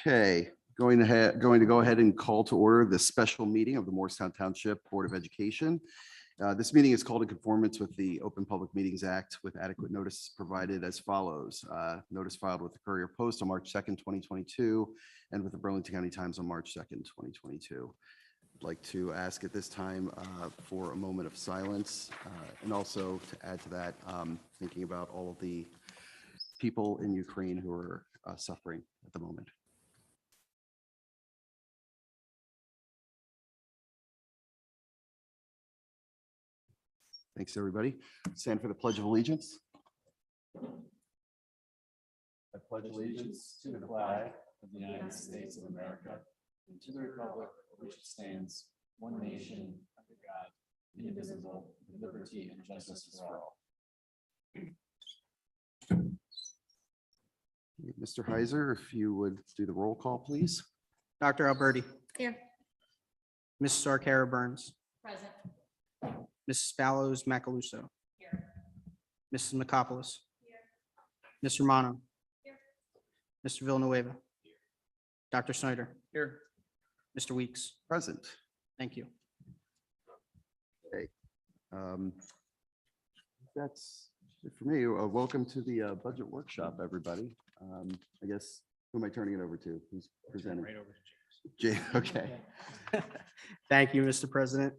Okay, going to go ahead and call to order the special meeting of the Morristown Township Board of Education. This meeting is called in conformance with the Open Public Meetings Act with adequate notice provided as follows. Notice filed with the Courier Post on March 2nd, 2022, and with the Burlington County Times on March 2nd, 2022. I'd like to ask at this time for a moment of silence, and also to add to that, thinking about all of the people in Ukraine who are suffering at the moment. Thanks, everybody. Stand for the Pledge of Allegiance. I pledge allegiance to the flag of the United States of America and to the republic for which it stands, one nation, under God, indivisible, with liberty and justice for all. Mr. Heiser, if you would do the roll call, please. Dr. Alberti. Here. Mrs. Arcara Burns. Present. Mrs. Fallows Macaluso. Here. Mrs. McCopolis. Here. Mr. Romano. Here. Mr. Villanueva. Here. Dr. Snyder. Here. Mr. Weeks. Present. Thank you. Okay. That's it for me. Welcome to the budget workshop, everybody. I guess, who am I turning it over to? Who's presenting? Right over to Jay, okay. Thank you, Mr. President.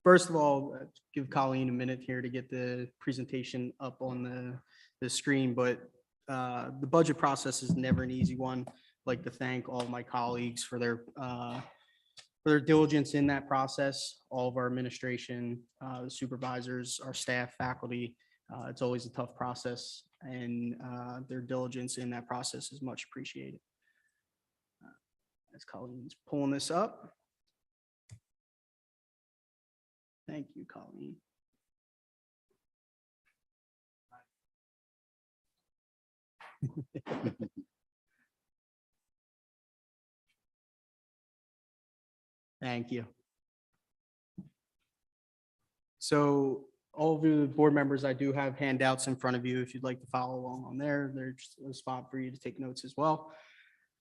First of all, give Colleen a minute here to get the presentation up on the screen, but the budget process is never an easy one. I'd like to thank all of my colleagues for their diligence in that process, all of our administration, the supervisors, our staff, faculty. It's always a tough process, and their diligence in that process is much appreciated. As Colleen's pulling this up. Thank you, Colleen. Thank you. So all of you board members, I do have handouts in front of you. If you'd like to follow along on there, there's a spot for you to take notes as well.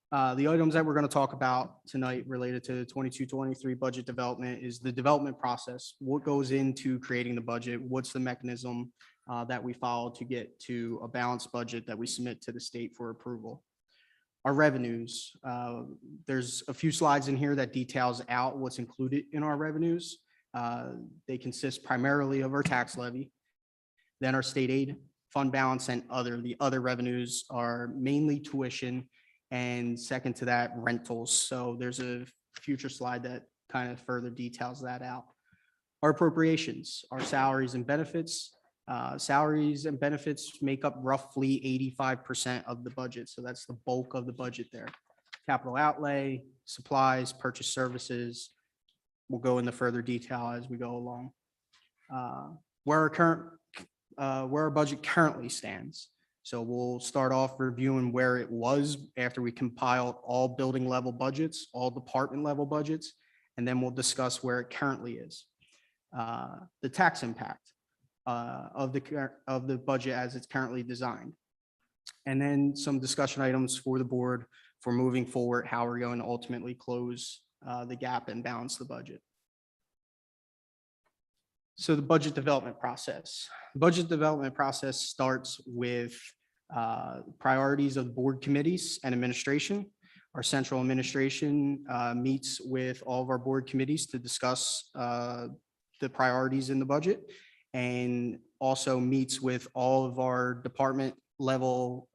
The items that we're going to talk about tonight related to 22-23 budget development is the development process. What goes into creating the budget? What's the mechanism that we follow to get to a balanced budget that we submit to the state for approval? Our revenues. There's a few slides in here that details out what's included in our revenues. They consist primarily of our tax levy, then our state aid, fund balance, and other. The other revenues are mainly tuition, and second to that, rentals. So there's a future slide that kind of further details that out. Our appropriations, our salaries and benefits. Salaries and benefits make up roughly 85% of the budget. So that's the bulk of the budget there. Capital outlay, supplies, purchase services. We'll go into further detail as we go along. Where our budget currently stands. So we'll start off reviewing where it was after we compiled all building level budgets, all department level budgets, and then we'll discuss where it currently is. The tax impact of the budget as it's currently designed. And then some discussion items for the board for moving forward, how we're going to ultimately close the gap and balance the budget. So the budget development process. The budget development process starts with priorities of board committees and administration. Our central administration meets with all of our board committees to discuss the priorities in the budget, and also meets with all of our department level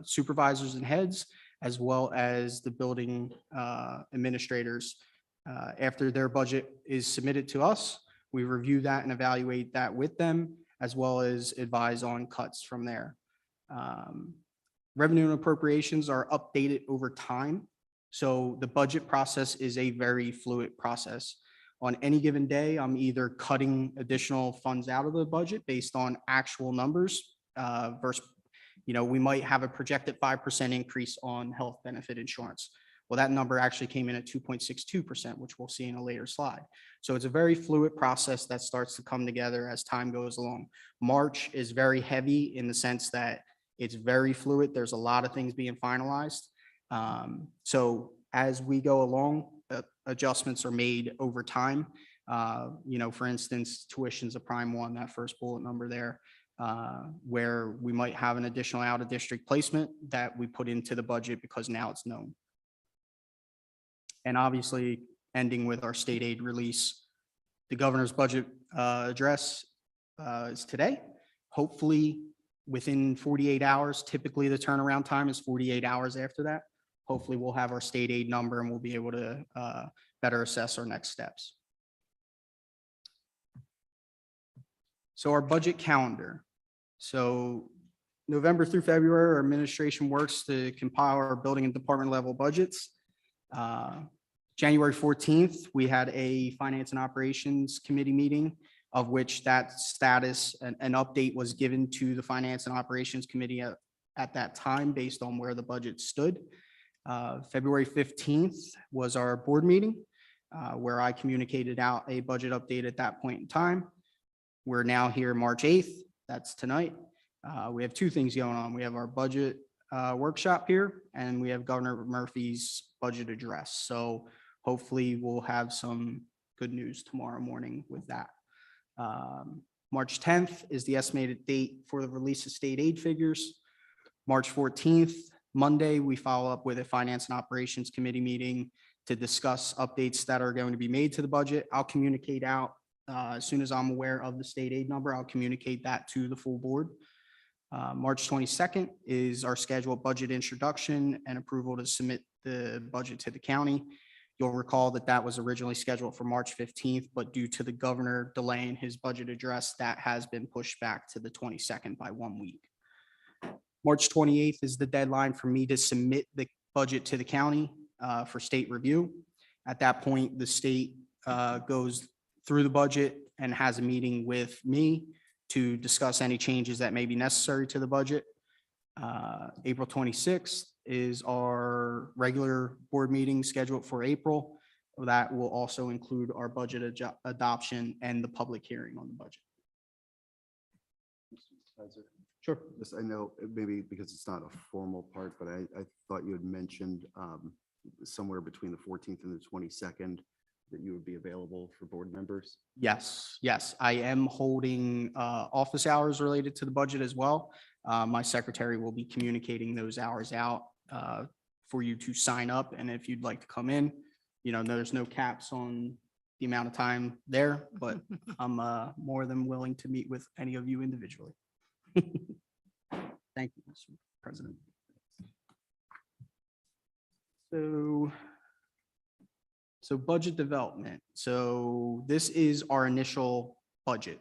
supervisors and heads, as well as the building administrators. After their budget is submitted to us, we review that and evaluate that with them, as well as advise on cuts from there. Revenue and appropriations are updated over time. So the budget process is a very fluid process. On any given day, I'm either cutting additional funds out of the budget based on actual numbers versus, we might have a projected 5% increase on health benefit insurance. Well, that number actually came in at 2.62%, which we'll see in a later slide. So it's a very fluid process that starts to come together as time goes along. March is very heavy in the sense that it's very fluid. There's a lot of things being finalized. So as we go along, adjustments are made over time. For instance, tuition's a prime one, that first bullet number there, where we might have an additional out-of-district placement that we put into the budget because now it's known. And obviously, ending with our state aid release, the governor's budget address is today. Hopefully, within 48 hours, typically the turnaround time is 48 hours after that. Hopefully, we'll have our state aid number and we'll be able to better assess our next steps. So our budget calendar. So November through February, our administration works to compile our building and department level budgets. January 14th, we had a Finance and Operations Committee meeting, of which that status, an update was given to the Finance and Operations Committee at that time based on where the budget stood. February 15th was our board meeting, where I communicated out a budget update at that point in time. We're now here March 8th, that's tonight. We have two things going on. We have our budget workshop here, and we have Governor Murphy's budget address. So hopefully we'll have some good news tomorrow morning with that. March 10th is the estimated date for the release of state aid figures. March 14th, Monday, we follow up with a Finance and Operations Committee meeting to discuss updates that are going to be made to the budget. I'll communicate out as soon as I'm aware of the state aid number, I'll communicate that to the full board. March 22nd is our scheduled budget introduction and approval to submit the budget to the county. You'll recall that that was originally scheduled for March 15th, but due to the governor delaying his budget address, that has been pushed back to the 22nd by 1 week. March 28th is the deadline for me to submit the budget to the county for state review. At that point, the state goes through the budget and has a meeting with me to discuss any changes that may be necessary to the budget. April 26th is our regular board meeting scheduled for April. That will also include our budget adoption and the public hearing on the budget. Sure. Yes, I know, maybe because it's not a formal part, but I thought you had mentioned somewhere between the 14th and the 22nd that you would be available for board members. Yes, I am holding office hours related to the budget as well. My secretary will be communicating those hours out for you to sign up. And if you'd like to come in, there's no caps on the amount of time there, but I'm more than willing to meet with any of you individually. Thank you, Mr. President. So budget development. So this is our initial budget.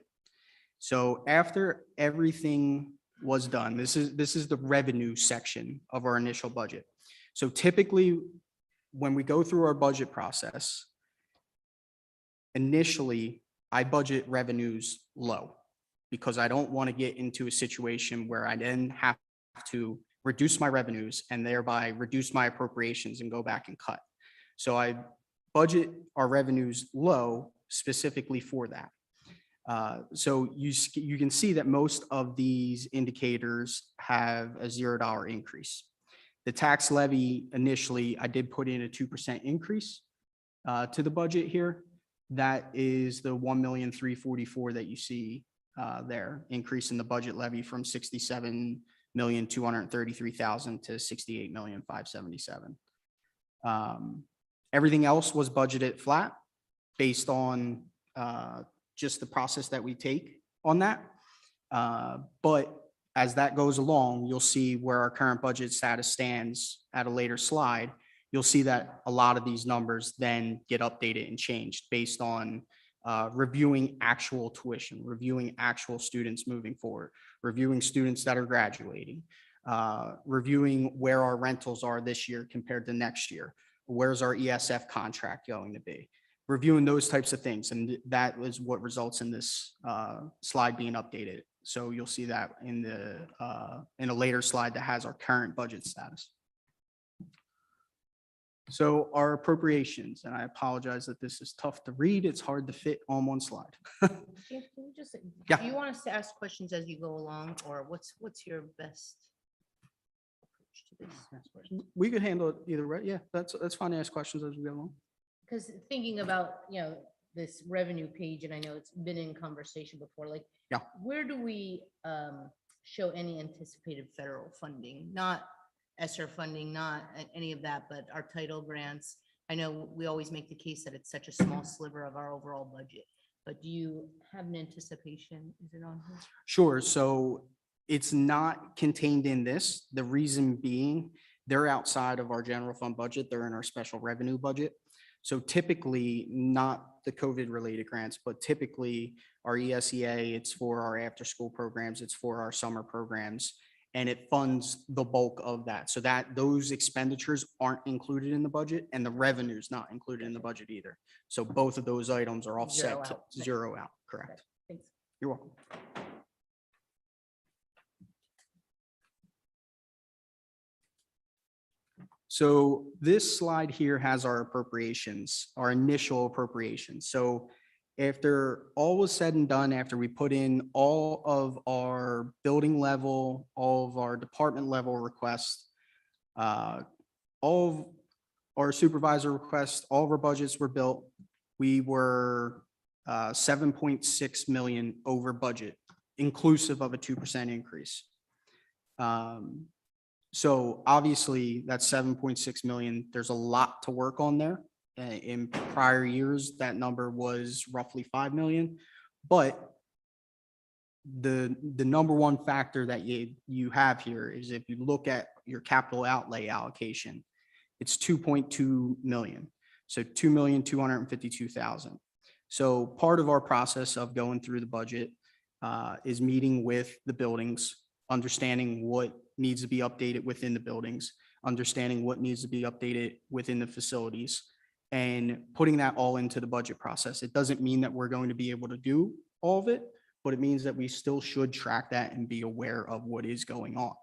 So after everything was done, this is the revenue section of our initial budget. So typically, when we go through our budget process, initially, I budget revenues low because I don't want to get into a situation where I then have to reduce my revenues and thereby reduce my appropriations and go back and cut. So I budget our revenues low specifically for that. So you can see that most of these indicators have a $0 increase. The tax levy initially, I did put in a 2% increase to the budget here. That is the 1,344,000 that you see there, increase in the budget levy from 67,233,000 to 68,577,000. Everything else was budgeted flat based on just the process that we take on that. But as that goes along, you'll see where our current budget status stands at a later slide. You'll see that a lot of these numbers then get updated and changed based on reviewing actual tuition, reviewing actual students moving forward, reviewing students that are graduating, reviewing where our rentals are this year compared to next year. Where's our ESF contract going to be? Reviewing those types of things. And that is what results in this slide being updated. So you'll see that in a later slide that has our current budget status. So our appropriations, and I apologize that this is tough to read. It's hard to fit on one slide. Can you just, Yeah. do you want us to ask questions as you go along, or what's your best approach to We could handle it either way. Yeah, that's fine to ask questions as we go along. Because thinking about, this revenue page, and I know it's been in conversation before, like, Yeah. where do we show any anticipated federal funding? Not ESSER funding, not any of that, but our title grants. I know we always make the case that it's such a small sliver of our overall budget, but do you have an anticipation? Is it on here? Sure. So it's not contained in this. The reason being, they're outside of our general fund budget. They're in our special revenue budget. So typically, not the COVID-related grants, but typically our ESEA, it's for our after-school programs, it's for our summer programs, and it funds the bulk of that. So that those expenditures aren't included in the budget, and the revenue's not included in the budget either. So both of those items are offset to out. zero out, correct? Thanks. You're welcome. So this slide here has our appropriations, our initial appropriations. So after all was said and done, after we put in all of our building level, all of our department level requests, all of our supervisor requests, all of our budgets were built, we were 7.6 million over budget, inclusive of a 2% increase. So obviously that's 7.6 million. There's a lot to work on there. In prior years, that number was roughly 5 million. But the number one factor that you have here is if you look at your capital outlay allocation, it's 2.2 million. So 2,252,000. So part of our process of going through the budget is meeting with the buildings, understanding what needs to be updated within the buildings, understanding what needs to be updated within the facilities, and putting that all into the budget process. It doesn't mean that we're going to be able to do all of it, but it means that we still should track that and be aware of what is going on.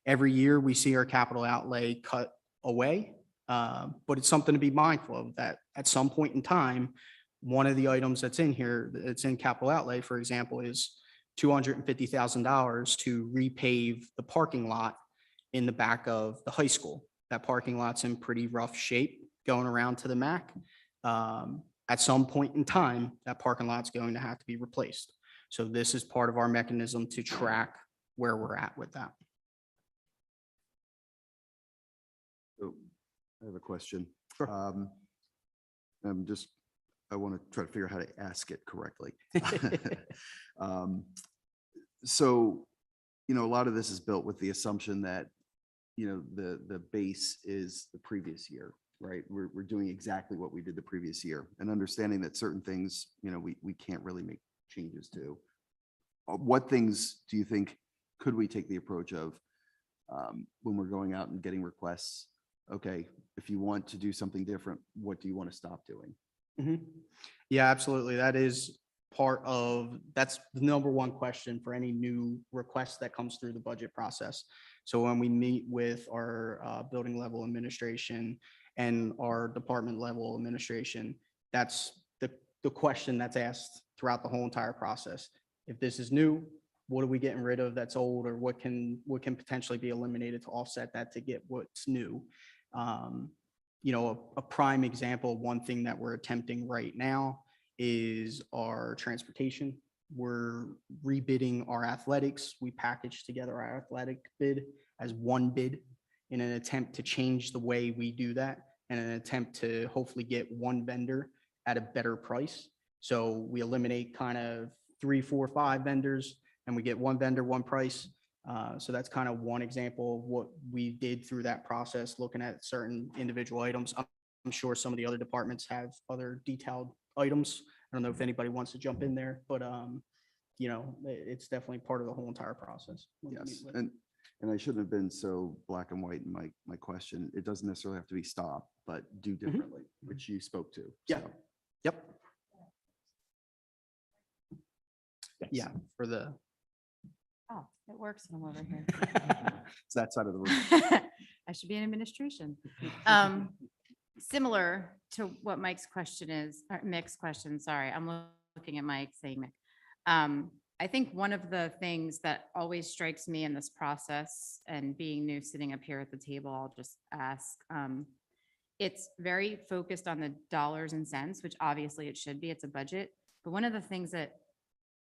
Every year we see our capital outlay cut away, but it's something to be mindful of that at some point in time, one of the items that's in here, that's in capital outlay, for example, is $250,000 to repave the parking lot in the back of the high school. That parking lot's in pretty rough shape going around to the MAC. At some point in time, that parking lot's going to have to be replaced. So this is part of our mechanism to track where we're at with that. So I have a question. Sure. I want to try to figure out how to ask it correctly. So, a lot of this is built with the assumption that, the base is the previous year, right? We're doing exactly what we did the previous year, and understanding that certain things, we can't really make changes to. What things do you think could we take the approach of when we're going out and getting requests? Okay, if you want to do something different, what do you want to stop doing? Mhm. Yeah, absolutely. That's the number one question for any new request that comes through the budget process. So when we meet with our building level administration and our department level administration, that's the question that's asked throughout the whole entire process. If this is new, what are we getting rid of that's old, or what can potentially be eliminated to offset that to get what's new? A prime example, one thing that we're attempting right now is our transportation. We're rebidding our athletics. We packaged together our athletic bid as one bid in an attempt to change the way we do that, and an attempt to hopefully get one vendor at a better price. So we eliminate kind of 3, 4, 5 vendors, and we get one vendor, one price. So that's kind of one example of what we did through that process, looking at certain individual items. I'm sure some of the other departments have other detailed items. I don't know if anybody wants to jump in there, but it's definitely part of the whole entire process. Yes, and I shouldn't have been so black and white in my question. It doesn't necessarily have to be stop, but do differently, which you spoke to. Yeah. So. Yep. Yeah, for the. Oh, it works when I'm over here. It's that side of the room. I should be in administration. Similar to what Mike's question is, or Mick's question, sorry, I'm looking at Mike saying Mick. I think one of the things that always strikes me in this process, and being new sitting up here at the table, I'll just ask, it's very focused on the dollars and cents, which obviously it should be, it's a budget. But one of the things that,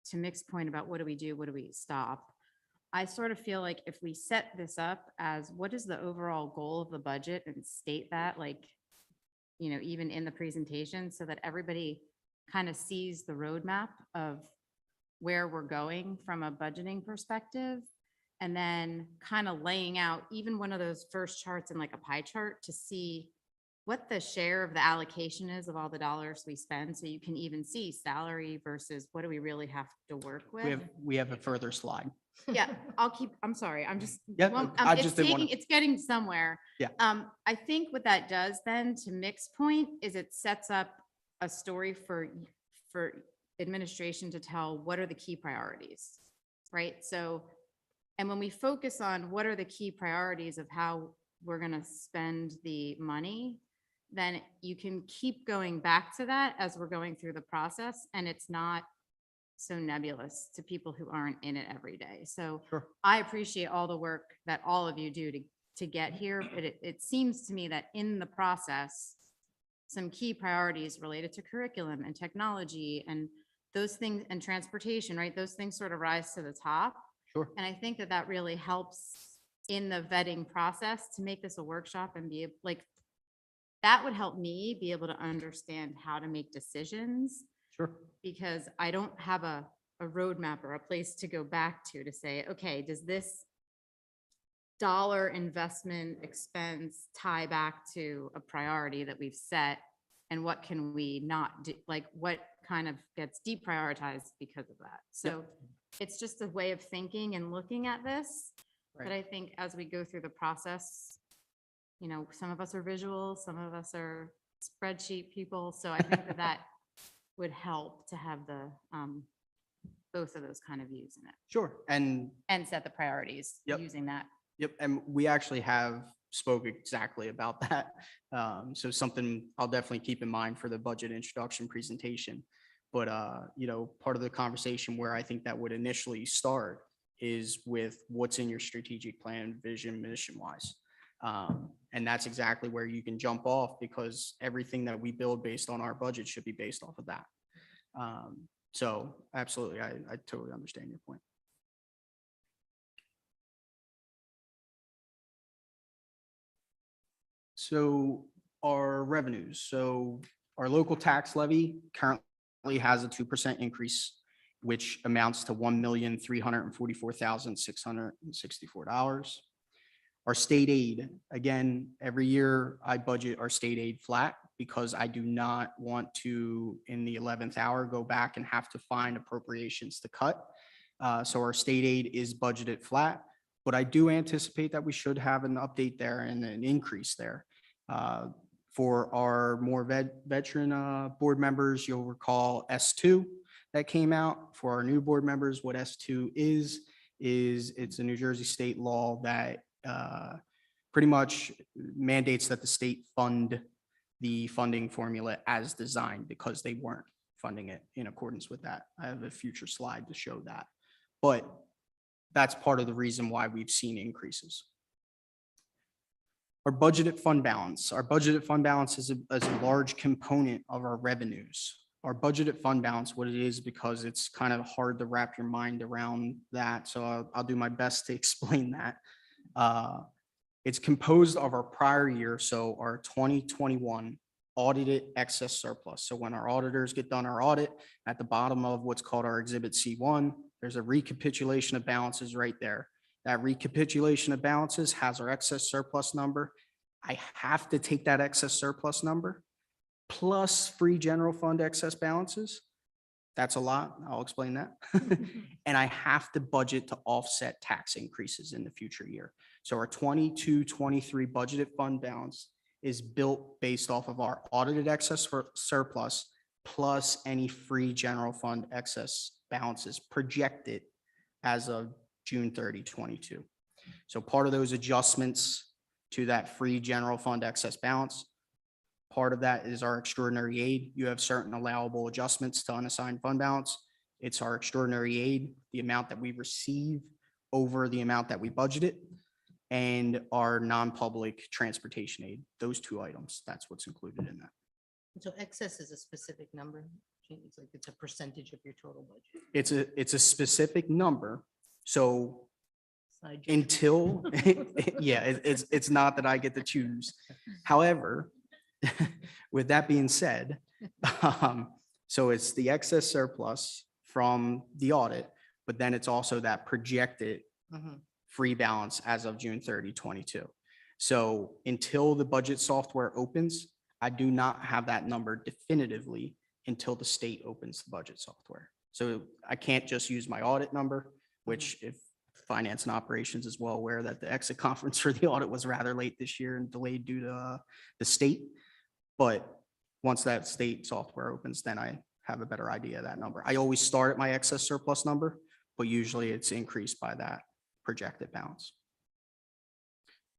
to Mick's point about what do we do, what do we stop? I sort of feel like if we set this up as what is the overall goal of the budget and state that, like, you know, even in the presentation, so that everybody kind of sees the roadmap of where we're going from a budgeting perspective, and then kind of laying out even one of those first charts in like a pie chart to see what the share of the allocation is of all the dollars we spend. So you can even see salary versus what do we really have to work with. We have a further slide. Yeah, I'm sorry, I'm just. Yeah, well, I it's just didn't wanna- it's getting somewhere. Yeah. I think what that does then, to Mick's point, is it sets up a story for administration to tell what are the key priorities, right? So, and when we focus on what are the key priorities of how we're gonna spend the money, then you can keep going back to that as we're going through the process, and it's not so nebulous to people who aren't in it every day. So Sure. I appreciate all the work that all of you do to get here, but it seems to me that in the process, some key priorities related to curriculum and technology and those things, and transportation, right? Those things sort of rise to the top. Sure. And I think that that really helps in the vetting process to make this a workshop and be like, that would help me be able to understand how to make decisions, Sure. because I don't have a roadmap or a place to go back to say, okay, does this dollar investment expense tie back to a priority that we've set? And what can we not do? Like what kind of gets deprioritized because of that? So it's just a way of thinking and looking at this. But Right. I think as we go through the process, you know, some of us are visual, some of us are spreadsheet people. So I think that that would help to have the, both of those kind of views in it Sure. And and set the priorities Yep. using that. yep, and we actually have spoke exactly about that. So something I'll definitely keep in mind for the budget introduction presentation. But you know, part of the conversation where I think that would initially start is with what's in your strategic plan, vision, mission wise. And that's exactly where you can jump off, because everything that we build based on our budget should be based off of that. So absolutely, I totally understand your point. So our revenues, so our local tax levy currently has a 2% increase, which amounts to $1,344,664. Our state aid, again, every year I budget our state aid flat because I do not want to, in the 11th hour, go back and have to find appropriations to cut. So our state aid is budgeted flat, but I do anticipate that we should have an update there and an increase there. For our more veteran board members, you'll recall S2 that came out. For our new board members, what S2 is it's a New Jersey state law that pretty much mandates that the state fund the funding formula as designed, because they weren't funding it in accordance with that. I have a future slide to show that. But that's part of the reason why we've seen increases. Our budgeted fund balance. Our budgeted fund balance is a large component of our revenues. Our budgeted fund balance, what it is, because it's kind of hard to wrap your mind around that. So I'll do my best to explain that. It's composed of our prior year, so our 2021 audited excess surplus. So when our auditors get done our audit, at the bottom of what's called our Exhibit C1, there's a recapitulation of balances right there. That recapitulation of balances has our excess surplus number. I have to take that excess surplus number plus free general fund excess balances. That's a lot. I'll explain that. And I have to budget to offset tax increases in the future year. So our 22-23 budgeted fund balance is built based off of our audited excess surplus plus any free general fund excess balances projected as of June 30, 22. So part of those adjustments to that free general fund excess balance, part of that is our extraordinary aid. You have certain allowable adjustments to unassigned fund balance. It's our extraordinary aid, the amount that we receive over the amount that we budgeted, and our non-public transportation aid, those two items, that's what's included in that. So excess is a specific number. It's like it's a percentage of your total budget. It's a specific number. So Side joke. until, yeah, it's not that I get to choose. However, with that being said, so it's the excess surplus from the audit, but then it's also that projected Mhm. free balance as of June 30, 22. So until the budget software opens, I do not have that number definitively until the state opens the budget software. So I can't just use my audit number, which if finance and operations is well aware that the exit conference for the audit was rather late this year and delayed due to the state. But once that state software opens, then I have a better idea of that number. I always start at my excess surplus number, but usually it's increased by that projected balance.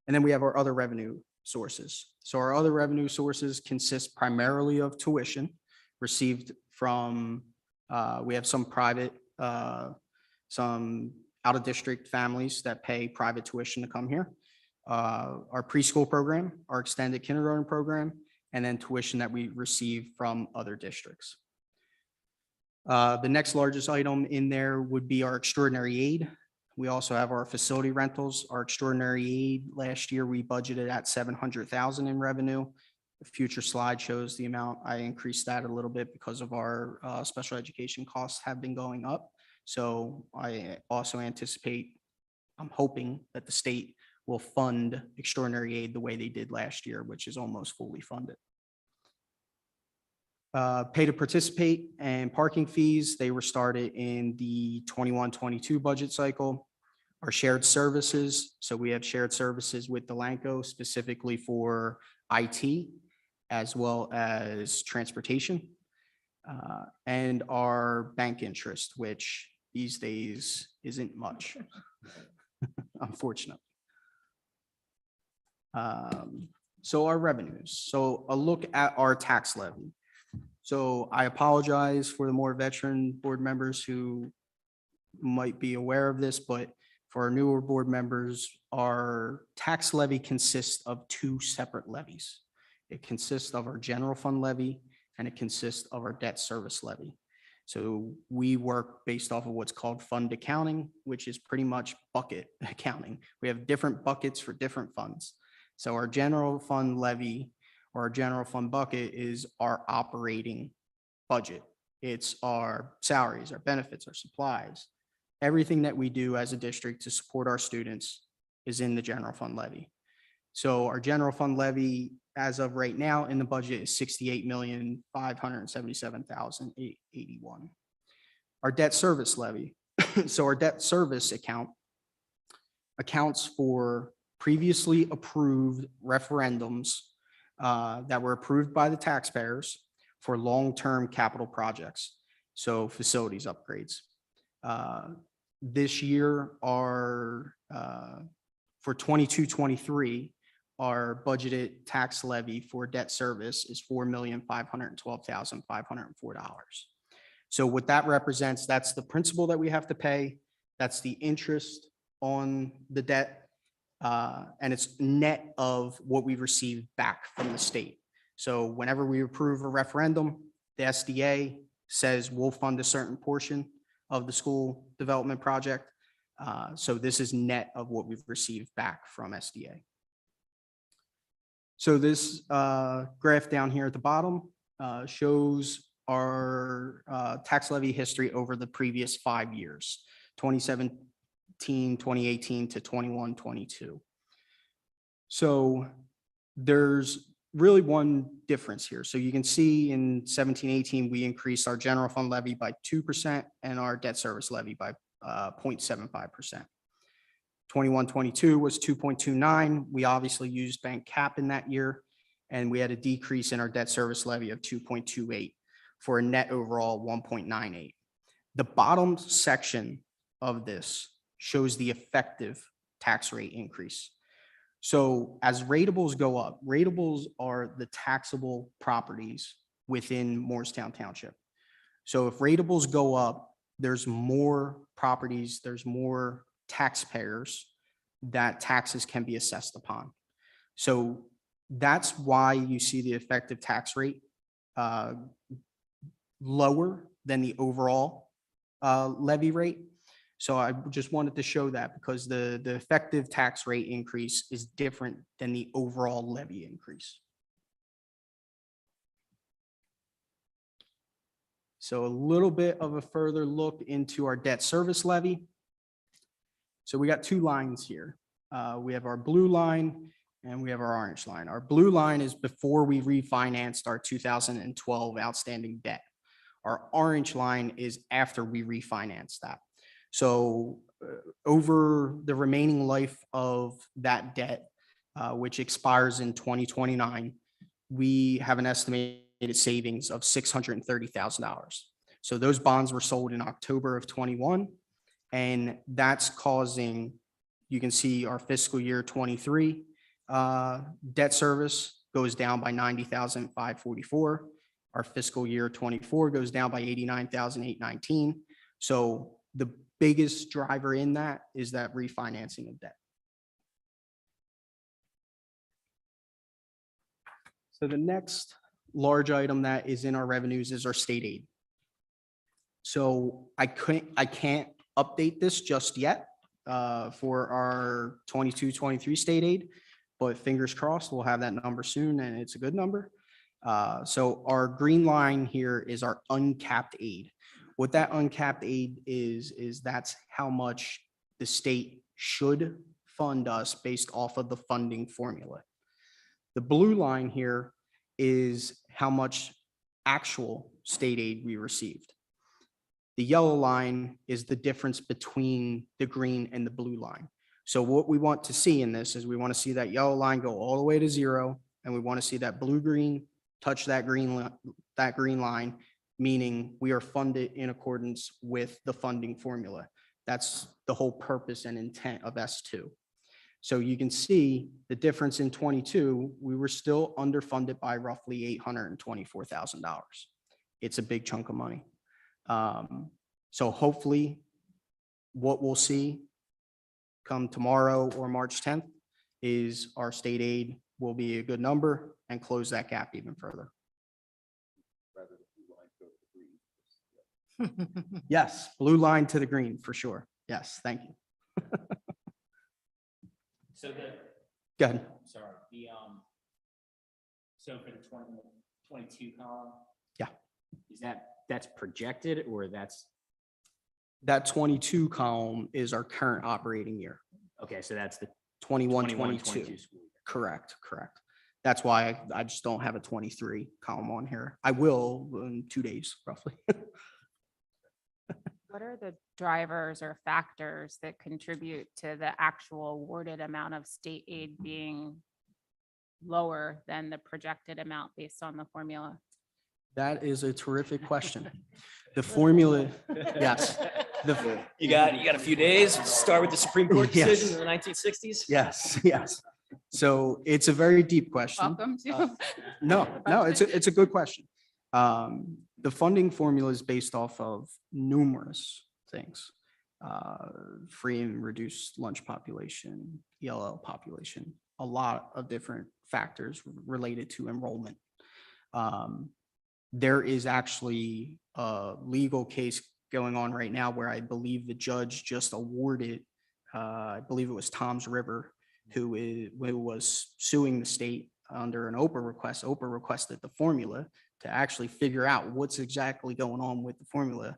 And then we have our other revenue sources. So our other revenue sources consist primarily of tuition received from, we have some private, some out-of-district families that pay private tuition to come here. Our preschool program, our extended kindergarten program, and then tuition that we receive from other districts. The next largest item in there would be our extraordinary aid. We also have our facility rentals. Our extraordinary aid, last year, we budgeted at 700,000 in revenue. The future slide shows the amount. I increased that a little bit because of our special education costs have been going up. So I also anticipate, I'm hoping that the state will fund extraordinary aid the way they did last year, which is almost fully funded. Pay to participate and parking fees, they were started in the 21-22 budget cycle. Our shared services, so we have shared services with Delanco specifically for IT as well as transportation. And our bank interest, which these days isn't much, unfortunately. So our revenues, so a look at our tax levy. So I apologize for the more veteran board members who might be aware of this, but for our newer board members, our tax levy consists of two separate levies. It consists of our general fund levy and it consists of our debt service levy. So we work based off of what's called fund accounting, which is pretty much bucket accounting. We have different buckets for different funds. So our general fund levy or our general fund bucket is our operating budget. It's our salaries, our benefits, our supplies. Everything that we do as a district to support our students is in the general fund levy. So our general fund levy as of right now in the budget is 68,577,881. Our debt service levy. So our debt service account accounts for previously approved referendums that were approved by the taxpayers for long-term capital projects. So facilities upgrades. This year, our for 22-23, our budgeted tax levy for debt service is $4,512,504. So what that represents, that's the principal that we have to pay. That's the interest on the debt. And it's net of what we receive back from the state. So whenever we approve a referendum, the SDA says we'll fund a certain portion of the school development project. So this is net of what we've received back from SDA. So this graph down here at the bottom shows our tax levy history over the previous 5 years, 2017, 2018 to 21, 22. So there's really one difference here. So you can see in 17, 18, we increased our general fund levy by 2% and our debt service levy by 0.75%. 21, 22 was 2.29. We obviously used bank cap in that year, and we had a decrease in our debt service levy of 2.28 for a net overall 1.98. The bottom section of this shows the effective tax rate increase. So as ratables go up, ratables are the taxable properties within Morristown Township. So if ratables go up, there's more properties, there's more taxpayers that taxes can be assessed upon. So that's why you see the effective tax rate lower than the overall levy rate. So I just wanted to show that because the effective tax rate increase is different than the overall levy increase. So a little bit of a further look into our debt service levy. So we got two lines here. We have our blue line and we have our orange line. Our blue line is before we refinanced our 2012 outstanding debt. Our orange line is after we refinance that. So over the remaining life of that debt, which expires in 2029, we have an estimated savings of $630,000. So those bonds were sold in October of 21, and that's causing, you can see our fiscal year 23 debt service goes down by $90,544. Our fiscal year 24 goes down by $89,819. So the biggest driver in that is that refinancing of debt. So the next large item that is in our revenues is our state aid. So I can't update this just yet for our 22-23 state aid, but fingers crossed, we'll have that number soon and it's a good number. So our green line here is our uncapped aid. What that uncapped aid is that's how much the state should fund us based off of the funding formula. The blue line here is how much actual state aid we received. The yellow line is the difference between the green and the blue line. So what we want to see in this is we want to see that yellow line go all the way to zero, and we want to see that blue-green touch that green line, meaning we are funded in accordance with the funding formula. That's the whole purpose and intent of S2. So you can see the difference in 22, we were still underfunded by roughly $824,000. It's a big chunk of money. So hopefully what we'll see come tomorrow or March 10th is our state aid will be a good number and close that gap even further. Yes, blue line to the green for sure. Yes, thank you. So Go ahead. sorry, so for the 22 column? Yeah. That's projected or that's, That 22 column is our current operating year, okay, so that's the 21, 21, 22. 22 school year. Correct. That's why I just don't have a 23 column on here. I will in 2 days roughly. What are the drivers or factors that contribute to the actual awarded amount of state aid being lower than the projected amount based on the formula? That is a terrific question. The formula, yes. You got a few days. Start with the Supreme Court Yes. decision in the 1960s. Yes. So it's a very deep question. Welcome to. No, it's a good question. The funding formula is based off of numerous things. Free and reduced lunch population, ELL population, a lot of different factors related to enrollment. There is actually a legal case going on right now where I believe the judge just awarded, I believe it was Tom's River, who was suing the state under an Oprah request. Oprah requested the formula to actually figure out what's exactly going on with the formula.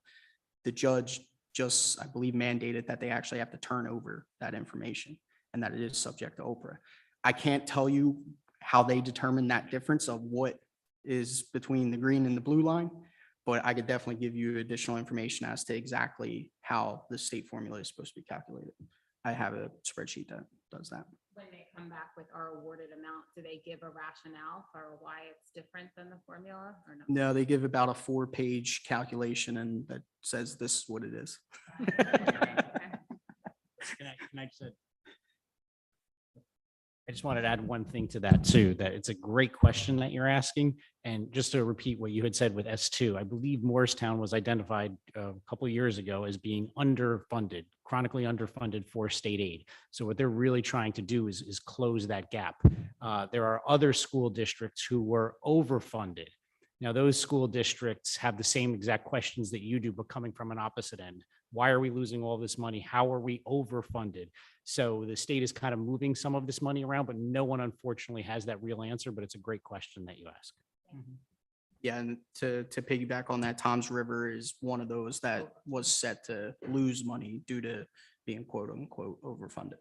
The judge just, I believe, mandated that they actually have to turn over that information and that it is subject to Oprah. I can't tell you how they determine that difference of what is between the green and the blue line, but I could definitely give you additional information as to exactly how the state formula is supposed to be calculated. I have a spreadsheet that does that. When they come back with our awarded amount, do they give a rationale for why it's different than the formula or no? No, they give about a 4-page calculation and that says this is what it is. Can I just I just wanted to add one thing to that too, that it's a great question that you're asking. And just to repeat what you had said with S2, I believe Morristown was identified a couple of years ago as being underfunded, chronically underfunded for state aid. So what they're really trying to do is close that gap. There are other school districts who were overfunded. Now, those school districts have the same exact questions that you do, but coming from an opposite end. Why are we losing all this money? How are we overfunded? So the state is kind of moving some of this money around, but no one unfortunately has that real answer, but it's a great question that you ask. Yeah, and to piggyback on that, Tom's River is one of those that was set to lose money due to being quote unquote overfunded.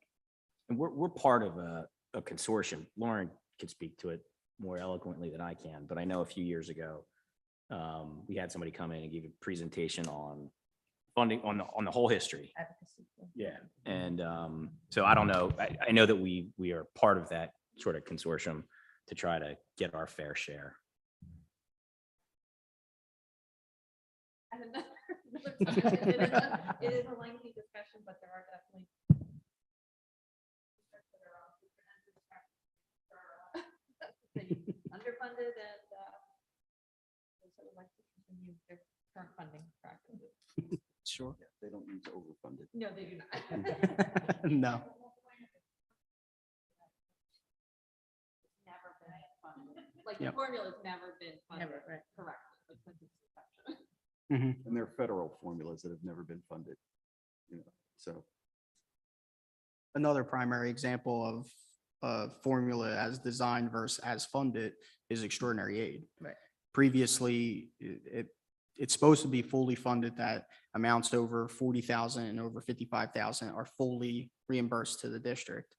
And we're part of a consortium. Lauren can speak to it more eloquently than I can, but I know a few years ago, we had somebody come in and give a presentation on funding on the whole history. Yeah. And so I don't know. I know that we are part of that sort of consortium to try to get our fair share. It is a lengthy discussion, but there are definitely underfunded and those that would like to continue their current funding practices. Sure. They don't use overfunded. No, they do not. No. Never been funded. Like Yep. the formula's never been funded Never, right. correctly, like since its inception. Mhm. And they're federal formulas that have never been funded. So Another primary example of a formula as designed versus as funded is extraordinary aid. Right. Previously, it's supposed to be fully funded, that amounts over 40,000 and over 55,000 are fully reimbursed to the district.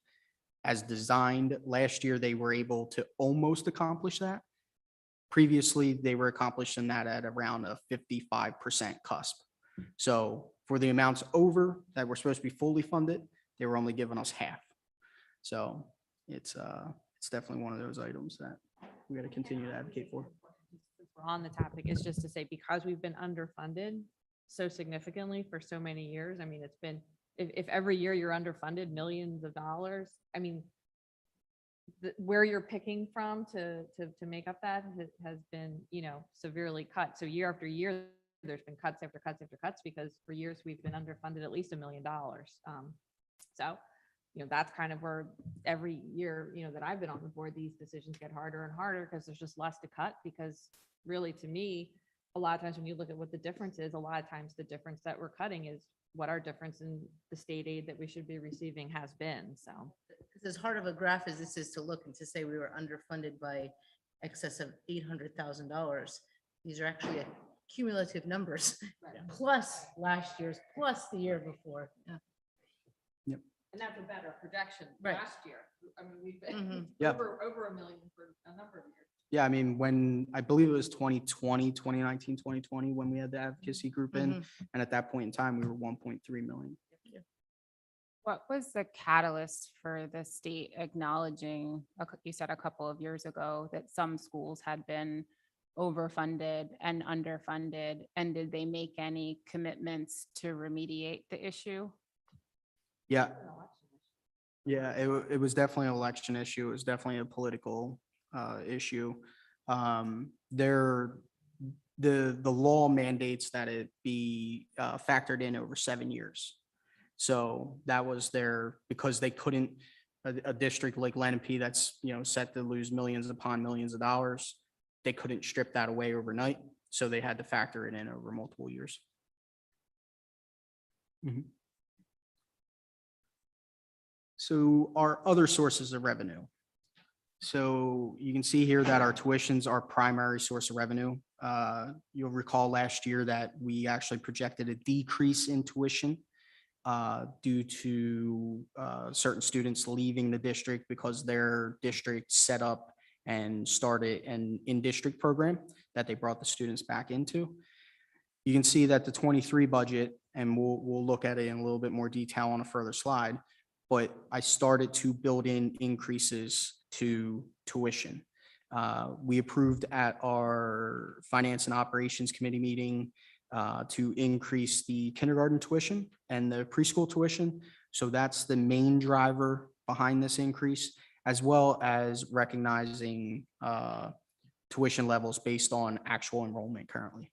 As designed, last year, they were able to almost accomplish that. Previously, they were accomplishing that at around a 55% cusp. So for the amounts over that were supposed to be fully funded, they were only giving us half. So it's definitely one of those items that we got to continue to advocate for. Since we're on the topic, is just to say, because we've been underfunded so significantly for so many years, I mean, it's been, if every year you're underfunded millions of dollars, I mean, where you're picking from to make up that has been, severely cut. So year after year, there's been cuts after cuts after cuts, because for years we've been underfunded at least $1 million. So, that's kind of where every year, that I've been on the board, these decisions get harder and harder because there's just less to cut. Because really, to me, a lot of times when you look at what the difference is, a lot of times the difference that we're cutting is what our difference in the state aid that we should be receiving has been. So Because as hard of a graph as this is to look and to say we were underfunded by excess of $800,000, these are actually cumulative numbers, plus last year's, plus the year before. Yeah. and that's a better projection Right. last year. I mean, we've been Mhm. Yeah. over $1 million for a number of years. Yeah, I mean, when I believe it was 2020, 2019, 2020, when we had the advocacy group in, Mhm. and at that point in time, we were 1.3 million. What was the catalyst for the state acknowledging, you said a couple of years ago, that some schools had been overfunded and underfunded? And did they make any commitments to remediate the issue? Yeah. Yeah, it was definitely an election issue. It was definitely a political issue. The law mandates that it be factored in over 7 years. So that was because they couldn't, a district like Lenape that's, set to lose millions upon millions of dollars, they couldn't strip that away overnight. So they had to factor it in over multiple years. Mhm. So our other sources of revenue. So you can see here that our tuitions are primary source of revenue. You'll recall last year that we actually projected a decrease in tuition due to certain students leaving the district because their district set up and started an in-district program that they brought the students back into. You can see that the 23 budget, and we'll look at it in a little bit more detail on a further slide, but I started to build in increases to tuition. We approved at our Finance and Operations Committee meeting to increase the kindergarten tuition and the preschool tuition. So that's the main driver behind this increase. as well as recognizing tuition levels based on actual enrollment currently.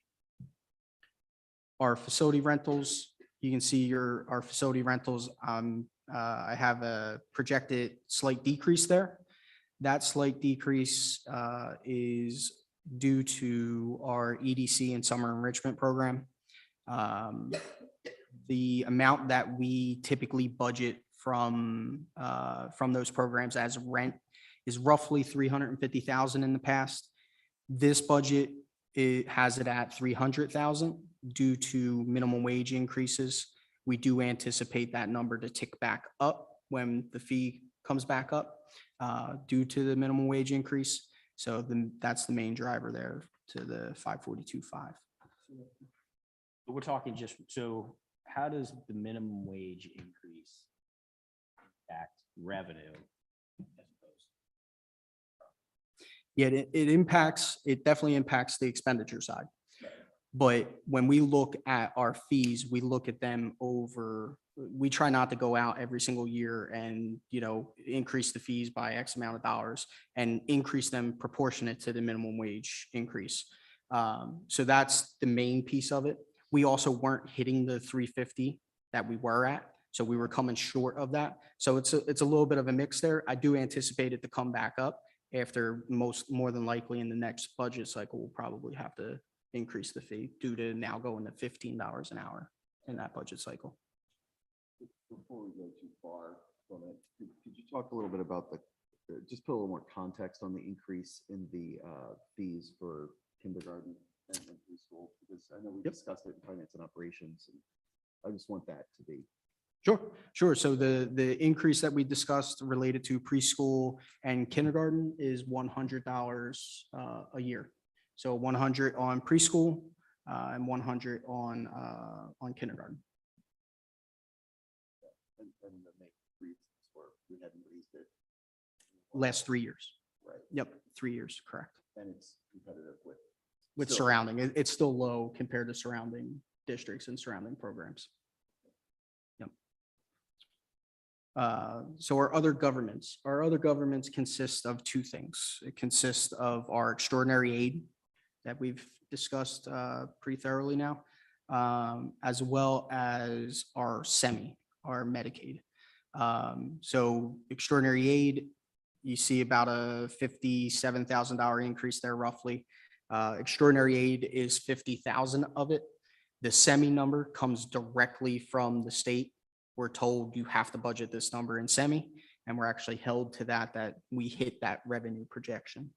Our facility rentals, you can see our facility rentals, I have a projected slight decrease there. That slight decrease is due to our EDC and summer enrichment program. The amount that we typically budget from those programs as rent is roughly 350,000 in the past. This budget, it has it at 300,000 due to minimum wage increases. We do anticipate that number to tick back up when the fee comes back up due to the minimum wage increase. So that's the main driver there to the 542.5. But we're talking just, so how does the minimum wage increase impact revenue? Yeah, it definitely impacts the expenditure side. But when we look at our fees, we look at them over, we try not to go out every single year and, increase the fees by X amount of dollars and increase them proportionate to the minimum wage increase. So that's the main piece of it. We also weren't hitting the 350 that we were at. So we were coming short of that. So it's a little bit of a mix there. I do anticipate it to come back up after more than likely in the next budget cycle, we'll probably have to increase the fee due to now going to $15 an hour in that budget cycle. Before we go too far from it, could you talk a little bit about just put a little more context on the increase in the fees for kindergarten and preschool? Because I know we discussed it in finance and operations, and I just want that to be. Sure. So the increase that we discussed related to preschool and kindergarten is $100 a year. So 100 on preschool and 100 on kindergarten. And the main reasons for we hadn't raised it. Last 3 years. Right. Yep, 3 years, correct. And it's competitive With still. surrounding, it's still low compared to surrounding districts and surrounding programs. Yep. So our other governments consist of two things. It consists of our extraordinary aid that we've discussed pretty thoroughly now, as well as our our Medicaid. So extraordinary aid, you see about a $57,000 increase there roughly. Extraordinary aid is 50,000 of it. The semi number comes directly from the state. We're told you have to budget this number in semi, and we're actually held to that we hit that revenue projection.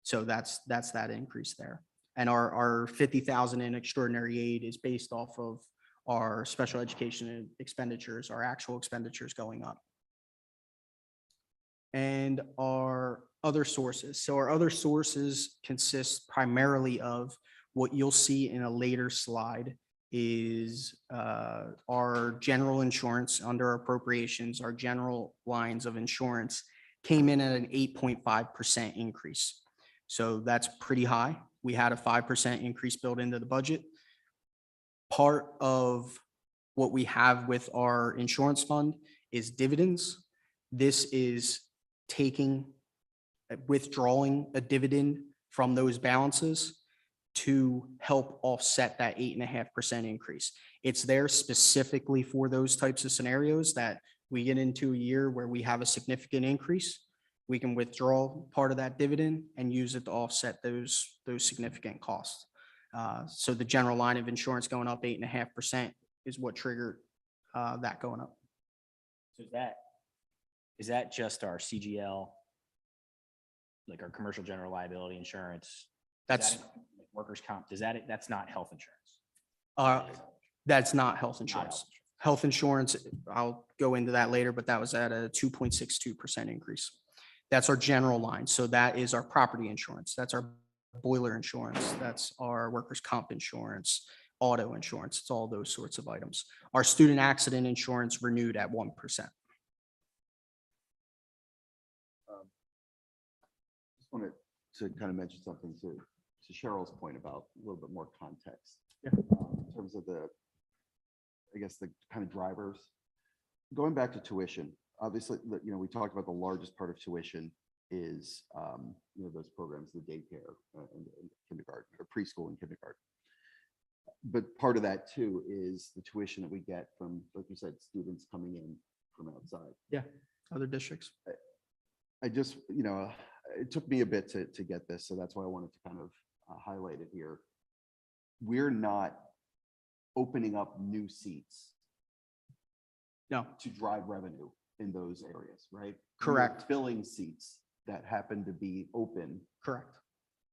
So that's that increase there. And our 50,000 in extraordinary aid is based off of our special education expenditures, our actual expenditures going up. And our other sources. So our other sources consist primarily of what you'll see in a later slide is our general insurance under appropriations, our general lines of insurance came in at an 8.5% increase. So that's pretty high. We had a 5% increase built into the budget. Part of what we have with our insurance fund is dividends. This is withdrawing a dividend from those balances to help offset that 8.5% increase. It's there specifically for those types of scenarios that we get into a year where we have a significant increase. We can withdraw part of that dividend and use it to offset those significant costs. So the general line of insurance going up 8.5% is what triggered that going up. So is that just our CGL, like our commercial general liability insurance? That's Workers' comp, that's not health insurance? That's not health insurance. Health insurance, I'll go into that later, but that was at a 2.62% increase. That's our general line. So that is our property insurance. That's our boiler insurance. That's our workers' comp insurance, auto insurance. It's all those sorts of items. Our student accident insurance renewed at 1%. Just wanted to kind of mention something to Cheryl's point about a little bit more context. Yeah. In terms of the kind of drivers. Going back to tuition, obviously, we talked about the largest part of tuition is, those programs, the daycare and kindergarten or preschool and kindergarten. But part of that too is the tuition that we get from, like you said, students coming in from outside. Other districts. I just, it took me a bit to get this, so that's why I wanted to kind of highlight it here. We're not opening up new seats No, to drive revenue in those areas, right? We are Correct. filling seats that happen to be open correct.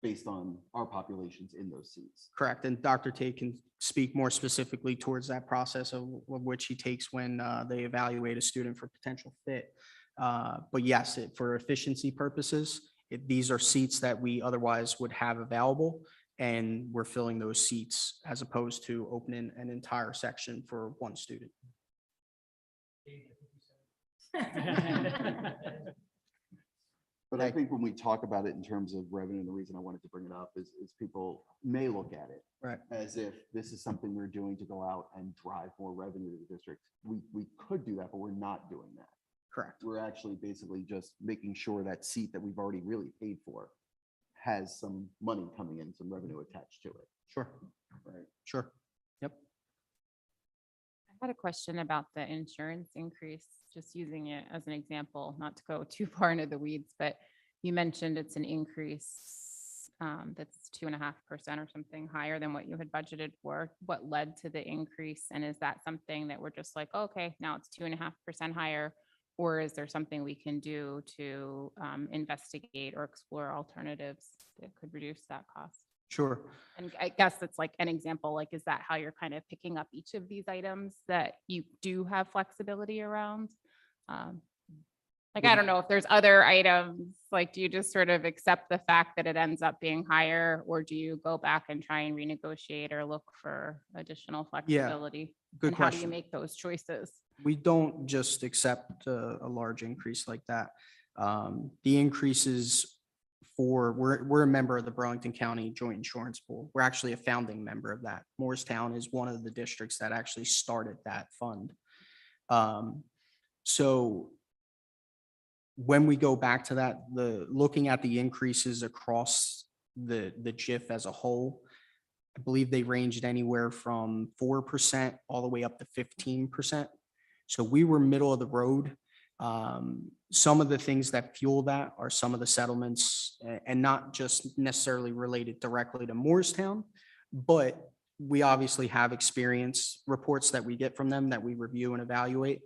based on our populations in those seats. Correct. And Dr. Tate can speak more specifically towards that process of which he takes when they evaluate a student for potential fit. But yes, for efficiency purposes, these are seats that we otherwise would have available, and we're filling those seats as opposed to opening an entire section for one student. But I think when we talk about it in terms of revenue, the reason I wanted to bring it up is people may look at it Right. as if this is something we're doing to go out and drive more revenue to the district. We could do that, but we're not doing that. Correct. We're actually basically just making sure that seat that we've already really paid for has some money coming in, some revenue attached to it. Sure. Right. Sure. Yep. I had a question about the insurance increase, just using it as an example, not to go too far into the weeds, but you mentioned it's an increase that's 2.5% or something higher than what you had budgeted for. What led to the increase? And is that something that we're just like, okay, now it's 2.5% higher? Or is there something we can do to investigate or explore alternatives that could reduce that cost? Sure. And I guess that's like an example, like, is that how you're kind of picking up each of these items that you do have flexibility around? Like, I don't know if there's other items, like, do you just sort of accept the fact that it ends up being higher, or do you go back and try and renegotiate or look for additional flexibility? Good And how do you question. make those choices? We don't just accept a large increase like that. The increases we're a member of the Burlington County Joint Insurance Pool. We're actually a founding member of that. Morristown is one of the districts that actually started that fund. So when we go back to that, looking at the increases across the JIF as a whole, I believe they ranged anywhere from 4% all the way up to 15%. So we were middle of the road. Some of the things that fuel that are some of the settlements, and not just necessarily related directly to Morristown, but we obviously have experience reports that we get from them that we review and evaluate.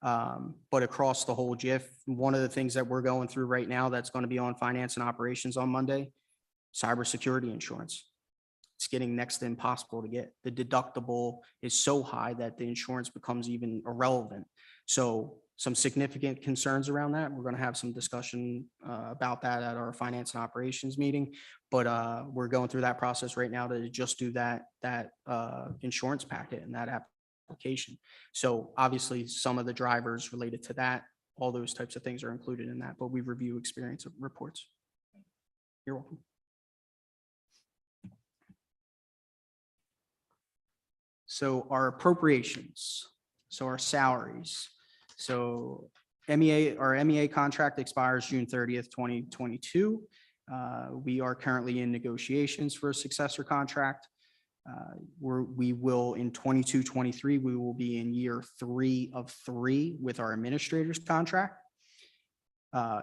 But across the whole JIF, one of the things that we're going through right now that's going to be on finance and operations on Monday, cybersecurity insurance. It's getting next to impossible to get. The deductible is so high that the insurance becomes even irrelevant. So some significant concerns around that. We're going to have some discussion about that at our finance and operations meeting. But we're going through that process right now to just do that insurance packet and that application. So obviously some of the drivers related to that, all those types of things are included in that, but we review experience reports. You're welcome. So our appropriations, so our salaries. So our MEA contract expires June 30th, 2022. We are currently in negotiations for a successor contract. We will in 22-23, we will be in year 3 of 3 with our administrator's contract.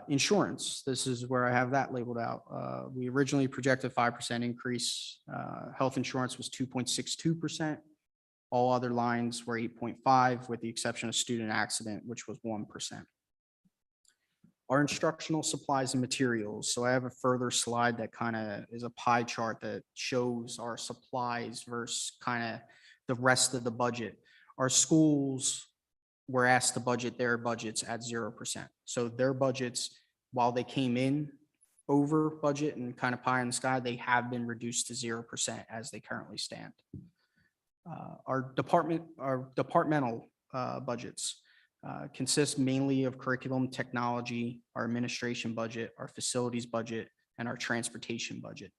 Insurance, this is where I have that labeled out. We originally projected 5% increase. Health insurance was 2.62%. All other lines were 8.5, with the exception of student accident, which was 1%. Our instructional supplies and materials. So I have a further slide that kind of is a pie chart that shows our supplies versus kind of the rest of the budget. Our schools were asked to budget their budgets at 0%. So their budgets, while they came in over budget and kind of pie in the sky, they have been reduced to 0% as they currently stand. Our departmental budgets consist mainly of curriculum, technology, our administration budget, our facilities budget, and our transportation budget.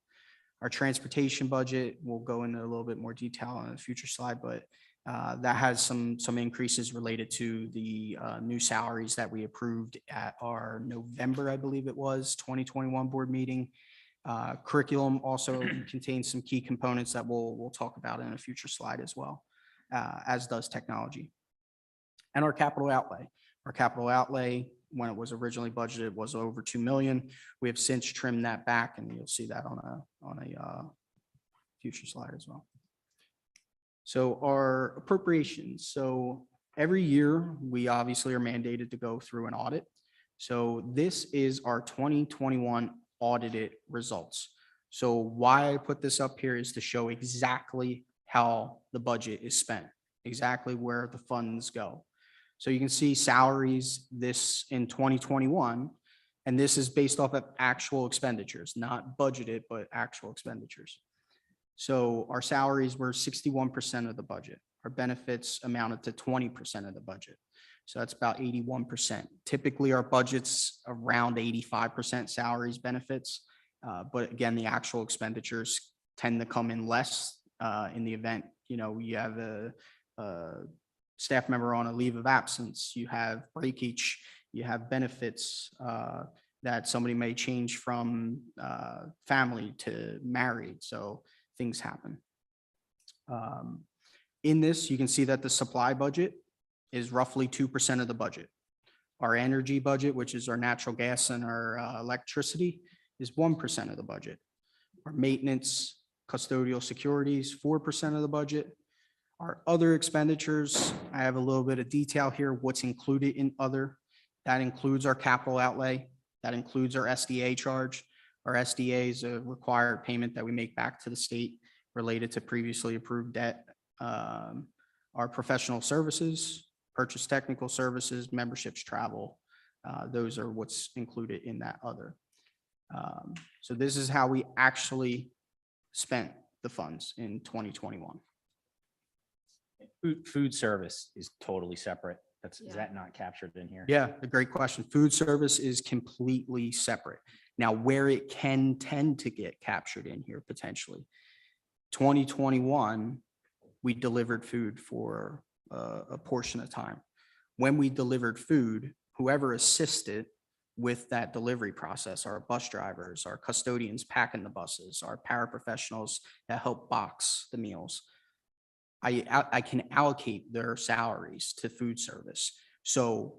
Our transportation budget, we'll go into a little bit more detail on a future slide, but That has some increases related to the new salaries that we approved at our November, I believe it was, 2021 board meeting. Curriculum also contains some key components that we'll talk about in a future slide as well, as does technology. And our capital outlay. Our capital outlay, when it was originally budgeted, was over 2 million. We have since trimmed that back, and you'll see that on a future slide as well. So our appropriations. So every year, we obviously are mandated to go through an audit. So this is our 2021 audited results. So why I put this up here is to show exactly how the budget is spent, exactly where the funds go. So you can see salaries this in 2021, and this is based off of actual expenditures, not budgeted, but actual expenditures. So our salaries were 61% of the budget. Our benefits amounted to 20% of the budget. So that's about 81%. Typically, our budget's around 85% salaries, benefits. But again, the actual expenditures tend to come in less in the event, you have a staff member on a leave of absence, you have breakage, you have benefits that somebody may change from family to married. So things happen. In this, you can see that the supply budget is roughly 2% of the budget. Our energy budget, which is our natural gas and our electricity, is 1% of the budget. Our maintenance, custodial securities, 4% of the budget. Our other expenditures, I have a little bit of detail here, what's included in other. That includes our capital outlay. That includes our SDA charge. Our SDA is a required payment that we make back to the state related to previously approved debt. Our professional services, purchase technical services, memberships, travel, those are what's included in that other. So this is how we actually spent the funds in 2021. Food service is totally separate. Is that not captured in here? Yeah, a great question. Food service is completely separate. Now, where it can tend to get captured in here potentially, 2021, we delivered food for a portion of time. When we delivered food, whoever assisted with that delivery process, our bus drivers, our custodians packing the buses, our paraprofessionals that help box the meals, I can allocate their salaries to food service. So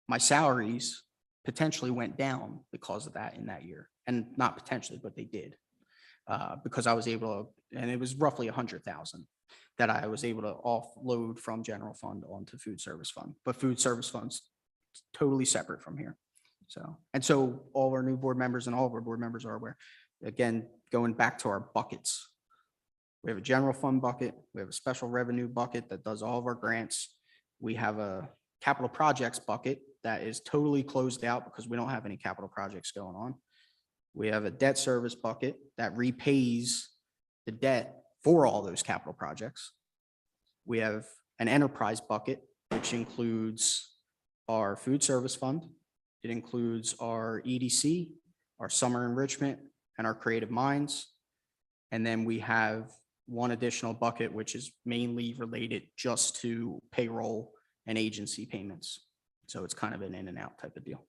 my salaries potentially went down because of that in that year, and not potentially, but they did, because I was able to, and it was roughly 100,000 that I was able to offload from general fund onto food service fund, but food service funds totally separate from here. So all of our new board members and all of our board members are aware. Again, going back to our buckets, we have a general fund bucket. We have a special revenue bucket that does all of our grants. We have a capital projects bucket that is totally closed out because we don't have any capital projects going on. We have a debt service bucket that repays the debt for all those capital projects. We have an enterprise bucket, which includes our food service fund. It includes our EDC, our summer enrichment, and our creative minds. And then we have one additional bucket, which is mainly related just to payroll and agency payments. So it's kind of an in and out type of deal.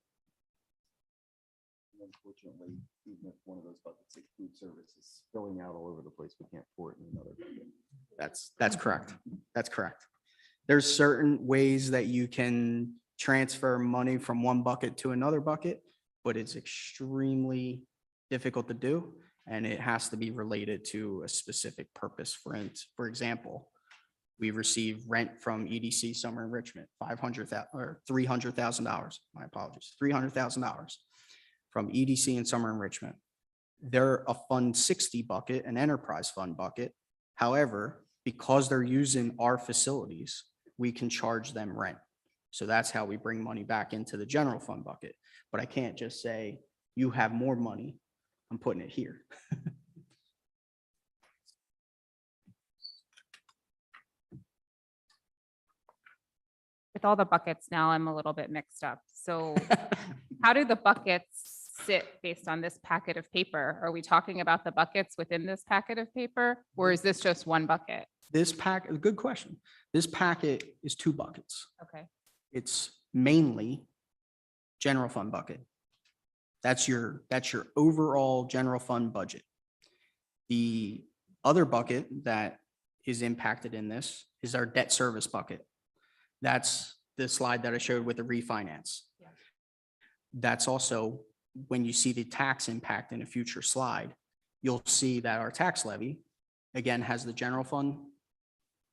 Unfortunately, even if one of those buckets, like food service, is spilling out all over the place, we can't pour it in another bucket. That's correct. That's correct. There's certain ways that you can transfer money from one bucket to another bucket, but it's extremely difficult to do. And it has to be related to a specific purpose. For example, we receive rent from EDC summer enrichment, $500,000 or $300,000. My apologies, $300,000 from EDC and summer enrichment. They're a Fund 60 bucket, an enterprise fund bucket. However, because they're using our facilities, we can charge them rent. So that's how we bring money back into the general fund bucket. But I can't just say, you have more money, I'm putting it here. With all the buckets now, I'm a little bit mixed up. So how do the buckets sit based on this packet of paper? Are we talking about the buckets within this packet of paper, or is this just one bucket? Good question. This packet is 2 buckets. Okay. It's mainly general fund bucket. That's your overall general fund budget. The other bucket that is impacted in this is our debt service bucket. That's the slide that I showed with the refinance. Yeah. That's also, when you see the tax impact in a future slide, you'll see that our tax levy, again, has the general fund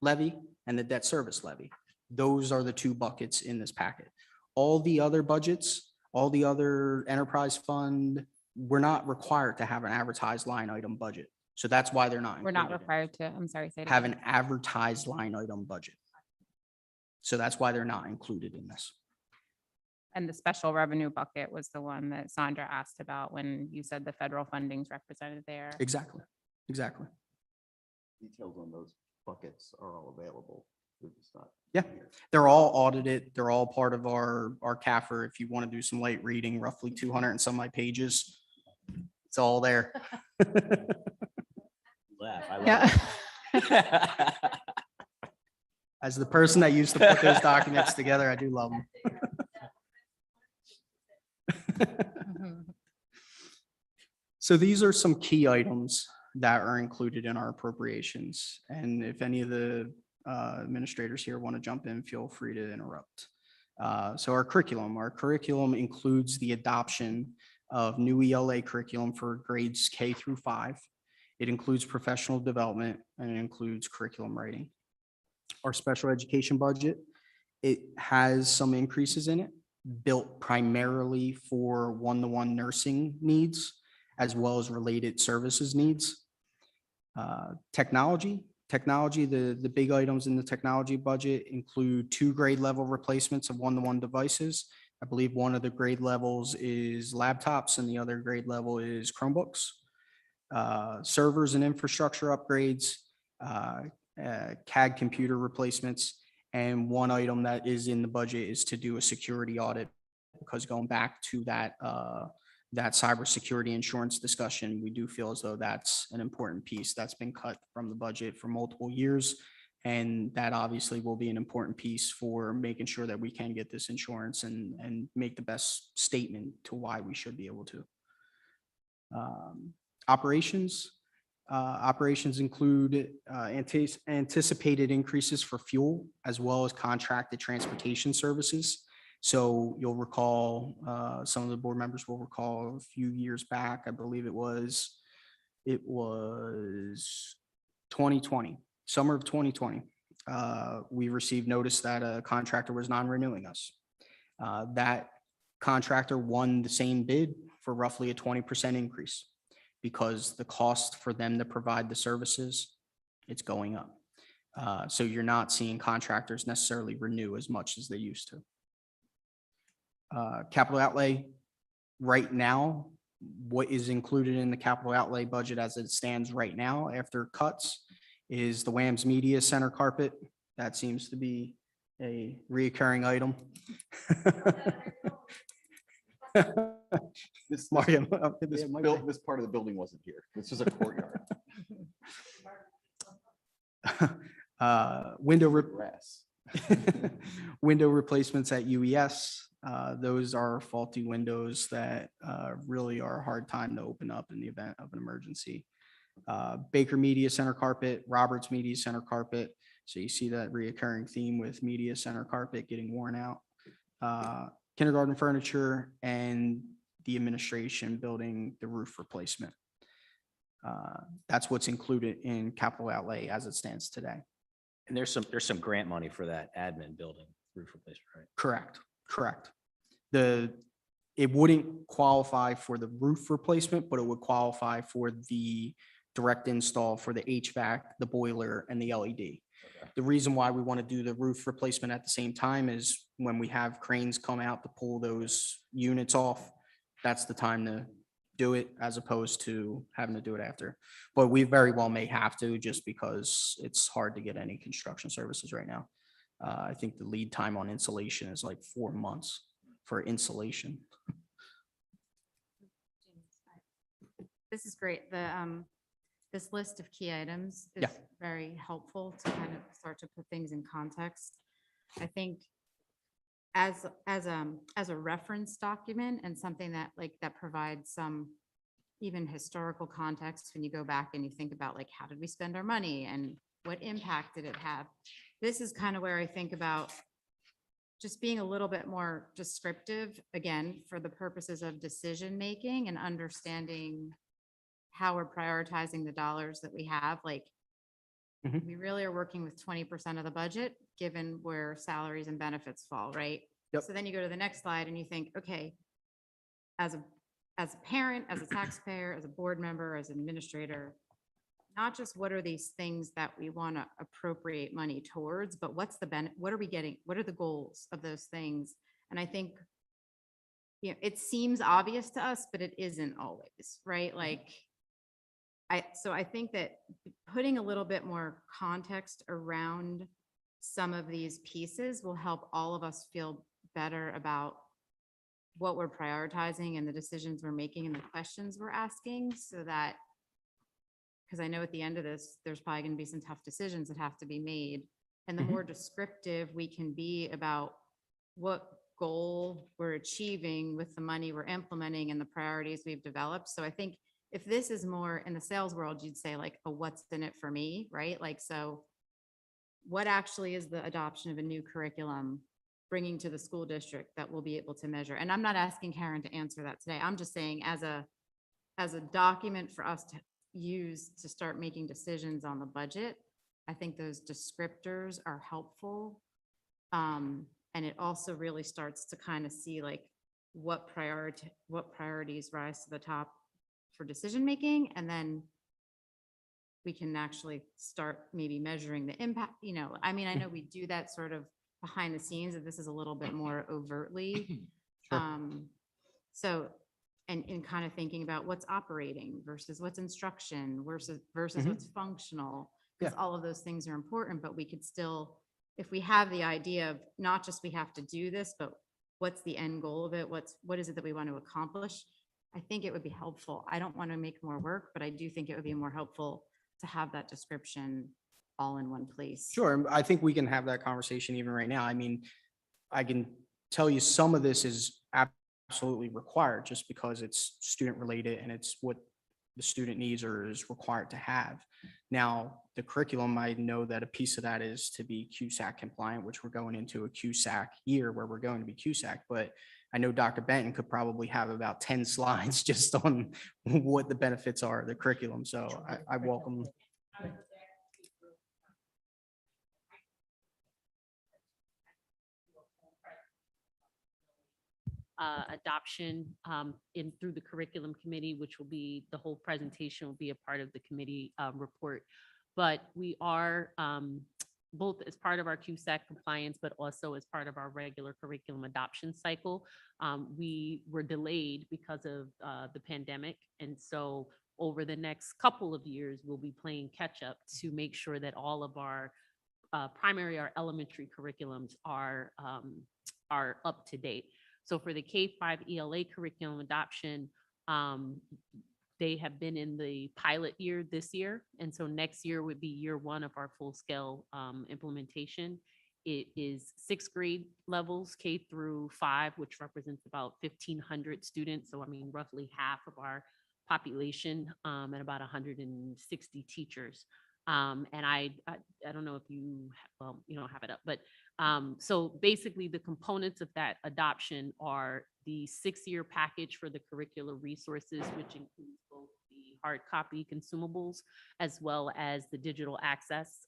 levy and the debt service levy. Those are the 2 buckets in this packet. All the other budgets, all the other enterprise fund, we're not required to have an advertised line item budget. So that's why they're not. We're not included in required to, I'm sorry, say it have again. an advertised line item budget. So that's why they're not included in this. And the special revenue bucket was the one that Sandra asked about when you said the federal funding's represented there. Exactly, exactly. Details on those buckets are all available. They're just not Yeah. here. They're all audited. They're all part of our CAFR. If you want to do some light reading, roughly 200 and some odd pages. It's all there. Laugh, I Yeah. love it. As the person that used to put those documents together, I do love them. Mhm. So these are some key items that are included in our appropriations. And if any of the administrators here want to jump in, feel free to interrupt. So our curriculum includes the adoption of new ELA curriculum for grades K through 5. It includes professional development and it includes curriculum writing. Our special education budget, it has some increases in it, built primarily for one-to-one nursing needs, as well as related services needs. Technology, the big items in the technology budget include 2 grade level replacements of one-to-one devices. I believe one of the grade levels is laptops and the other grade level is Chromebooks. Servers and infrastructure upgrades, CAD computer replacements, and one item that is in the budget is to do a security audit, because going back to that cybersecurity insurance discussion, we do feel as though that's an important piece that's been cut from the budget for multiple years. And that obviously will be an important piece for making sure that we can get this insurance and make the best statement to why we should be able to. Operations include anticipated increases for fuel as well as contracted transportation services. So you'll recall, some of the board members will recall a few years back, I believe it was 2020, summer of 2020. We received notice that a contractor was non-renewing us. That contractor won the same bid for roughly a 20% increase, because the cost for them to provide the services, it's going up. So you're not seeing contractors necessarily renew as much as they used to. Capital outlay, right now, what is included in the capital outlay budget as it stands right now after cuts is the Wams Media Center carpet. That seems to be a reoccurring item. This Mario, this part of the building wasn't here. This is a courtyard. Grass. Window replacements at UES. Those are faulty windows that really are a hard time to open up in the event of an emergency. Baker Media Center carpet, Roberts Media Center carpet. So you see that reoccurring theme with Media Center carpet getting worn out. Kindergarten furniture and the administration building the roof replacement. That's what's included in capital outlay as it stands today. And there's some grant money for that admin building roof replacement, right? Correct. It wouldn't qualify for the roof replacement, but it would qualify for the direct install for the HVAC, the boiler, and the LED. Okay. The reason why we want to do the roof replacement at the same time is when we have cranes come out to pull those units off, that's the time to do it, as opposed to having to do it after. But we very well may have to, just because it's hard to get any construction services right now. I think the lead time on insulation is like 4 months for insulation. This is great. this list of key items is Yeah. very helpful to kind of start to put things in context. I think as a reference document and something that that provides some even historical context when you go back and you think about how did we spend our money and what impact did it have? This is kind of where I think about just being a little bit more descriptive, again, for the purposes of decision-making and understanding how we're prioritizing the dollars that we have. Mhm. We really are working with 20% of the budget, given where salaries and benefits fall, right? Yep. So then you go to the next slide and you think, okay, as a parent, as a taxpayer, as a board member, as an administrator, not just what are these things that we want to appropriate money towards, but what's the what are we getting? What are the goals of those things? And I think, it seems obvious to us, but it isn't always, right? So I think that putting a little bit more context around some of these pieces will help all of us feel better about what we're prioritizing and the decisions we're making and the questions we're asking, so that, because I know at the end of this, there's probably going to be some tough decisions that have to be made. And the Mhm. more descriptive we can be about what goal we're achieving with the money we're implementing and the priorities we've developed. So I think if this is more in the sales world, you'd say a what's in it for me, right? So what actually is the adoption of a new curriculum bringing to the school district that we'll be able to measure? And I'm not asking Karen to answer that today. I'm just saying as a document for us to use to start making decisions on the budget, I think those descriptors are helpful. And it also really starts to kind of see what priorities rise to the top for decision-making. And then we can actually start maybe measuring the impact, I mean, I know we do that sort of behind the scenes, and this is a little bit more overtly. Sure. So, and in kind of thinking about what's operating versus what's instruction versus Mhm. what's functional, because Yeah. all of those things are important, but we could still, if we have the idea of not just we have to do this, but what's the end goal of it? What is it that we want to accomplish? I think it would be helpful. I don't want to make more work, but I do think it would be more helpful to have that description all in one place. Sure. And I think we can have that conversation even right now. I mean, I can tell you some of this is absolutely required just because it's student related and it's what the student needs or is required to have. Now, the curriculum, I know that a piece of that is to be QSAC compliant, which we're going into a QSAC year where we're going to be QSAC, but I know Dr. Benton could probably have about 10 slides just on what the benefits are of the curriculum. So I welcome. Adoption in through the curriculum committee, which will be, the whole presentation will be a part of the committee report. But we are both as part of our QSAC compliance, but also as part of our regular curriculum adoption cycle. We were delayed because of the pandemic. And so over the next couple of years, we'll be playing catch up to make sure that all of our primary, our elementary curriculums are up to date. So for the K-5 ELA curriculum adoption, they have been in the pilot year this year. And so next year would be year one of our full scale implementation. It is 6th grade levels, K through 5, which represents about 1,500 students. So I mean, roughly half of our population and about 160 teachers. And I don't know if you, well, you don't have it up, but so basically the components of that adoption are the 6-year package for the curricular resources, which includes both the hard copy consumables as well as the digital access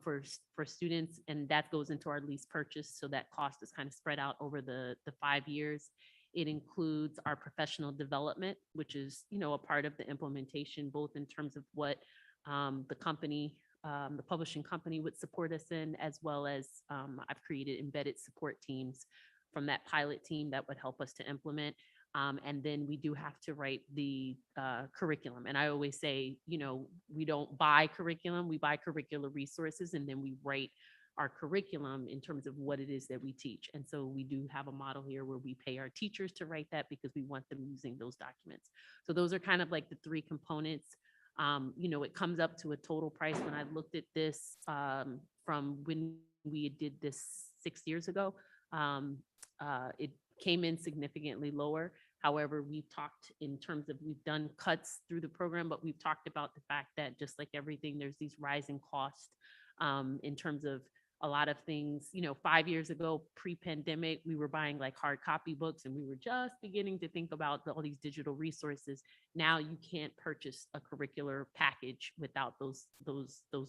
for students. And that goes into our lease purchase. So that cost is kind of spread out over the 5 years. It includes our professional development, which is, a part of the implementation, both in terms of what the company, the publishing company would support us in, as well as I've created embedded support teams from that pilot team that would help us to implement. And then we do have to write the curriculum. And I always say, we don't buy curriculum, we buy curricular resources, and then we write our curriculum in terms of what it is that we teach. And so we do have a model here where we pay our teachers to write that because we want them using those documents. So those are kind of like the 3 components. It comes up to a total price when I looked at this from when we did this 6 years ago. It came in significantly lower. However, we've talked in terms of, we've done cuts through the program, but we've talked about the fact that just like everything, there's these rising costs in terms of a lot of things. 5 years ago, pre-pandemic, we were buying like hard copy books and we were just beginning to think about all these digital resources. Now you can't purchase a curricular package without those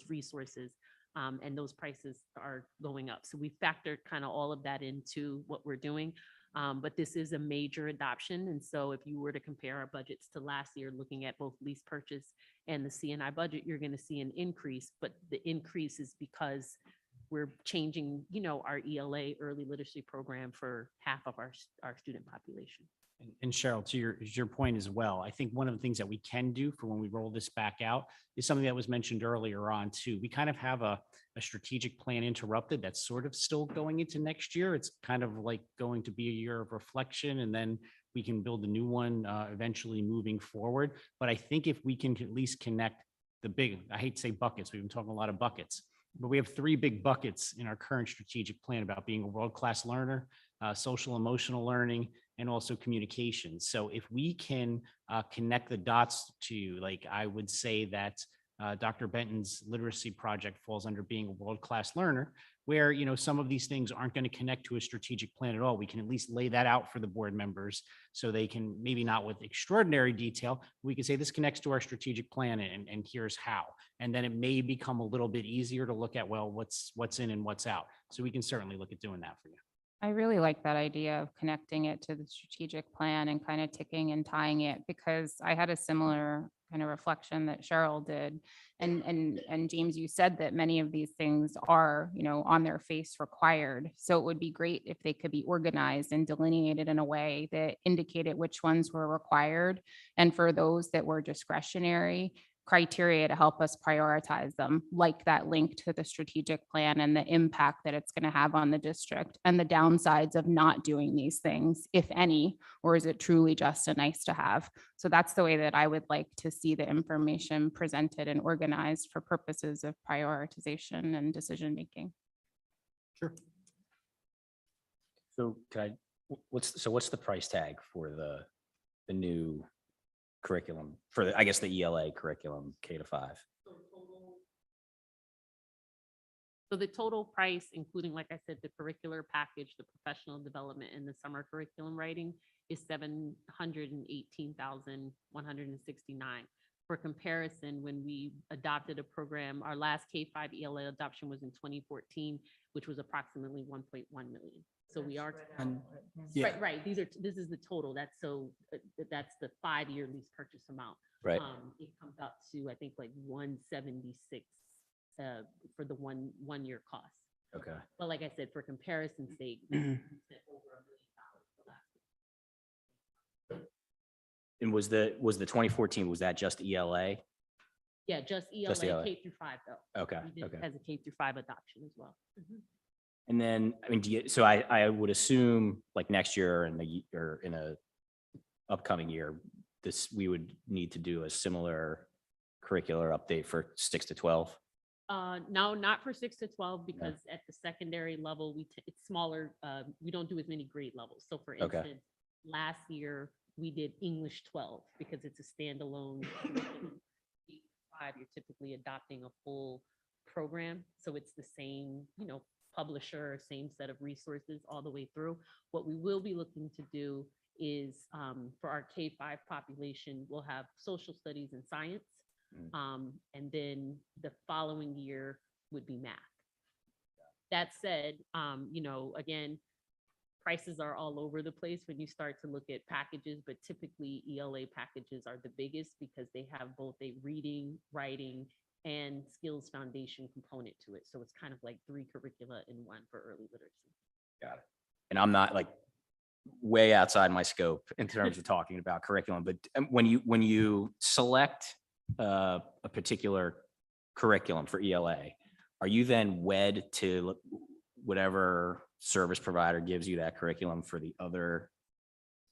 resources. And those prices are going up. So we factored kind of all of that into what we're doing. But this is a major adoption. And so if you were to compare our budgets to last year, looking at both lease purchase and the CNI budget, you're going to see an increase. But the increase is because we're changing, our ELA early literacy program for half of our student population. And Cheryl, to your point as well, I think one of the things that we can do for when we roll this back out is something that was mentioned earlier on too. We kind of have a strategic plan interrupted that's sort of still going into next year. It's kind of like going to be a year of reflection, and then we can build a new one eventually moving forward. But I think if we can at least connect the big, I hate to say buckets, we've been talking a lot of buckets, but we have 3 big buckets in our current strategic plan about being a world-class learner, social emotional learning, and also communications. So if we can connect the dots to, like, I would say that Dr. Benton's literacy project falls under being a world-class learner, where, some of these things aren't going to connect to a strategic plan at all. We can at least lay that out for the board members so they can, maybe not with extraordinary detail, we can say this connects to our strategic plan and here's how. And then it may become a little bit easier to look at, well, what's in and what's out. So we can certainly look at doing that for you. I really like that idea of connecting it to the strategic plan and kind of ticking and tying it, because I had a similar kind of reflection that Cheryl did. And James, you said that many of these things are, on their face required. So it would be great if they could be organized and delineated in a way that indicated which ones were required. And for those that were discretionary, criteria to help us prioritize them, like that link to the strategic plan and the impact that it's going to have on the district and the downsides of not doing these things, if any, or is it truly just a nice to have? So that's the way that I would like to see the information presented and organized for purposes of prioritization and decision-making. Sure. So what's the price tag for the new curriculum for the, I guess, the ELA curriculum K-5? So the total price, including, like I said, the curricular package, the professional development, and the summer curriculum writing, is $718,169. For comparison, when we adopted a program, our last K-5 ELA adoption was in 2014, which was approximately 1.1 million. So we are, Yeah. right. This is the total. That's the 5-year lease purchase amount. Right. It comes out to, I think, like 176 for the one year cost. Okay. But like I said, for comparison's sake, we spent over $1 million the last year. And was the 2014, was that just ELA? Yeah, just ELA, Just ELA. K through 5 though. Okay. We did Okay. it as a K through 5 adoption as well. And then, I mean, so I would assume like next year or in a upcoming year, we would need to do a similar curricular update for 6 to 12. No, not for 6 to 12, because at the secondary level, it's smaller. We don't do as many grade levels. So for Okay. instance, last year we did English 12 because it's a standalone curriculum. 5, you're typically adopting a full program. So it's the same, publisher, same set of resources all the way through. What we will be looking to do is for our K-5 population, we'll have social studies and science. And then the following year would be math. That said, again, prices are all over the place when you start to look at packages, but typically ELA packages are the biggest because they have both a reading, writing, and skills foundation component to it. So it's kind of like 3 curricula in one for early literacy. Got it. And I'm not like way outside my scope in terms of talking about curriculum, but when you select a particular curriculum for ELA, are you then wed to whatever service provider gives you that curriculum for the other?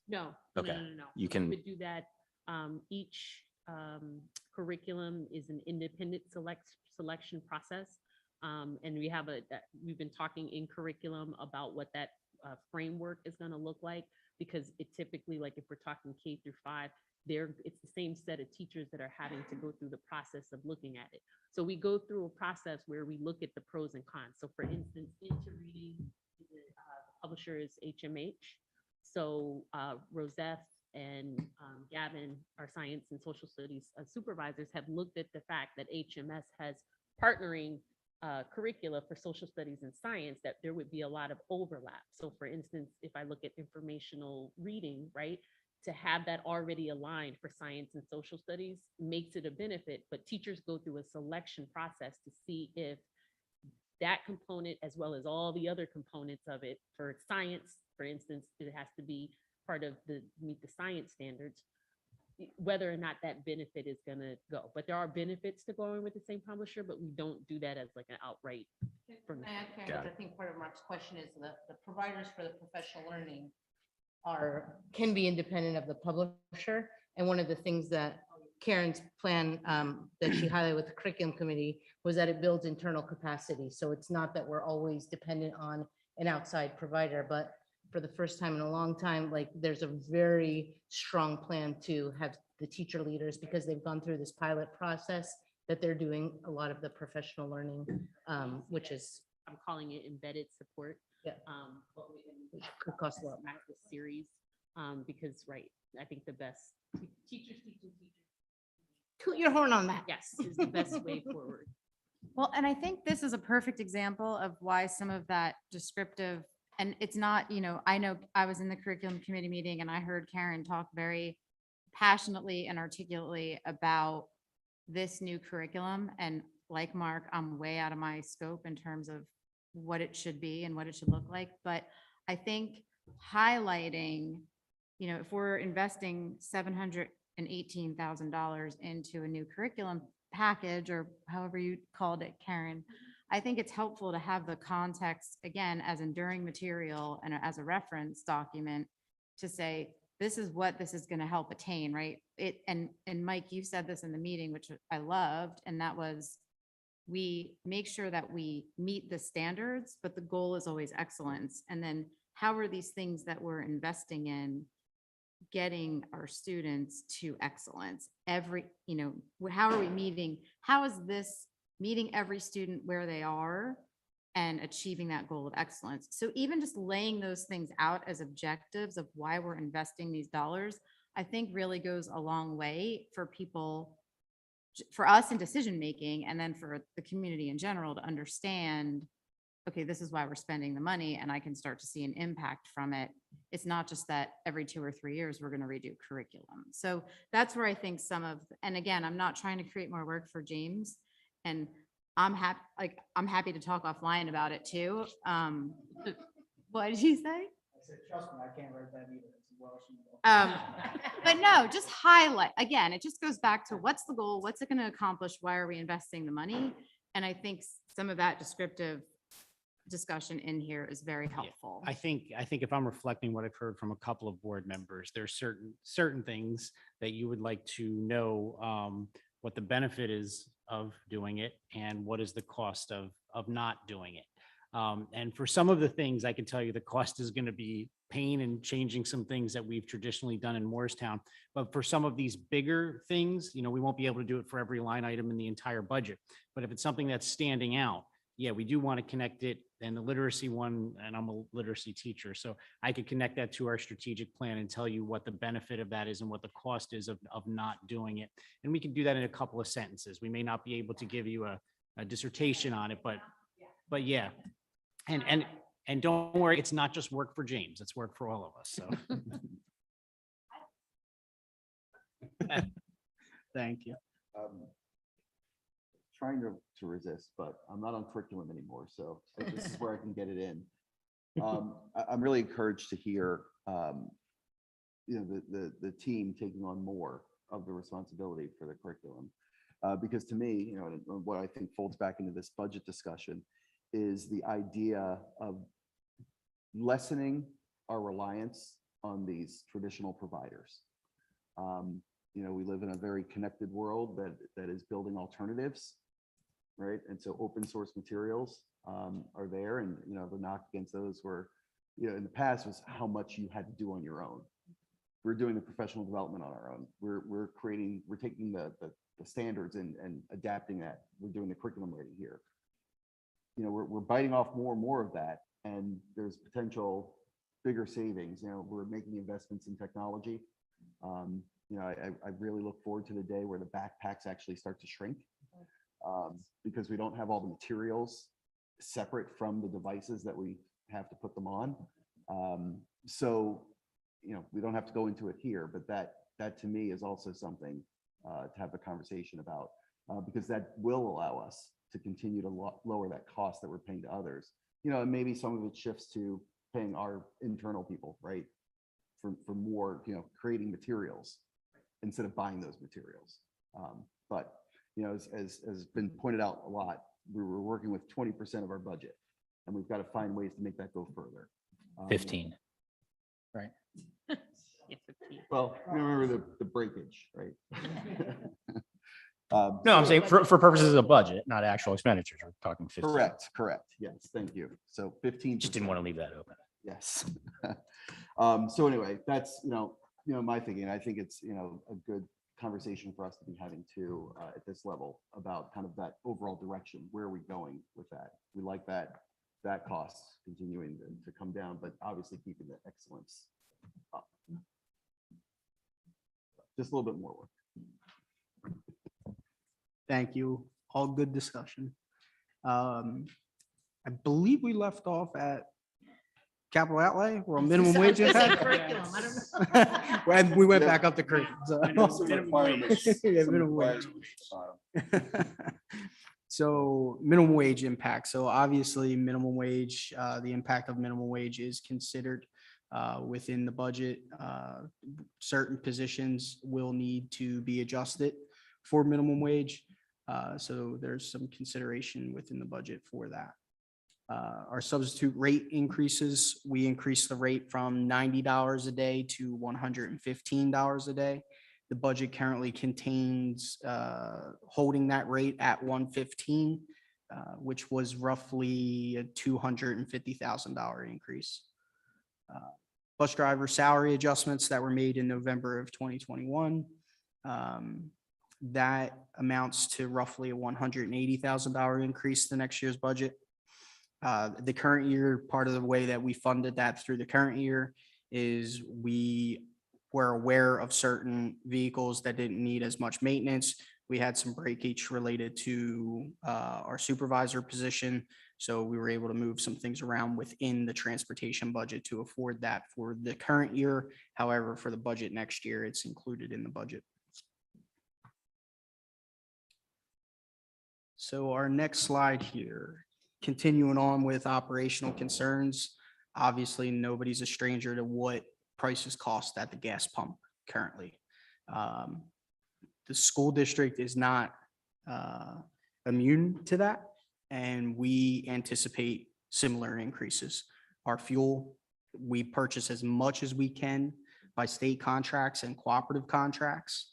No. Okay. No. You can- We do that. Each curriculum is an independent selection process. And we've been talking in curriculum about what that framework is going to look like, because it typically, like if we're talking K through 5, it's the same set of teachers that are having to go through the process of looking at it. So we go through a process where we look at the pros and cons. So for instance, interreading, the publisher is HMH. So Rosef and Gavin, our science and social studies supervisors, have looked at the fact that HMS has partnering curricula for social studies and science, that there would be a lot of overlap. So for instance, if I look at informational reading, right, to have that already aligned for science and social studies makes it a benefit, but teachers go through a selection process to see if that component, as well as all the other components of it, for science, for instance, it has to be part of meet the science standards, whether or not that benefit is going to go. But there are benefits to going with the same publisher, but we don't do that as like an outright. From the Got I it. think part of Mark's question is the providers for the professional learning can be independent of the publisher. And one of the things that Karen's plan that she highlighted with the curriculum committee was that it builds internal capacity. So it's not that we're always dependent on an outside provider, but for the first time in a long time, like there's a very strong plan to have the teacher leaders, because they've gone through this pilot process, that they're doing a lot of the professional learning, which is, I'm calling it embedded support. Yeah. Which could cost a lot more. practice series, because, right, I think the best teachers. Toot your horn on that. Yes, is the best way forward. Well, and I think this is a perfect example of why some of that descriptive, and it's not, I know I was in the curriculum committee meeting and I heard Karen talk very passionately and articulately about this new curriculum. And like Mark, I'm way out of my scope in terms of what it should be and what it should look like. But I think highlighting, if we're investing $718,000 into a new curriculum package, or however you called it, Karen, I think it's helpful to have the context, again, as enduring material and as a reference document to say, this is what this is going to help attain, right? And Mike, you said this in the meeting, which I loved, and that was, we make sure that we meet the standards, but the goal is always excellence. And then how are these things that we're investing in getting our students to excellence? How are we meeting? How is this meeting every student where they are and achieving that goal of excellence? So even just laying those things out as objectives of why we're investing these dollars, I think really goes a long way for people, for us in decision-making, and then for the community in general to understand, okay, this is why we're spending the money, and I can start to see an impact from it. It's not just that every 2 or 3 years we're going to redo curriculum. So that's where I think and again, I'm not trying to create more work for James, and I'm happy to talk offline about it too. What did you say? I said, trust me, I can't write that either. It's Welsh. But no, just highlight, again, it just goes back to what's the goal? What's it going to accomplish? Why are we investing the money? And I think some of that descriptive discussion in here is very helpful. I think if I'm reflecting what I've heard from a couple of board members, there's certain things that you would like to know what the benefit is of doing it and what is the cost of not doing it. And for some of the things, I can tell you the cost is going to be pain and changing some things that we've traditionally done in Morristown. But for some of these bigger things, we won't be able to do it for every line item in the entire budget. But if it's something that's standing out, yeah, we do want to connect it. And the literacy one, and I'm a literacy teacher, so I could connect that to our strategic plan and tell you what the benefit of that is and what the cost is of not doing it. And we can do that in a couple of sentences. We may not be able to give you a dissertation on it, but yeah. And don't worry, it's not just work for James, it's work for all of us, so. Thank you. Trying to resist, but I'm not on curriculum anymore, so this is where I can get it in. I'm really encouraged to hear, the team taking on more of the responsibility for the curriculum, because to me, what I think folds back into this budget discussion is the idea of lessening our reliance on these traditional providers. we live in a very connected world that is building alternatives, right? And so open source materials are there, and, the knock against those were, in the past was how much you had to do on your own. We're doing the professional development on our own. We're taking the standards and adapting that. We're doing the curriculum writing here. We're biting off more and more of that, and there's potential bigger savings. We're making investments in technology. I really look forward to the day where the backpacks actually start to shrink, because we don't have all the materials separate from the devices that we have to put them on. So, we don't have to go into it here, but that to me is also something to have a conversation about, because that will allow us to continue to lower that cost that we're paying to others. And maybe some of it shifts to paying our internal people, right? For more, creating materials instead of buying those materials. But, as been pointed out a lot, we were working with 20% of our budget, and we've got to find ways to make that go further. 15. Yeah, 15. Well, remember the breakage, right? No, I'm saying for purposes of budget, not actual expenditures. We're talking 15. Correct. Yes, thank you. So 15. Just didn't want to leave that open. Yes. So anyway, that's, my thinking. I think it's, a good conversation for us to be having too, at this level, about kind of that overall direction. Where are we going with that? We like that cost continuing to come down, but obviously keeping the excellence up. Just a little bit more work. Thank you. All good discussion. I believe we left off at capital outlay or minimum wage I was gonna say impact. curriculum, I don't know. And we went back up to curriculum. so- Yeah, minimum wage. So minimum wage impact. So obviously minimum wage, the impact of minimum wage is considered within the budget. Certain positions will need to be adjusted for minimum wage. So there's some consideration within the budget for that. Our substitute rate increases, we increased the rate from $90 a day to $115 a day. The budget currently contains holding that rate at 115, which was roughly a $250,000 increase. Bus driver salary adjustments that were made in November of 2021. That amounts to roughly a $180,000 increase the next year's budget. The current year, part of the way that we funded that through the current year is we were aware of certain vehicles that didn't need as much maintenance. We had some breakage related to our supervisor position. So we were able to move some things around within the transportation budget to afford that for the current year. However, for the budget next year, it's included in the budget. So our next slide here, continuing on with operational concerns. Obviously, nobody's a stranger to what prices cost at the gas pump currently. The school district is not immune to that, and we anticipate similar increases. Our fuel, we purchase as much as we can by state contracts and cooperative contracts.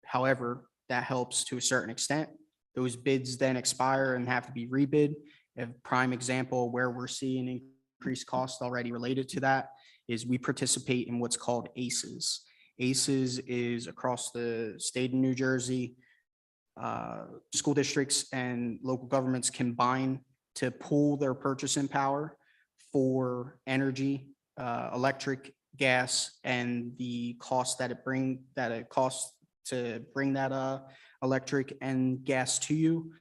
However, that helps to a certain extent. Those bids then expire and have to be rebid. A prime example where we're seeing increased costs already related to that is we participate in what's called ACEs. ACEs is across the state of New Jersey. School districts and local governments combine to pool their purchasing power for energy, electric, gas, and the cost that it costs to bring that electric and gas to you.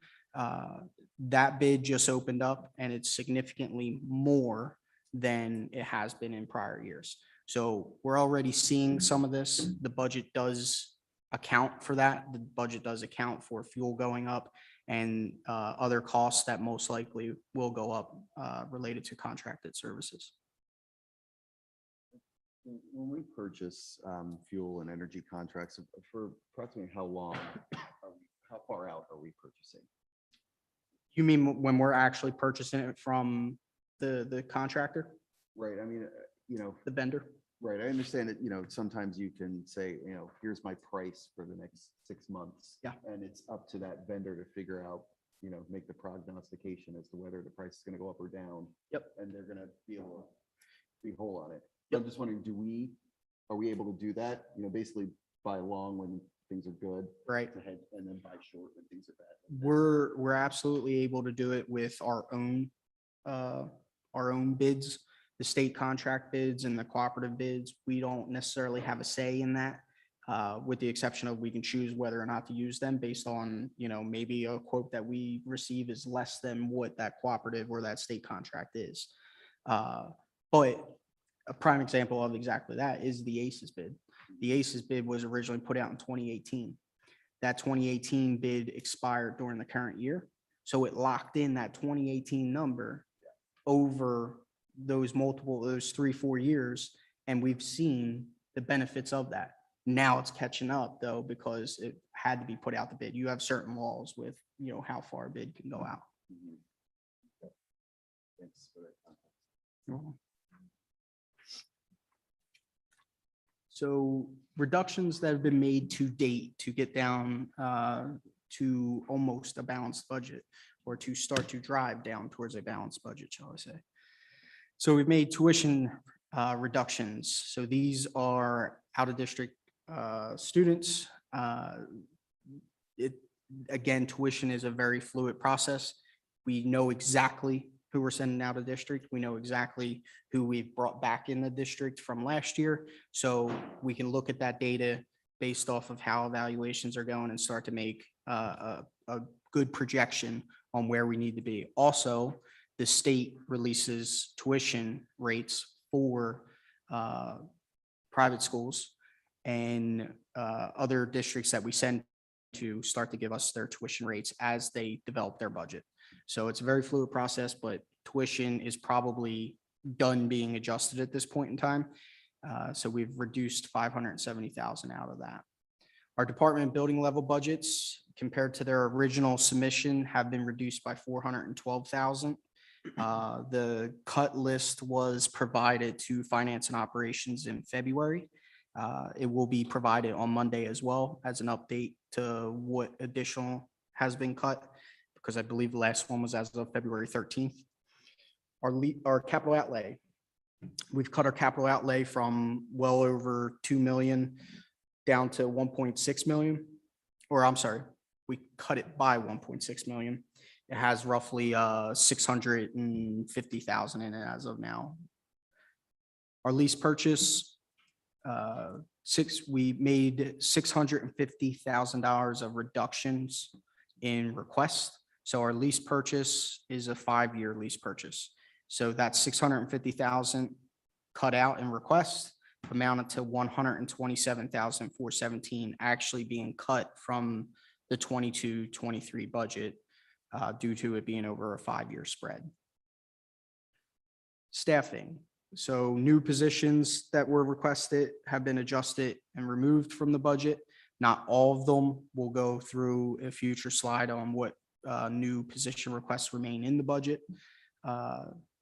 That bid just opened up and it's significantly more than it has been in prior years. So we're already seeing some of this. The budget does account for that. The budget does account for fuel going up and other costs that most likely will go up related to contracted services. When we purchase fuel and energy contracts, for approximately how long, how far out are we purchasing? You mean when we're actually purchasing it from the contractor, Right, I mean, the vendor? Right, I understand that, sometimes you can say, here's my price for the next 6 months. Yeah. And it's up to that vendor to figure out, make the prognostication as to whether the price is gonna go up or down. Yep. And they're gonna be able to be whole on it. I'm just wondering, are we able to do that? Basically buy long when things are good Right. to head, and then buy short when things are bad. We're absolutely able to do it with our own bids, the state contract bids and the cooperative bids. We don't necessarily have a say in that. With the exception of we can choose whether or not to use them based on, maybe a quote that we receive is less than what that cooperative or that state contract is. But a prime example of exactly that is the ACES bid. The ACES bid was originally put out in 2018. That 2018 bid expired during the current year. So it locked in that 2018 number over those 3-4 years. And we've seen the benefits of that. Now it's catching up though, because it had to be put out the bid. You have certain laws with, how far a bid can go out. Thanks for that context. You're welcome. So reductions that have been made to date to get down to almost a balanced budget, or to start to drive down towards a balanced budget, shall I say. So we've made tuition reductions. So these are out-of-district students. Again, tuition is a very fluid process. We know exactly who we're sending out of district. We know exactly who we've brought back in the district from last year. So we can look at that data based off of how evaluations are going and start to make a good projection on where we need to be. Also, the state releases tuition rates for private schools, and other districts that we send to start to give us their tuition rates as they develop their budget. So it's a very fluid process, but tuition is probably done being adjusted at this point in time. So we've reduced 570,000 out of that. Our department building level budgets compared to their original submission have been reduced by 412,000. The cut list was provided to finance and operations in February. It will be provided on Monday as well as an update to what additional has been cut, because I believe the last one was as of February 13th. Our capital outlay, we've cut our capital outlay from well over 2 million down to 1.6 million, or I'm sorry, we cut it by 1.6 million. It has roughly 650,000 in it as of now. Our lease purchase, we made $650,000 of reductions in request. So our lease purchase is a 5-year lease purchase. So that's 650,000 cut out in request, amounted to 127,417 actually being cut from the 22-23 budget due to it being over a 5-year spread. Staffing. So new positions that were requested have been adjusted and removed from the budget. Not all of them. Will go through a future slide on what new position requests remain in the budget.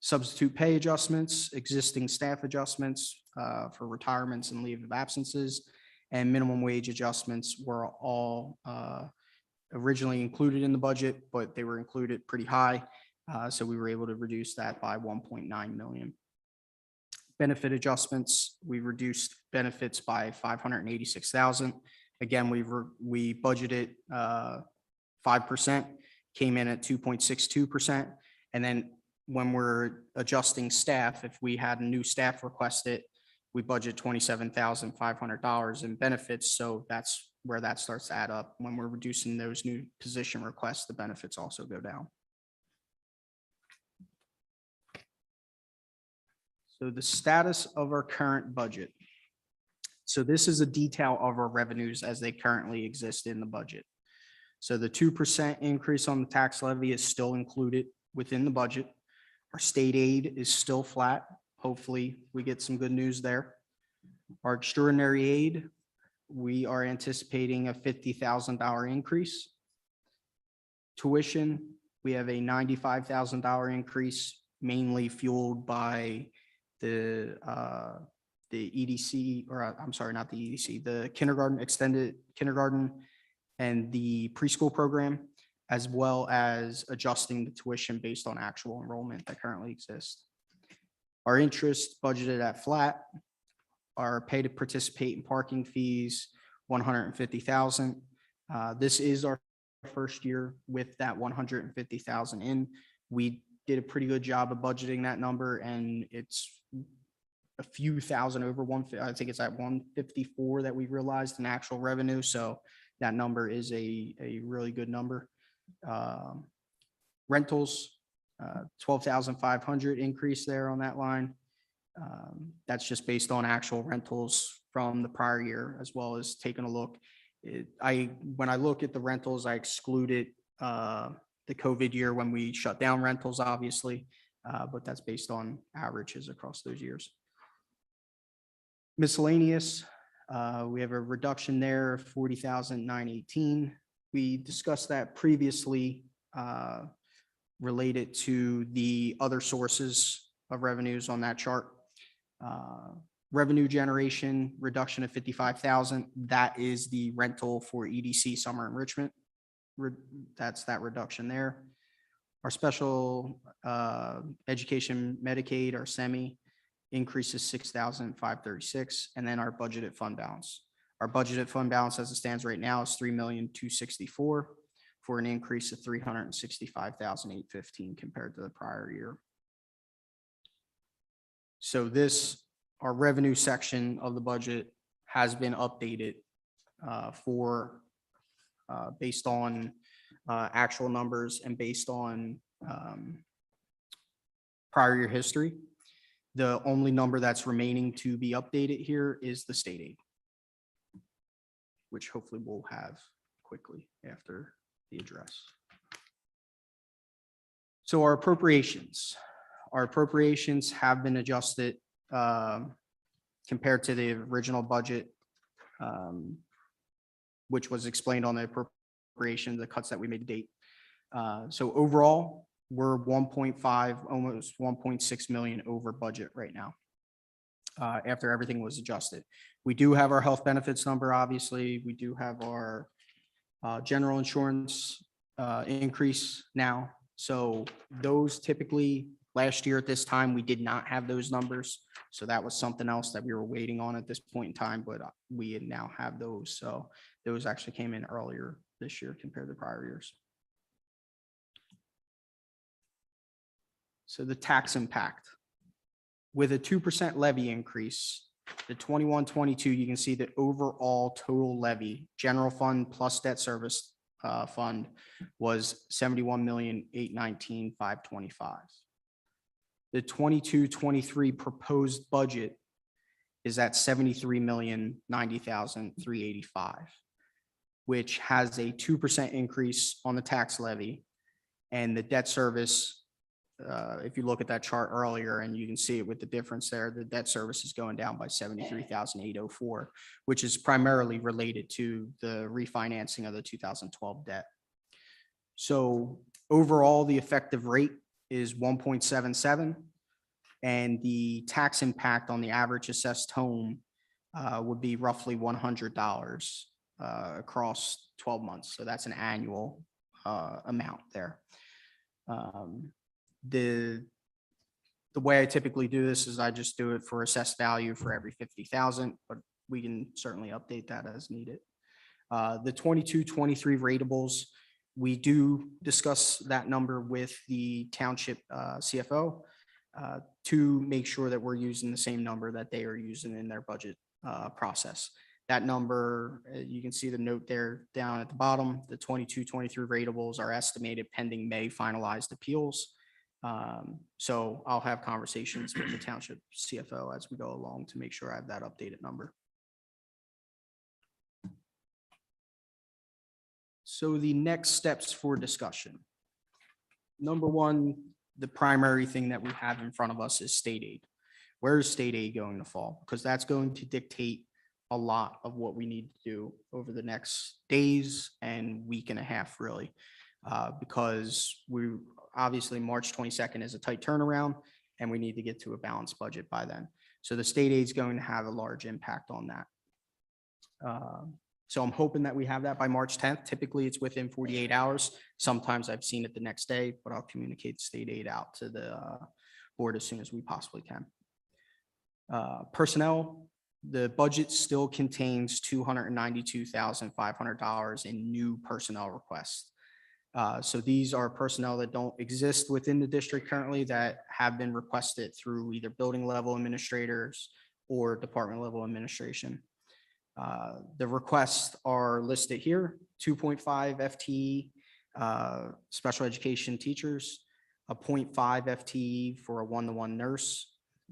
Substitute pay adjustments, existing staff adjustments for retirements and leave of absences, and minimum wage adjustments were all originally included in the budget, but they were included pretty high. So we were able to reduce that by 1.9 million. Benefit adjustments, we reduced benefits by 586,000. Again, we budgeted 5%, came in at 2.62%. And then when we're adjusting staff, if we had a new staff requested, we budget $27,500 in benefits. So that's where that starts to add up. When we're reducing those new position requests, the benefits also go down. So the status of our current budget. So this is a detail of our revenues as they currently exist in the budget. So the 2% increase on the tax levy is still included within the budget. Our state aid is still flat. Hopefully we get some good news there. Our extraordinary aid, we are anticipating a $50,000 increase. Tuition, we have a $95,000 increase, mainly fueled by the the EDC, or I'm sorry, not the EDC, the kindergarten, extended kindergarten and the preschool program, as well as adjusting the tuition based on actual enrollment that currently exists. Our interest budgeted at flat, our pay to participate in parking fees, 150,000. This is our first year with that 150,000 in. We did a pretty good job of budgeting that number, and it's a few thousand over I think it's at 154 that we realized in actual revenue. So that number is a really good number. Rentals, 12,500 increase there on that line. That's just based on actual rentals from the prior year, as well as taking a look. When I look at the rentals, I excluded the COVID year when we shut down rentals, obviously, but that's based on averages across those years. Miscellaneous, we have a reduction there of 40,918. We discussed that previously related to the other sources of revenues on that chart. Revenue generation reduction of 55,000. That is the rental for EDC summer enrichment. That's that reduction there. Our special education Medicaid, our semi, increases 6,536, and then our budgeted fund balance. Our budgeted fund balance as it stands right now is 3,264,000 for an increase of 365,815 compared to the prior year. So this, our revenue section of the budget has been updated for based on actual numbers and based on prior year history. The only number that's remaining to be updated here is the state aid, which hopefully we'll have quickly after the address. So our appropriations have been adjusted compared to the original budget, which was explained on the appropriation, the cuts that we made to date. So overall, we're 1.5, almost 1.6 million over budget right now, after everything was adjusted. We do have our health benefits number, obviously. We do have our general insurance increase now. So those typically, last year at this time, we did not have those numbers. So that was something else that we were waiting on at this point in time, but we now have those. So those actually came in earlier this year compared to prior years. So the tax impact. With a 2% levy increase, the 21-22, you can see the overall total levy, general fund plus debt service fund was 71,819,525. The 22-23 proposed budget is at 73,090,385, which has a 2% increase on the tax levy, and the debt service. If you look at that chart earlier, and you can see it with the difference there, the debt service is going down by 73,804, which is primarily related to the refinancing of the 2012 debt. So overall, the effective rate is 1.77, and the tax impact on the average assessed home would be roughly $100 across 12 months. So that's an annual amount there. The way I typically do this is I just do it for assessed value for every 50,000, but we can certainly update that as needed. The 22-23 ratables, we do discuss that number with the township CFO to make sure that we're using the same number that they are using in their budget process. That number, you can see the note there down at the bottom, the 22-23 ratables are estimated pending May finalized appeals. So I'll have conversations with the township CFO as we go along to make sure I have that updated number. So the next steps for discussion. Number one, the primary thing that we have in front of us is state aid. Where is state aid going to fall? Because that's going to dictate a lot of what we need to do over the next days and week and a half, really, because we obviously March 22nd is a tight turnaround and we need to get to a balanced budget by then. So the state aid is going to have a large impact on that. So I'm hoping that we have that by March 10th. Typically, it's within 48 hours. Sometimes I've seen it the next day, but I'll communicate state aid out to the board as soon as we possibly can. Personnel, the budget still contains $292,500 in new personnel requests. So these are personnel that don't exist within the district currently that have been requested through either building level administrators or department level administration. The requests are listed here: 2.5 FTE special education teachers, a 0.5 FTE for a one-to-one nurse.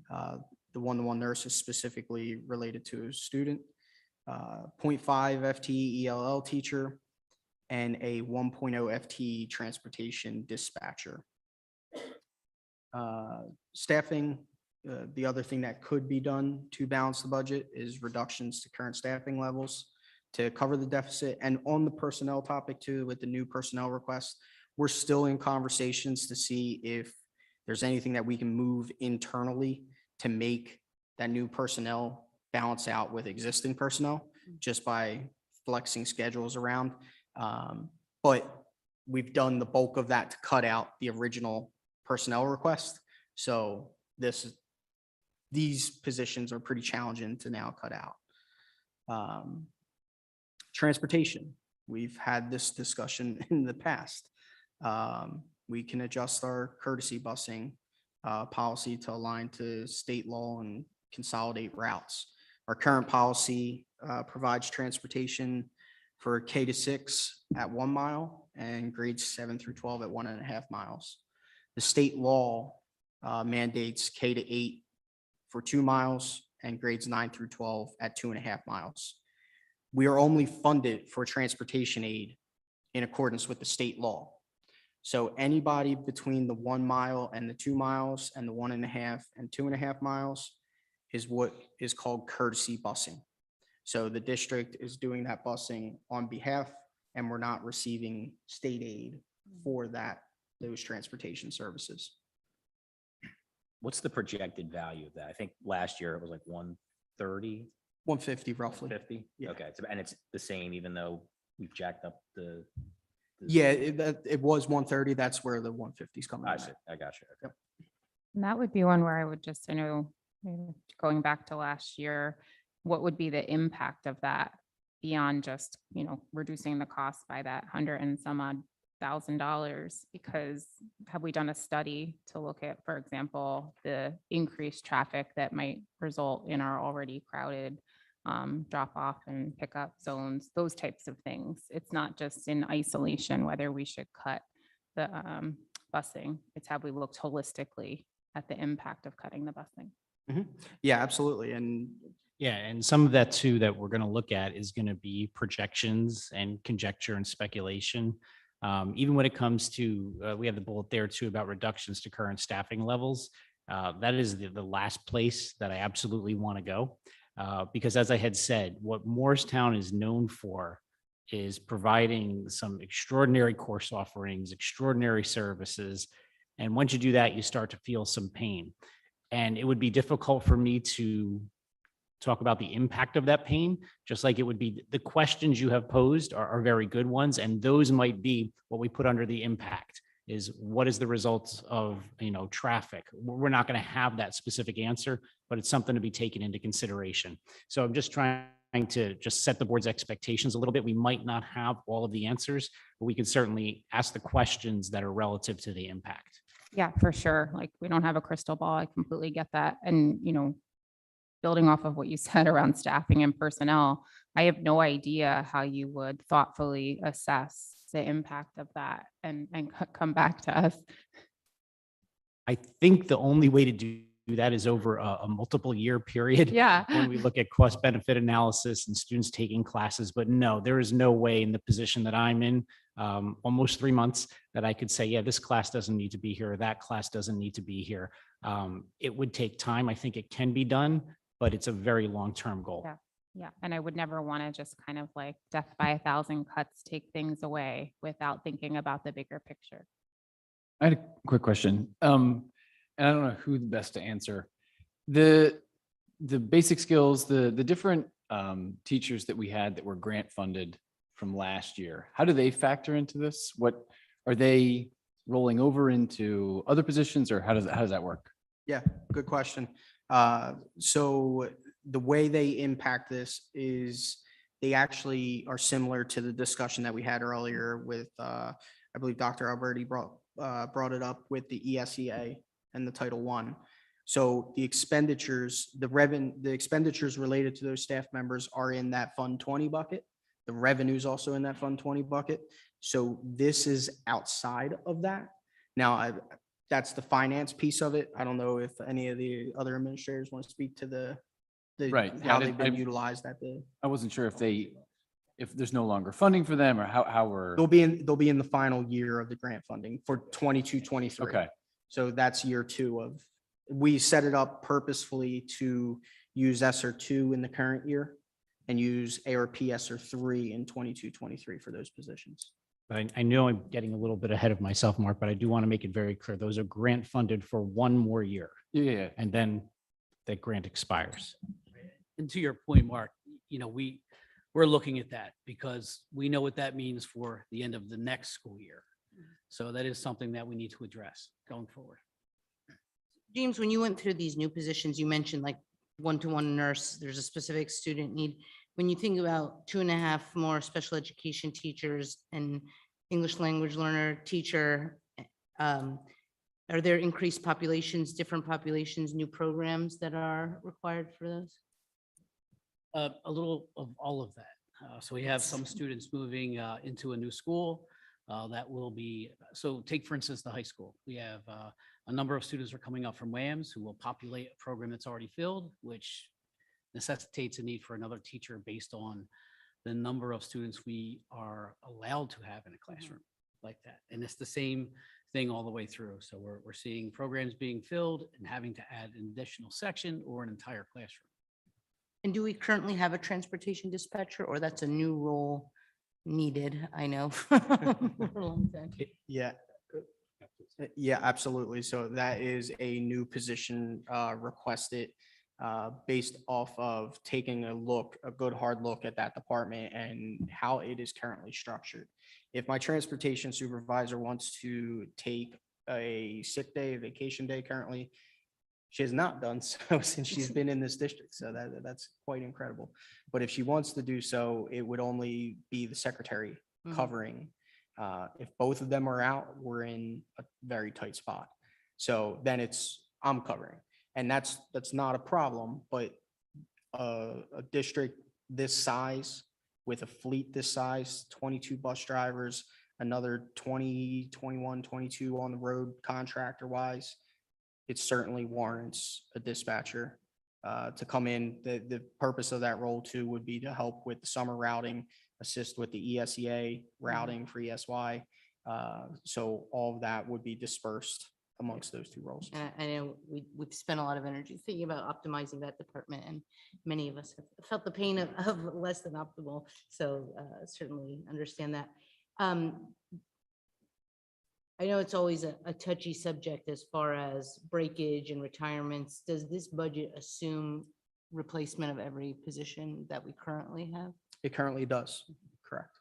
The one-to-one nurse is specifically related to a student, 0.5 FTE ELL teacher, and a 1.0 FTE transportation dispatcher. Staffing, the other thing that could be done to balance the budget is reductions to current staffing levels to cover the deficit. And on the personnel topic too, with the new personnel requests, we're still in conversations to see if there's anything that we can move internally to make that new personnel balance out with existing personnel just by flexing schedules around. But we've done the bulk of that to cut out the original personnel request. So these positions are pretty challenging to now cut out. Transportation, we've had this discussion in the past. We can adjust our courtesy busing policy to align to state law and consolidate routes. Our current policy provides transportation for K to 6 at 1 mile and grades 7 through 12 at 1.5 miles. The state law mandates K to 8 for 2 miles and grades 9 through 12 at 2.5 miles. We are only funded for transportation aid in accordance with the state law. So anybody between the 1 mile and the 2 miles and the 1.5 and 2.5 miles is what is called courtesy busing. So the district is doing that busing on behalf, and we're not receiving state aid for those transportation services. What's the projected value of that? I think last year it was like 130, 150 roughly. 50? Yeah. Okay, and it's the same even though we've jacked up the. Yeah, it was 130. That's where the 150 is coming I in see, at. I got you. Okay. And that would be one where I would just, I know, going back to last year, what would be the impact of that beyond just, reducing the cost by that $100 and some odd $1,000? Because have we done a study to look at, for example, the increased traffic that might result in our already crowded drop off and pickup zones, those types of things? It's not just in isolation whether we should cut the busing. It's have we looked holistically at the impact of cutting the busing. Mhm. Yeah, absolutely. And Yeah, and some of that too that we're going to look at is going to be projections and conjecture and speculation. Even when it comes to, we have the bullet there too about reductions to current staffing levels. That is the last place that I absolutely want to go. Because as I had said, what Morristown is known for is providing some extraordinary course offerings, extraordinary services. And once you do that, you start to feel some pain. And it would be difficult for me to talk about the impact of that pain, just like it would be the questions you have posed are very good ones. And those might be what we put under the impact is what is the result of, traffic. We're not going to have that specific answer, but it's something to be taken into consideration. So I'm just trying to just set the board's expectations a little bit. We might not have all of the answers, but we can certainly ask the questions that are relative to the impact. Yeah, for sure. Like, we don't have a crystal ball. I completely get that. And, building off of what you said around staffing and personnel, I have no idea how you would thoughtfully assess the impact of that and come back to us. I think the only way to do that is over a multiple year period. Yeah. When we look at cost benefit analysis and students taking classes, but no, there is no way in the position that I'm in, almost 3 months, that I could say, yeah, this class doesn't need to be here, or that class doesn't need to be here. It would take time. I think it can be done, but it's a very long-term goal. Yeah. Yeah. And I would never want to just kind of like death by 1,000 cuts, take things away without thinking about the bigger picture. I had a quick question. And I don't know who the best to answer. The the basic skills, the different teachers that we had that were grant funded from last year, how do they factor into this? What are they rolling over into other positions, or how does that work? Yeah, good question. So the way they impact this is they actually are similar to the discussion that we had earlier with, I believe Dr. Alberti brought it up with the ESEA and the Title I. So the expenditures, the expenditures related to those staff members are in that Fund 20 bucket. The revenue's also in that Fund 20 bucket. So this is outside of that. Now, that's the finance piece of it. I don't know if any of the other administrators want to speak to the Right. how they've been utilized at the. I wasn't sure if there's no longer funding for them, or how we're, They'll be in the final year of the grant funding for 22-23. okay, So that's year 2 of, we set it up purposefully to use ESSER 2 in the current year and use ARP ESSER 3 in 22-23 for those positions. But I know I'm getting a little bit ahead of myself, Mark, but I do want to make it very clear. Those are grant funded for one more year, yeah. and then that grant expires. And to your point, Mark, we're looking at that because we know what that means for the end of the next school year. So that is something that we need to address going forward. James, when you went through these new positions, you mentioned like one-to-one nurse, there's a specific student need. When you think about 2.5 more special education teachers and English language learner teacher, are there increased populations, different populations, new programs that are required for those? A little of all of that. So we have some students moving into a new school that will be, so take for instance, the high school. We have a number of students are coming up from Wams who will populate a program that's already filled, which necessitates a need for another teacher based on the number of students we are allowed to have in a classroom like that. And it's the same thing all the way through. So we're seeing programs being filled and having to add an additional section or an entire classroom. And do we currently have a transportation dispatcher, or that's a new role needed? I know. For a long time. Yeah. Yeah, absolutely. So that is a new position requested based off of taking a good hard look at that department and how it is currently structured. If my transportation supervisor wants to take a sick day, a vacation day currently, she has not done so since she's been in this district. So that's quite incredible. But if she wants to do so, it would only be the secretary covering. If both of them are out, we're in a very tight spot. So then I'm covering, and that's not a problem, but a district this size with a fleet this size, 22 bus drivers, another 20, 21, 22 on the road contractor wise, it certainly warrants a dispatcher to come in. The purpose of that role too would be to help with the summer routing, assist with the ESEA routing for ESY. So all of that would be dispersed amongst those two roles. I know we've spent a lot of energy thinking about optimizing that department, and many of us have felt the pain of less than optimal. So certainly understand that. I know it's always a touchy subject as far as breakage and retirements. Does this budget assume replacement of every position that we currently have? It currently does, correct.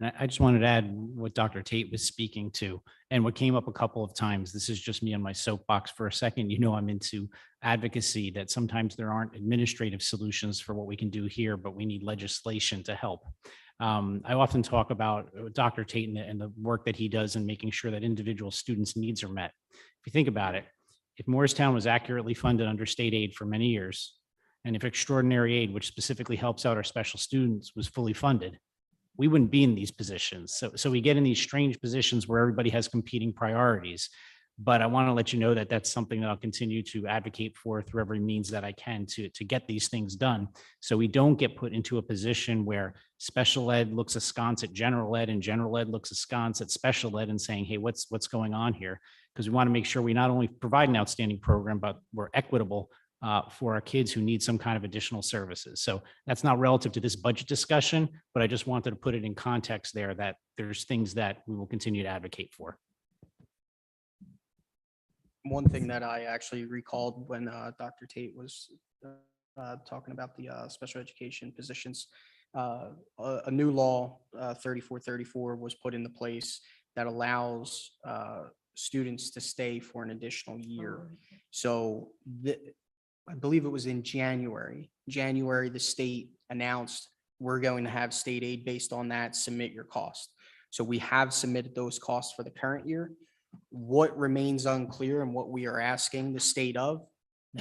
And I just wanted to add what Dr. Tate was speaking to and what came up a couple of times. This is just me on my soapbox for a second. I'm into advocacy, that sometimes there aren't administrative solutions for what we can do here, but we need legislation to help. I often talk about Dr. Tate and the work that he does in making sure that individual students' needs are met. If you think about it, if Morristown was accurately funded under state aid for many years, and if extraordinary aid, which specifically helps out our special students, was fully funded, we wouldn't be in these positions. So we get in these strange positions where everybody has competing priorities. But I want to let you know that that's something that I'll continue to advocate for through every means that I can to get these things done. So we don't get put into a position where special ed looks askance at general ed and general ed looks askance at special ed and saying, hey, what's going on here? Because we want to make sure we not only provide an outstanding program, but we're equitable for our kids who need some kind of additional services. So that's not relative to this budget discussion, but I just wanted to put it in context there that there's things that we will continue to advocate for. one thing that I actually recalled when Dr. Tate was talking about the special education positions, a new law, 3434, was put into place that allows students to stay for an additional year. So I believe it was in January, the state announced we're going to have state aid based on that, submit your cost. So we have submitted those costs for the current year. What remains unclear and what we are asking the state of,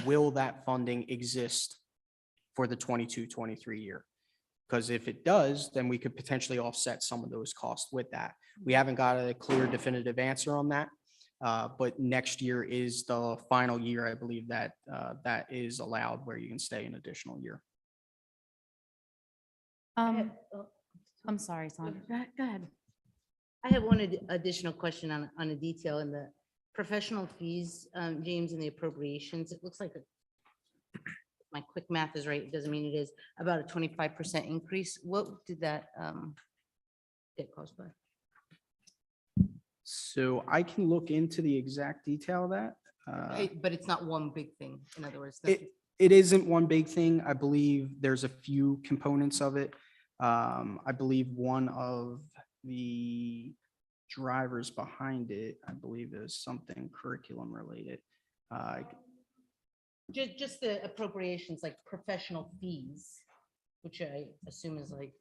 will that funding exist for the 22-23 year? Because if it does, then we could potentially offset some of those costs with that. We haven't got a clear definitive answer on that. But next year is the final year, I believe, that that is allowed where you can stay an additional year. I'm sorry, Sandra. Go ahead. I have one additional question on a detail in the professional fees, James, in the appropriations. It looks like my quick math is right. It doesn't mean it is about a 25% increase. What did that get caused by? So I can look into the exact detail of that. But it's not one big thing. In other words, It isn't one big thing. I believe there's a few components of it. I believe one of the drivers behind it, I believe, is something curriculum related. just the appropriations, like professional fees, which I assume is like,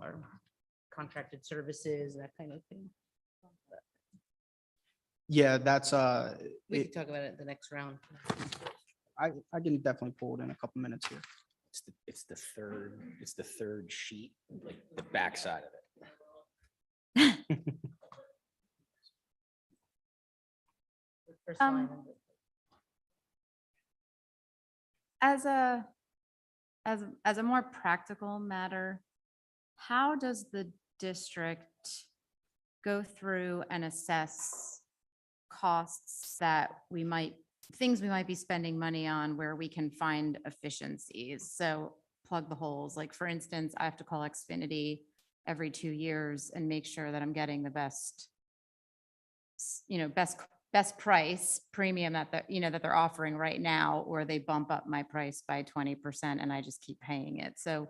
our contracted services, that kind of thing. Yeah, that's, We can talk about it the next round. I can definitely pull it in a couple minutes here. It's the third sheet, like the backside of it. First line of it. As a more practical matter, how does the district go through and assess costs that things we might be spending money on where we can find efficiencies? So plug the holes. Like, for instance, I have to call Xfinity every 2 years and make sure that I'm getting the best price premium that they're offering right now, or they bump up my price by 20% and I just keep paying it. So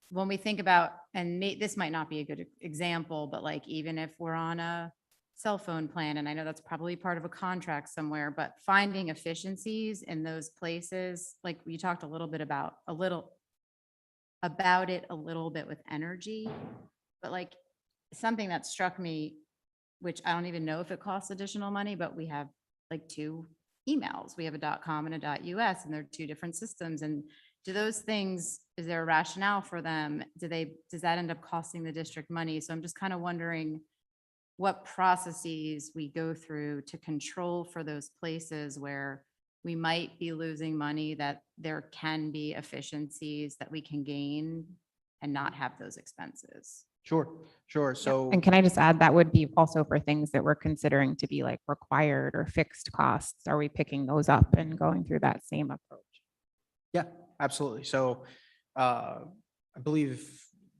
when we think about, and this might not be a good example, but like, even if we're on a cell phone plan, and I know that's probably part of a contract somewhere, but finding efficiencies in those places, like we talked a little bit about it a little bit with energy, but like something that struck me, which I don't even know if it costs additional money, but we have like 2 emails. We have a .com and a .us, and they're 2 different systems. And do those things, is there a rationale for them? Does that end up costing the district money? So I'm just kind of wondering what processes we go through to control for those places where we might be losing money, that there can be efficiencies that we can gain and not have those expenses. Sure. So. And can I just add, that would be also for things that we're considering to be like required or fixed costs. Are we picking those up and going through that same approach? Yeah, absolutely. So I believe,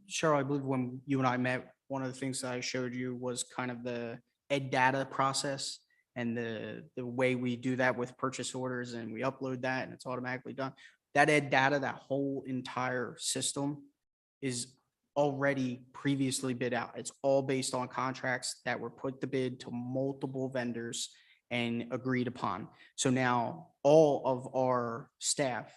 Cheryl, when you and I met, one of the things that I showed you was kind of the ed data process and the way we do that with purchase orders, and we upload that and it's automatically done. That ed data, that whole entire system is already previously bid out. It's all based on contracts that were put to bid to multiple vendors and agreed upon. So now all of our staff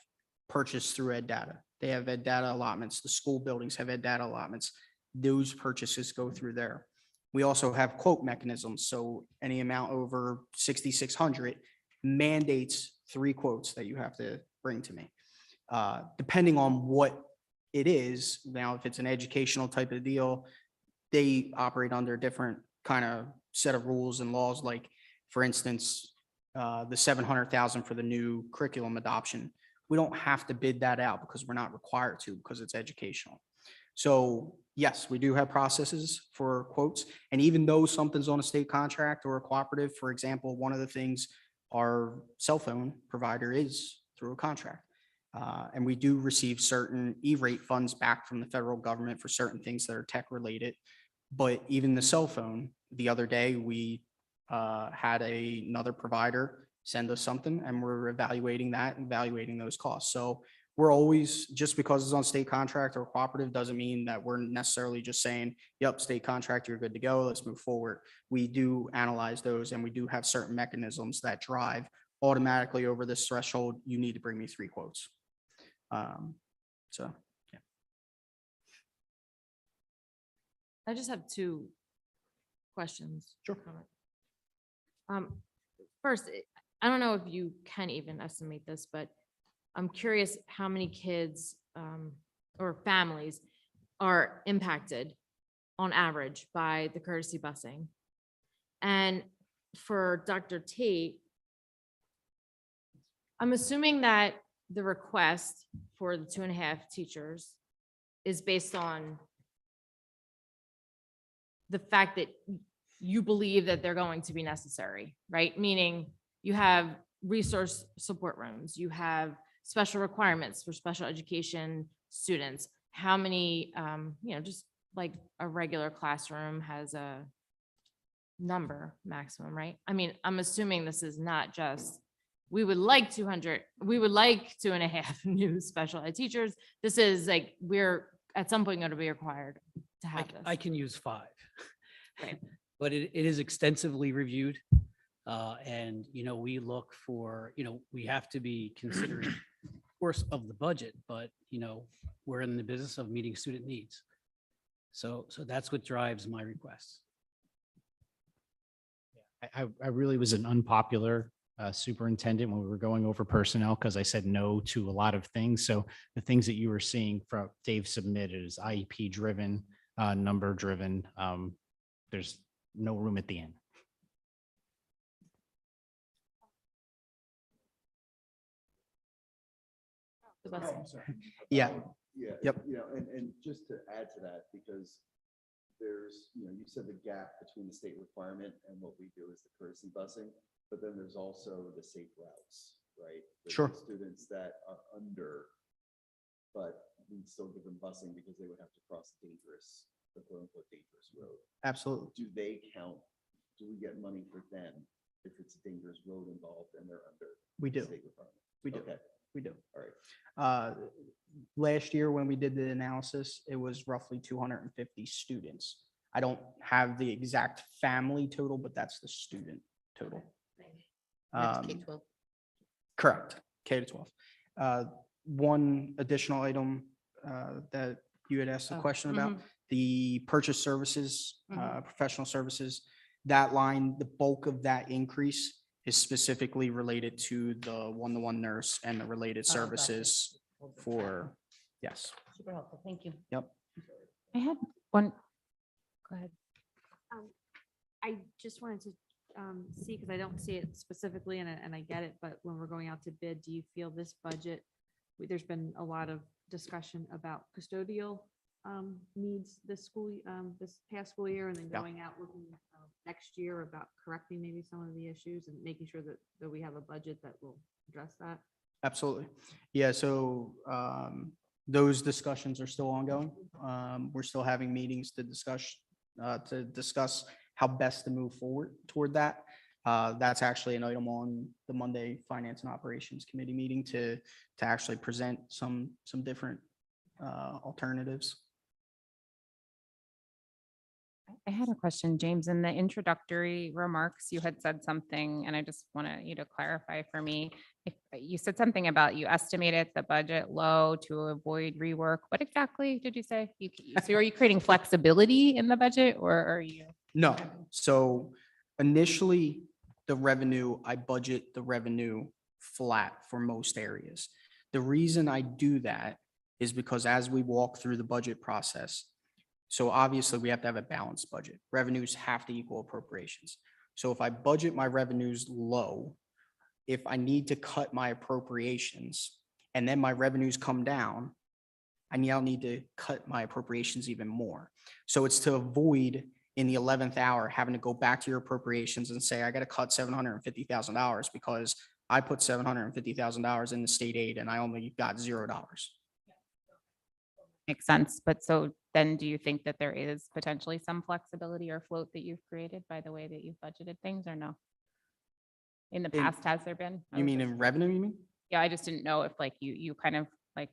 purchase through ed data. They have ed data allotments. The school buildings have ed data allotments. Those purchases go through there. We also have quote mechanisms. So any amount over 6,600 mandates 3 quotes that you have to bring to me. Depending on what it is, now if it's an educational type of deal, they operate under a different kind of set of rules and laws. Like, for instance, the 700,000 for the new curriculum adoption, we don't have to bid that out because we're not required to, because it's educational. So yes, we do have processes for quotes. And even though something's on a state contract or a cooperative, for example, one of the things our cell phone provider is through a contract. And we do receive certain E-rate funds back from the federal government for certain things that are tech related. But even the cell phone, the other day, we had another provider send us something, and we're evaluating that, evaluating those costs. So we're always, just because it's on state contract or cooperative, doesn't mean that we're necessarily just saying, yep, state contract, you're good to go, let's move forward. We do analyze those, and we do have certain mechanisms that drive automatically over this threshold. You need to bring me 3 quotes. So, yeah. I just have 2 questions. Sure. First, I don't know if you can even estimate this, but I'm curious how many kids or families are impacted on average by the courtesy busing. And for Dr. Tate, I'm assuming that the request for the 2.5 teachers is based on the fact that you believe that they're going to be necessary, right? Meaning you have resource support rooms, you have special requirements for special education students. How many, just like a regular classroom has a number maximum, right? I mean, I'm assuming this is not just, we would like 200, we would like 2.5 new special ed teachers. This is like, we're at some point going to be required to have this. I can use 5. Right. But it is extensively reviewed. And, we look for, we have to be considering, of course, of the budget, but, we're in the business of meeting student needs. So that's what drives my requests. I really was an unpopular superintendent when we were going over personnel because I said no to a lot of things. So the things that you were seeing from Dave submitted is IEP driven, number driven. There's no room at the end. The busing. Yeah. Yeah. Yep. And just to add to that, because there's, you said the gap between the state requirement and what we do is the courtesy busing, but then there's also the safe routes, right? There's Sure. Students that are under, but we still give them busing because they would have to cross the quote unquote dangerous road. Absolutely. Do they count? Do we get money for them if it's a dangerous road involved and they're under? We do. State requirement? We do. Okay. We do. All right. Last year, when we did the analysis, it was roughly 250 students. I don't have the exact family total, but that's the student total. That's K-12. Correct, K to 12. One additional item that you had asked a Oh, question about, the purchase services, professional services, that line, the bulk of that increase is specifically related to the one-to-one nurse and the related Oh, gotcha. services for, yes. Super helpful. Thank you. Yep. I had one, go ahead. I just wanted to see, because I don't see it specifically, and I get it, but when we're going out to bid, do you feel this budget, there's been a lot of discussion about custodial needs this past school year, and then Yeah. going out looking next year about correcting maybe some of the issues and making sure that we have a budget that will address that? Absolutely. Yeah, so those discussions are still ongoing. We're still having meetings to discuss how best to move forward toward that. That's actually an item on the Monday Finance and Operations Committee meeting to actually present some different alternatives. I had a question, James. In the introductory remarks, you had said something, and I just wanted you to clarify for me. If you said something about you estimated the budget low to avoid rework. What exactly did you say? So are you creating flexibility in the budget, or are you? No, so initially, the revenue, I budget the revenue flat for most areas. The reason I do that is because as we walk through the budget process, so obviously we have to have a balanced budget. Revenues have to equal appropriations. So if I budget my revenues low, if I need to cut my appropriations and then my revenues come down, I now need to cut my appropriations even more. So it's to avoid in the 11th hour having to go back to your appropriations and say, I got to cut $750,000 because I put $750,000 in the state aid and I only got $0. makes sense. But so then do you think that there is potentially some flexibility or float that you've created by the way that you've budgeted things or no? In the In- past, has there been? I You was mean just- in revenue, you mean? Yeah, I just didn't know if like you kind of like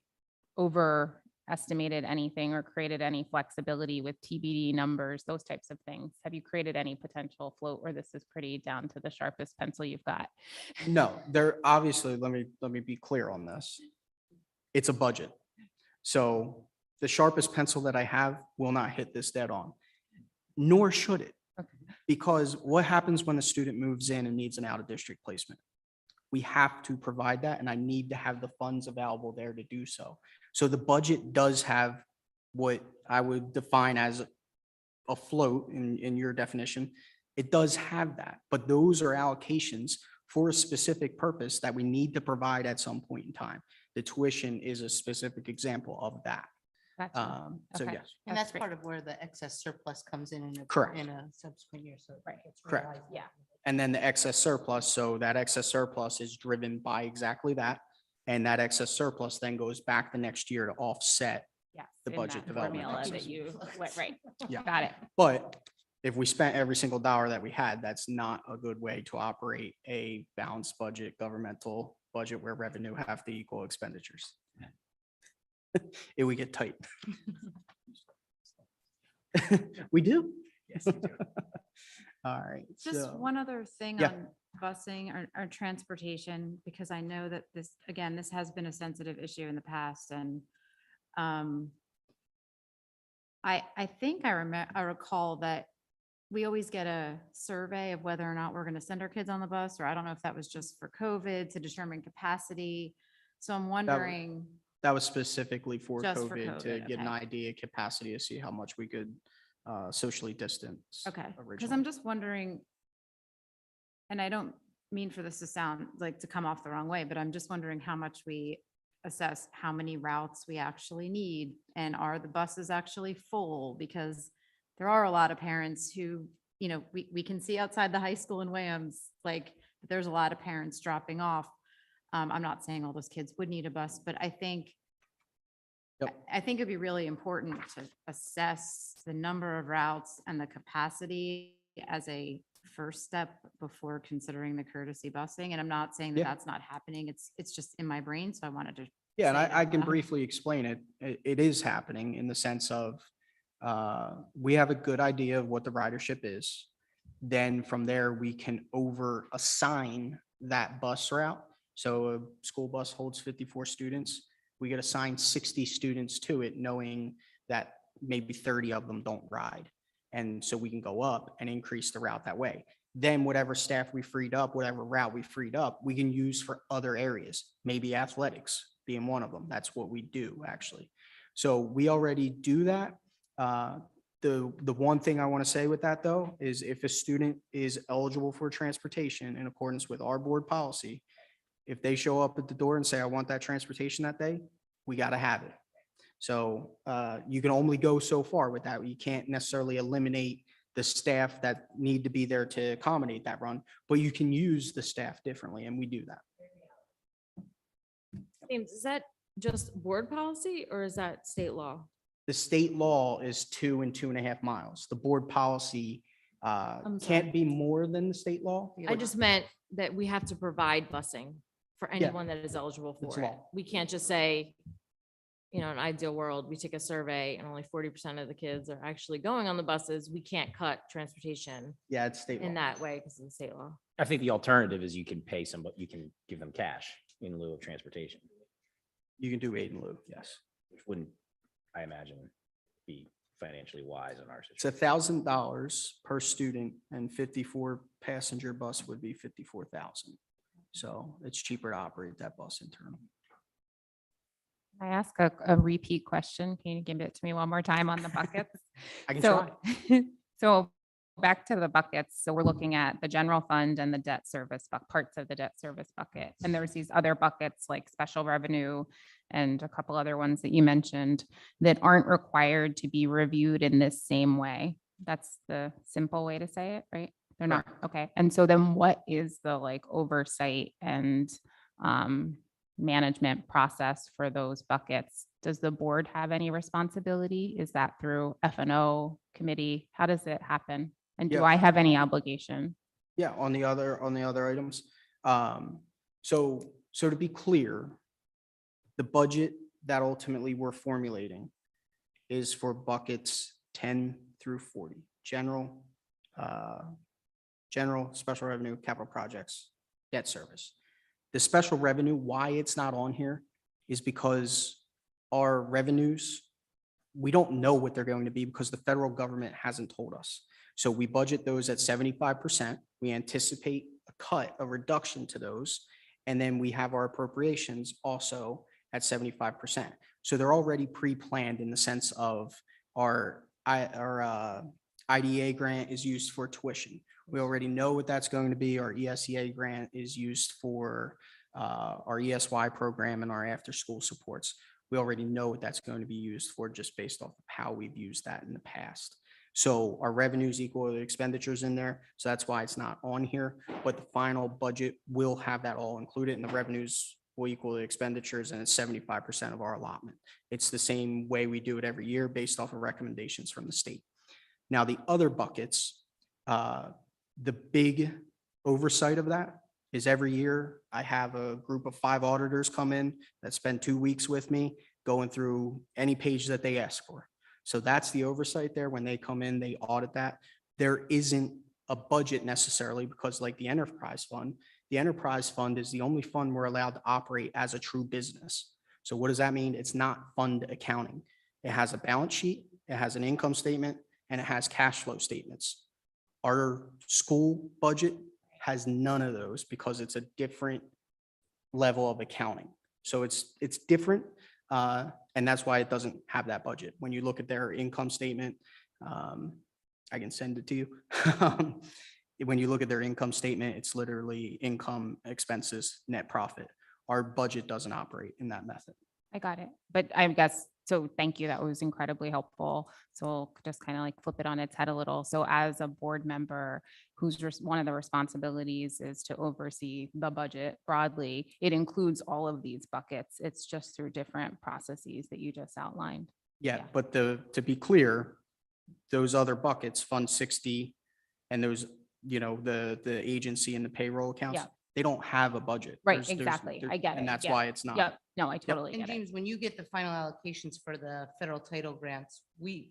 overestimated anything or created any flexibility with TBD numbers, those types of things. Have you created any potential float or this is pretty down to the sharpest pencil you've got? No, there, obviously, let me be clear on this. It's a budget. So the sharpest pencil that I have will not hit this dead on, nor should it. Okay. Because what happens when a student moves in and needs an out-of-district placement? We have to provide that, and I need to have the funds available there to do so. So the budget does have what I would define as a float in your definition. It does have that, but those are allocations for a specific purpose that we need to provide at some point in time. The tuition is a specific example of that. Gotcha. So Okay. yes, And That's that's great. part of where the excess surplus comes in Correct. in a subsequent year, so. Right. it's Correct. realized. Yeah. and then the excess surplus, so that excess surplus is driven by exactly that. And that excess surplus then goes back the next year to offset. Yes. The in budget that development formula process. that you, right. Yeah. Got it. But if we spent every single dollar that we had, that's not a good way to operate a balanced budget, governmental budget where revenue have to equal expenditures. It would get tight. We do. Yes, you do. All right. Just so- one other thing Yeah. on busing or transportation, because I know that this, again, this has been a sensitive issue in the past and I think I recall that we always get a survey of whether or not we're going to send our kids on the bus, or I don't know if that was just for COVID to determine capacity. So I'm wondering, That was specifically for Just for COVID to COVID, get an okay. idea capacity to see how much we could socially distance. okay, because originally. I'm just wondering, and I don't mean for this to sound like to come off the wrong way, but I'm just wondering how much we assess how many routes we actually need, and are the buses actually full? Because there are a lot of parents who, you know, we can see outside the high school in Wams, like, there's a lot of parents dropping off. I'm not saying all those kids would need a bus, but I think Yep. I think it'd be really important to assess the number of routes and the capacity as a first step before considering the courtesy busing. And I'm not saying that Yeah. that's not happening. It's just in my brain. So I wanted to. Yeah, and say it I out can loud. briefly explain it. It is happening in the sense of we have a good idea of what the ridership is. Then from there, we can over assign that bus route. So a school bus holds 54 students. We get assigned 60 students to it, knowing that maybe 30 of them don't ride. And so we can go up and increase the route that way. Then whatever staff we freed up, whatever route we freed up, we can use for other areas, maybe athletics being one of them. That's what we do, actually. So we already do that. The one thing I want to say with that, though, is if a student is eligible for transportation in accordance with our board policy, if they show up at the door and say, I want that transportation that day, we got to have it. So you can only go so far with that. You can't necessarily eliminate the staff that need to be there to accommodate that run, but you can use the staff differently, and we do that. James, is that just board policy or is that state law? The state law is 2 and 2.5 miles. The board policy I'm can't sorry. be more than the state law. I just meant that we have to provide busing for Yeah. anyone that is eligible It's for it. law. We can't just say, you know, in an ideal world, we take a survey and only 40% of the kids are actually going on the buses. We can't cut transportation Yeah, it's state law. in that way because of the state law. I think the alternative is you can pay somebody, you can give them cash in lieu of transportation, You can do aid in lieu, yes. which wouldn't, I imagine, be financially wise in our It's situation. $1,000 per student, and 54 passenger bus would be 54,000. So it's cheaper to operate that bus internally. Can I ask a repeat question? Can you give it to me one more time on the buckets? I can So, try. so back to the buckets. So we're looking at the general fund and the debt service, parts of the debt service bucket. And there's these other buckets like special revenue and a couple other ones that you mentioned that aren't required to be reviewed in this same way. That's the simple way to say it, right? They're not, okay. And so then what is the like oversight and management process for those buckets Does the board have any responsibility? Is that through F&O committee? How does it happen? And do Yeah. I have any obligation? Yeah, on the other items. So to be clear, the budget that ultimately we're formulating is for buckets 10 through 40, general, special revenue, capital projects, debt service. The special revenue, why it's not on here is because our revenues, we don't know what they're going to be because the federal government hasn't told us. So we budget those at 75%. We anticipate a cut, a reduction to those. And then we have our appropriations also at 75%. So they're already pre-planned in the sense of our IDA grant is used for tuition. We already know what that's going to be. Our ESEA grant is used for our ESY program and our after-school supports. We already know what that's going to be used for just based off of how we've used that in the past. So our revenues equal the expenditures in there. So that's why it's not on here, but the final budget will have that all included and the revenues will equal the expenditures and it's 75% of our allotment. It's the same way we do it every year based off of recommendations from the state. Now, the other buckets, the big oversight of that is every year I have a group of 5 auditors come in that spend 2 weeks with me going through any page that they ask for. So that's the oversight there. When they come in, they audit that. There isn't a budget necessarily because like the enterprise fund is the only fund we're allowed to operate as a true business. So what does that mean? It's not fund accounting. It has a balance sheet, it has an income statement, and it has cash flow statements. Our school budget has none of those because it's a different level of accounting. So it's different. And that's why it doesn't have that budget. When you look at their income statement, I can send it to you. When you look at their income statement, it's literally income, expenses, net profit. Our budget doesn't operate in that method. I got it. But I guess, so thank you. That was incredibly helpful. So we'll just kind of like flip it on its head a little. So as a board member, one of the responsibilities is to oversee the budget broadly. It includes all of these buckets. It's just through different processes that you just outlined. Yeah, Yeah. but to be clear, those other buckets, Fund 60, and those, the agency and the payroll accounts, Yeah. they don't have a budget. Right, There's- exactly. I get it. And that's Yeah. why it's not. Yep. No, I totally And get it. James, when you get the final allocations for the federal title grants,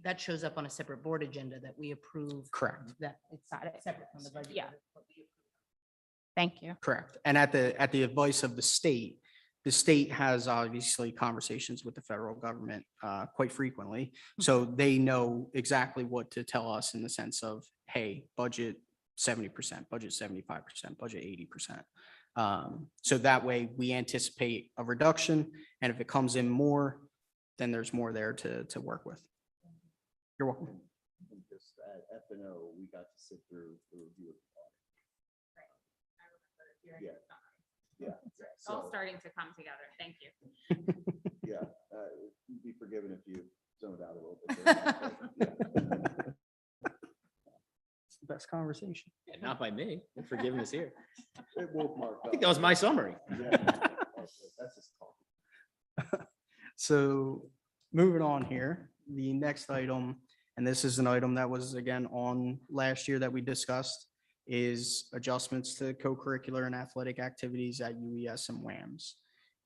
that shows up on a separate board agenda that we approve. Correct. That it's Got it. separate from the budget. Yeah. but it's what we approve. Thank you. Correct. And at the advice of the state has obviously conversations with the federal government quite frequently. So they know exactly what to tell us in the sense of, hey, budget 70%, budget 75%, budget 80%. So that way we anticipate a reduction. And if it comes in more, then there's more there to work with. You're welcome. Just at F&O, we got to sit through the review of the audit. Yeah. It's all starting to come together. Thank you. Yeah, you'd be forgiven if you zoned out a little bit. It's the best conversation. Yeah, not by me. The forgiveness here. It will mark I think that was my summary. That's just talk. So moving on here, the next item, and this is an item that was again on last year that we discussed, is adjustments to co-curricular and athletic activities at UES and Wams.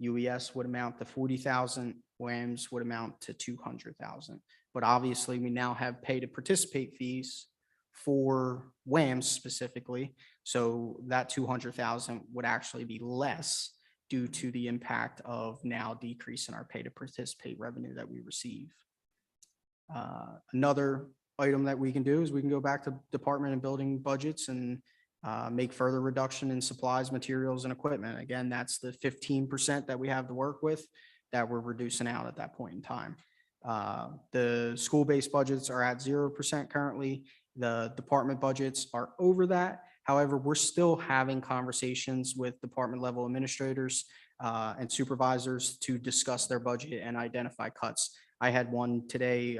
UES would amount to 40,000, Wams would amount to 200,000. But obviously we now have pay to participate fees for Wams specifically. So that 200,000 would actually be less due to the impact of now decrease in our pay to participate revenue that we receive. Another item that we can do is we can go back to department and building budgets and make further reduction in supplies, materials, and equipment. Again, that's the 15% that we have to work with that we're reducing out at that point in time. The school-based budgets are at 0% currently. The department budgets are over that. However, we're still having conversations with department level administrators and supervisors to discuss their budget and identify cuts. I had one today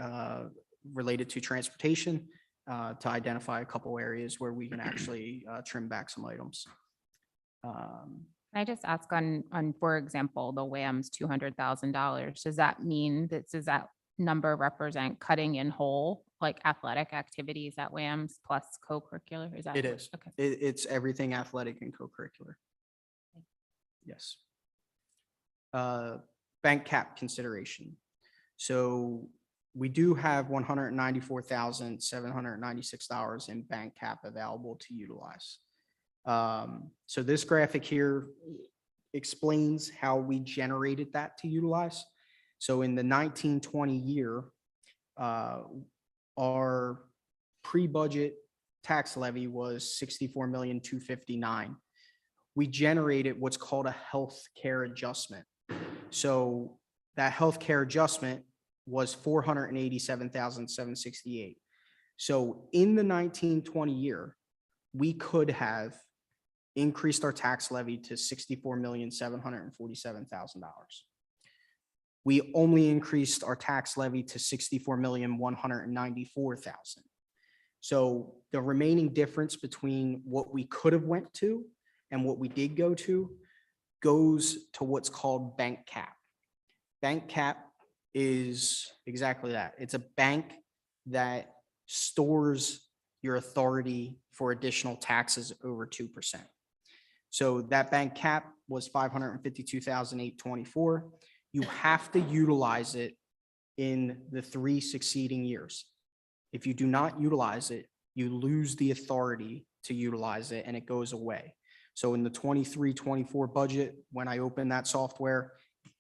related to transportation to identify a couple areas where we can actually trim back some items. I just ask for example, the Wams $200,000, does that mean does that number represent cutting in whole, like athletic activities at Wams plus co-curricular? Is that? It what- is. Okay. It's everything athletic and co-curricular. Yes. Bank cap consideration. So we do have $194,796 in bank cap available to utilize. So this graphic here explains how we generated that to utilize. So in the 1920 year, our pre-budget tax levy was 64,259,000. We generated what's called a health care adjustment. So that health care adjustment was 487,768. So in the 1920 year, we could have increased our tax levy to $64,747,000. We only increased our tax levy to $64,194,000. So the remaining difference between what we could have went to and what we did go to goes to what's called bank cap. Bank cap is exactly that. It's a bank that stores your authority for additional taxes over 2%. So that bank cap was 552,824. You have to utilize it in the 3 succeeding years. If you do not utilize it, you lose the authority to utilize it and it goes away. So in the 23-24 budget, when I open that software,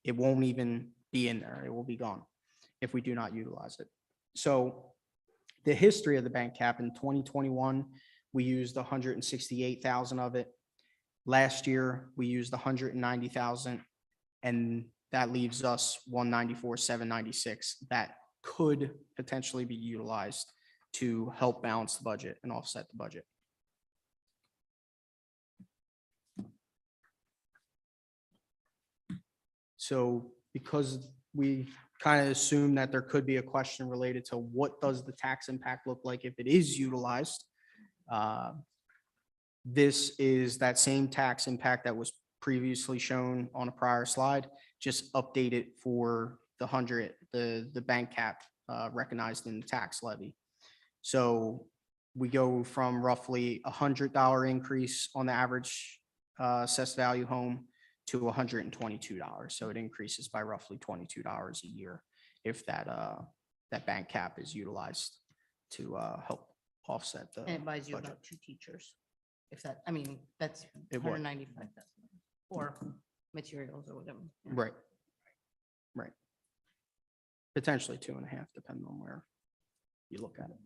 it won't even be in there. It will be gone if we do not utilize it. So the history of the bank cap in 2021, we used 168,000 of it. Last year, we used 190,000, and that leaves us 194,796 that could potentially be utilized to help balance the budget and offset the budget. So because we kind of assume that there could be a question related to what does the tax impact look like if it is utilized? This is that same tax impact that was previously shown on a prior slide, just updated for the bank cap recognized in the tax levy. So we go from roughly $100 increase on the average assessed value home to $122. So it increases by roughly $22 a year if that bank cap is utilized to help offset the And it buys you budget. about 2 teachers. If that, I mean, that's It would. 195,000 or materials or whatever. Yeah. Right. Right. Potentially 2.5, depending on where you look at it.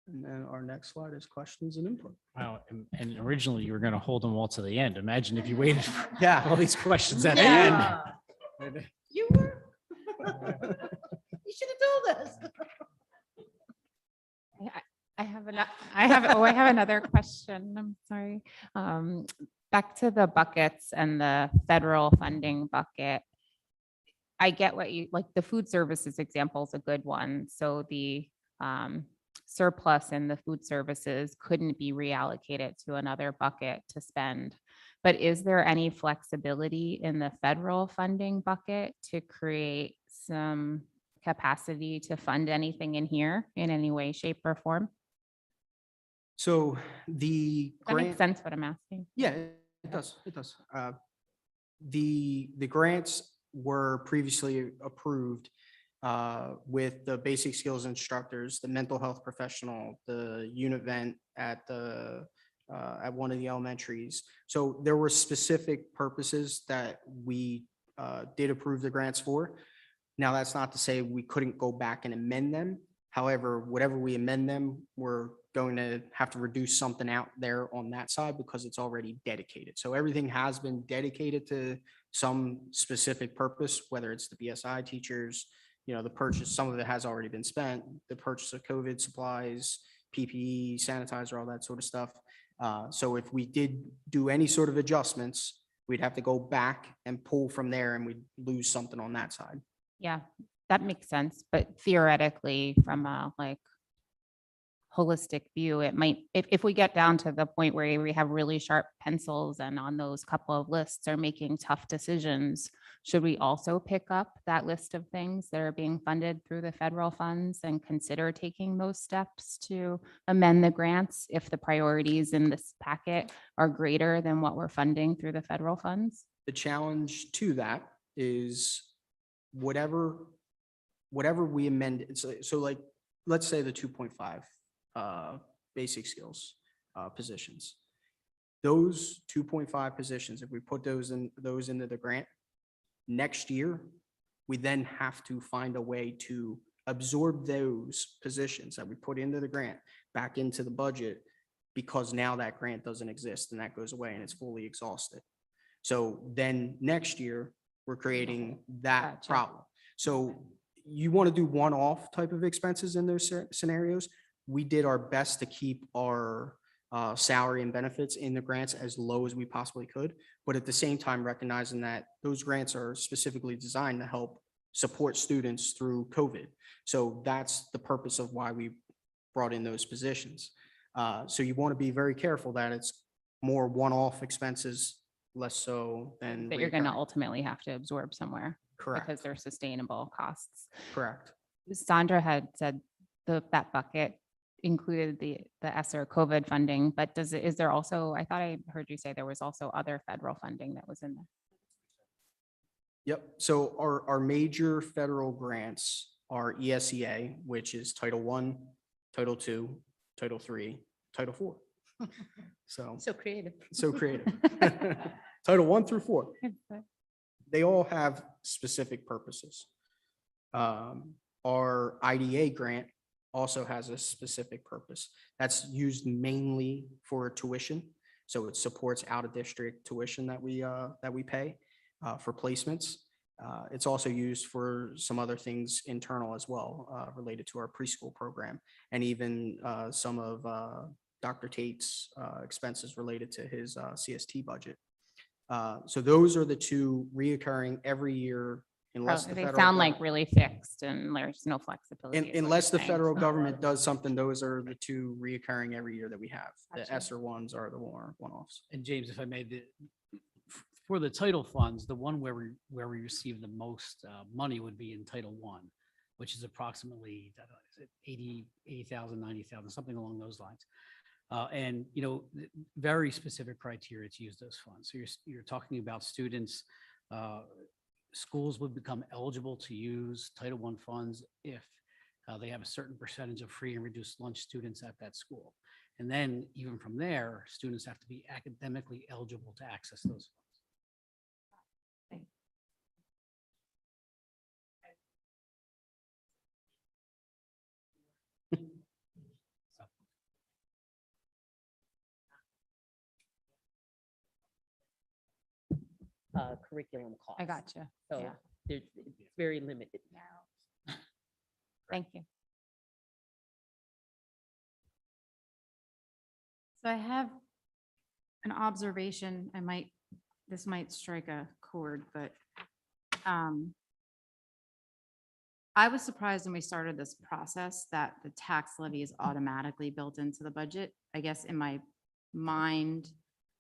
And then our next slide is questions and input. Wow, and originally you were going to hold them all to the end. Imagine if you waited for Yeah. all these questions at the end. Yeah. You were. You should have told us. I have another question. I'm sorry. Back to the buckets and the federal funding bucket. I get what you, like the food services example is a good one. So the surplus in the food services couldn't be reallocated to another bucket to spend. But is there any flexibility in the federal funding bucket to create some capacity to fund anything in here in any way, shape, or form? So the That makes grant, sense what I'm asking. yeah, it does. It does. The grants were previously approved with the basic skills instructors, the mental health professional, the unit vent at one of the elementaries. So there were specific purposes that we did approve the grants for. Now, that's not to say we couldn't go back and amend them. However, whatever we amend them, we're going to have to reduce something out there on that side because it's already dedicated. So everything has been dedicated to some specific purpose, whether it's the BSI teachers, the purchase, some of it has already been spent, the purchase of COVID supplies, PPE, sanitizer, all that sort of stuff. So if we did do any sort of adjustments, we'd have to go back and pull from there and we'd lose something on that side. Yeah, that makes sense. But theoretically, from a holistic view. It might, if we get down to the point where we have really sharp pencils and on those couple of lists are making tough decisions, should we also pick up that list of things that are being funded through the federal funds and consider taking those steps to amend the grants if the priorities in this packet are greater than what we're funding through the federal funds? The challenge to that is whatever we amend, so like, let's say the 2.5 basic skills positions. Those 2.5 positions, if we put those into the grant, next year, we then have to find a way to absorb those positions that we put into the grant back into the budget, because now that grant doesn't exist and that goes away and it's fully exhausted. So then next year, we're creating that Gotcha. problem. So you want to do one-off type of expenses in those scenarios. We did our best to keep our salary and benefits in the grants as low as we possibly could, but at the same time recognizing that those grants are specifically designed to help support students through COVID. So that's the purpose of why we brought in those positions. So you want to be very careful that it's more one-off expenses, less so than. That you're going to recurring. ultimately have to absorb somewhere because Correct, they're sustainable costs. correct. Sandra had said that bucket included the ESSER COVID funding, but is there also, I thought I heard you say there was also other federal funding that was in there. Yep. So our major federal grants are ESEA, which is Title I, Title II, Title III, Title IV. So creative. so creative. Title I through IV. They all have specific purposes. Our IDA grant also has a specific purpose. That's used mainly for tuition. So it supports out-of-district tuition that we pay for placements. It's also used for some other things internal as well, related to our preschool program, and even some of Dr. Tate's expenses related to his CST budget. So those are the two reoccurring every year unless the They federal sound like government- really fixed and there's no flexibility. is what you're Unless the saying. federal government does something, those are the two reoccurring every year that we have. The Gotcha. ESSER ones are the more one-offs. And James, if I may, for the title funds, the one where we receive the most money would be in Title I, which is approximately 80,000, 90,000, something along those lines. And, very specific criteria to use those funds. So you're talking about students, schools would become eligible to use Title I funds if they have a certain percentage of free and reduced lunch students at that school. And then even from there, students have to be academically eligible to access those funds. Curriculum costs. I gotcha. So Yeah. it's very limited. Thank you. So I have an observation. This might strike a chord, but I was surprised when we started this process that the tax levy is automatically built into the budget. I guess in my mind,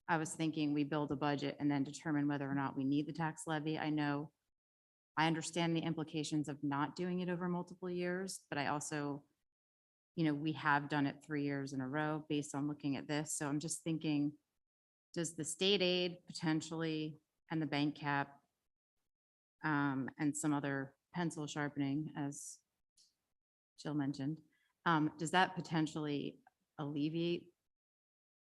I was thinking we build a budget and then determine whether or not we need the tax levy. I understand the implications of not doing it over multiple years, but I also, we have done it 3 years in a row based on looking at this. So I'm just thinking, does the state aid potentially and the bank cap and some other pencil sharpening, as Jill mentioned, does that potentially alleviate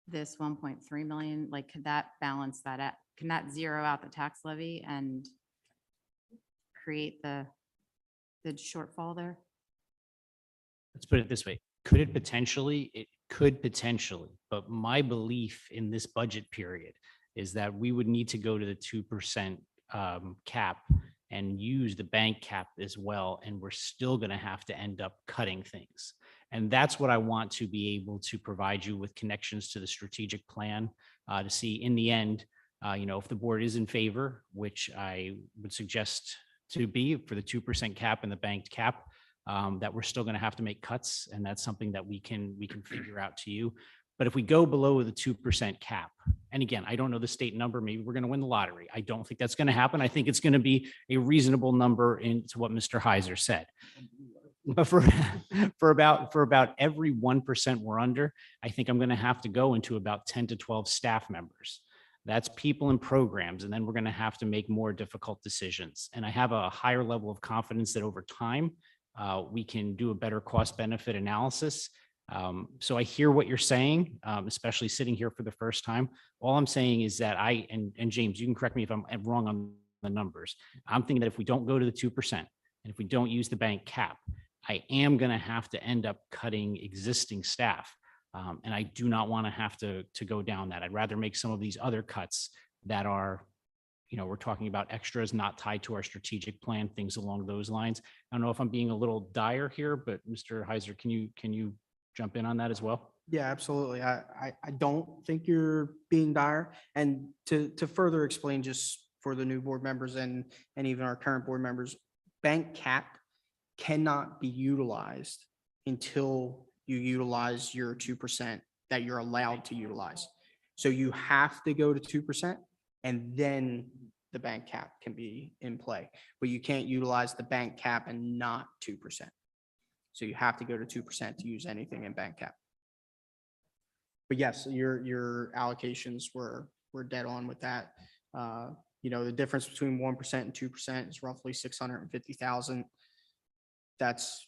this 1.3 million? Like, could that balance that out? Can that zero out the tax levy and create the shortfall there? Let's put it this way. Could it potentially? It could potentially, but my belief in this budget period is that we would need to go to the 2% cap and use the bank cap as well. And we're still going to have to end up cutting things. And that's what I want to be able to provide you with connections to the strategic plan to see in the end, if the board is in favor, which I would suggest to be for the 2% cap and the banked cap, that we're still going to have to make cuts, and that's something that we can figure out to you. But if we go below the 2% cap, and again, I don't know the state number, maybe we're going to win the lottery. I don't think that's going to happen. I think it's going to be a reasonable number into what Mr. Heiser said. But for about every 1% we're under, I think I'm going to have to go into about 10 to 12 staff members. That's people in programs, and then we're going to have to make more difficult decisions. And I have a higher level of confidence that over time, we can do a better cost benefit analysis. So I hear what you're saying, especially sitting here for the first time. All I'm saying is that and James, you can correct me if I'm wrong on the numbers. I'm thinking that if we don't go to the 2%, and if we don't use the bank cap, I am going to have to end up cutting existing staff. And I do not want to have to go down that. I'd rather make some of these other cuts that are, we're talking about extras not tied to our strategic plan, things along those lines. I don't know if I'm being a little dire here, but Mr. Heiser, can you jump in on that as well? Yeah, absolutely. I don't think you're being dire. And to further explain, just for the new board members and even our current board members, bank cap cannot be utilized until you utilize your 2% that you're allowed to utilize. So you have to go to 2%, and then the bank cap can be in play, but you can't utilize the bank cap and not 2%. So you have to go to 2% to use anything in bank cap. But yes, your allocations were dead on with that. The difference between 1% and 2% is roughly 650,000. That's,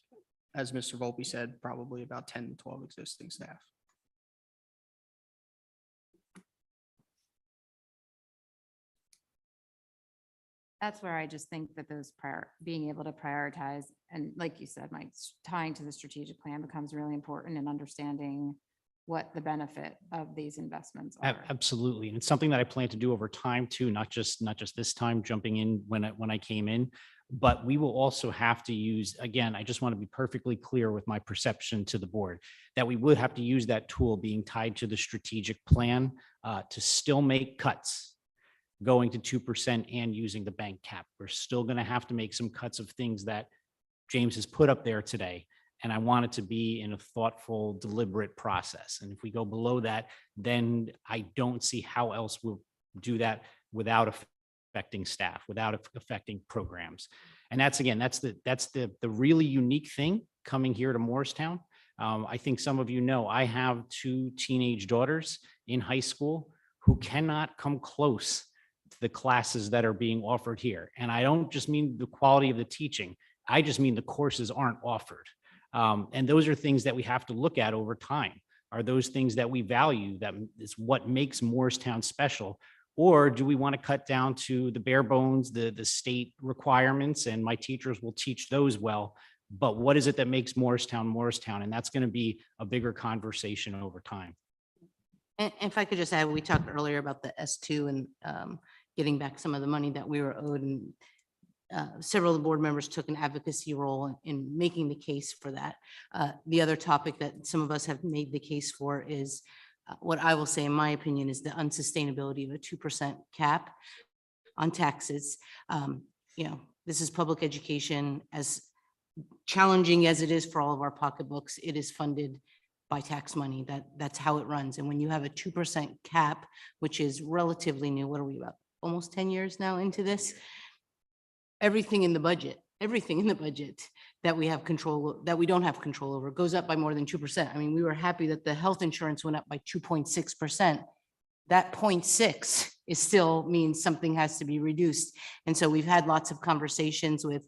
as Mr. Volpe said, probably about 10 to 12 existing staff. That's where I just think that being able to prioritize, and like you said, Mike, tying to the strategic plan becomes really important, and understanding what the benefit of these investments are. Absolutely. And it's something that I plan to do over time too, not just this time jumping in when I came in, but we will also have to use, again, I just want to be perfectly clear with my perception to the board, that we would have to use that tool being tied to the strategic plan to still make cuts going to 2% and using the bank cap. We're still going to have to make some cuts of things that James has put up there today. And I want it to be in a thoughtful, deliberate process. And if we go below that, then I don't see how else we'll do that without affecting staff, without affecting programs. And that's the really unique thing coming here to Morristown. I think some of you know, I have 2 teenage daughters in high school who cannot come close to the classes that are being offered here. And I don't just mean the quality of the teaching. I just mean the courses aren't offered. And those are things that we have to look at over time. Are those things that we value, that is what makes Morristown special? Or do we want to cut down to the bare bones, the state requirements, and my teachers will teach those well, but what is it that makes Morristown Morristown? And that's going to be a bigger conversation over time. And if I could just add, we talked earlier about the S2 and getting back some of the money that we were owed, and several of the board members took an advocacy role in making the case for that. The other topic that some of us have made the case for is what I will say, in my opinion, is the unsustainability of a 2% cap on taxes. This is public education. As challenging as it is for all of our pocketbooks, it is funded by tax money. That's how it runs. And when you have a 2% cap, which is relatively new, what are we about? Almost 10 years now into this. Everything in the budget that we have control, that we don't have control over, goes up by more than 2%. I mean, we were happy that the health insurance went up by 2.6%. That 0.6 is still means something has to be reduced. And so we've had lots of conversations with,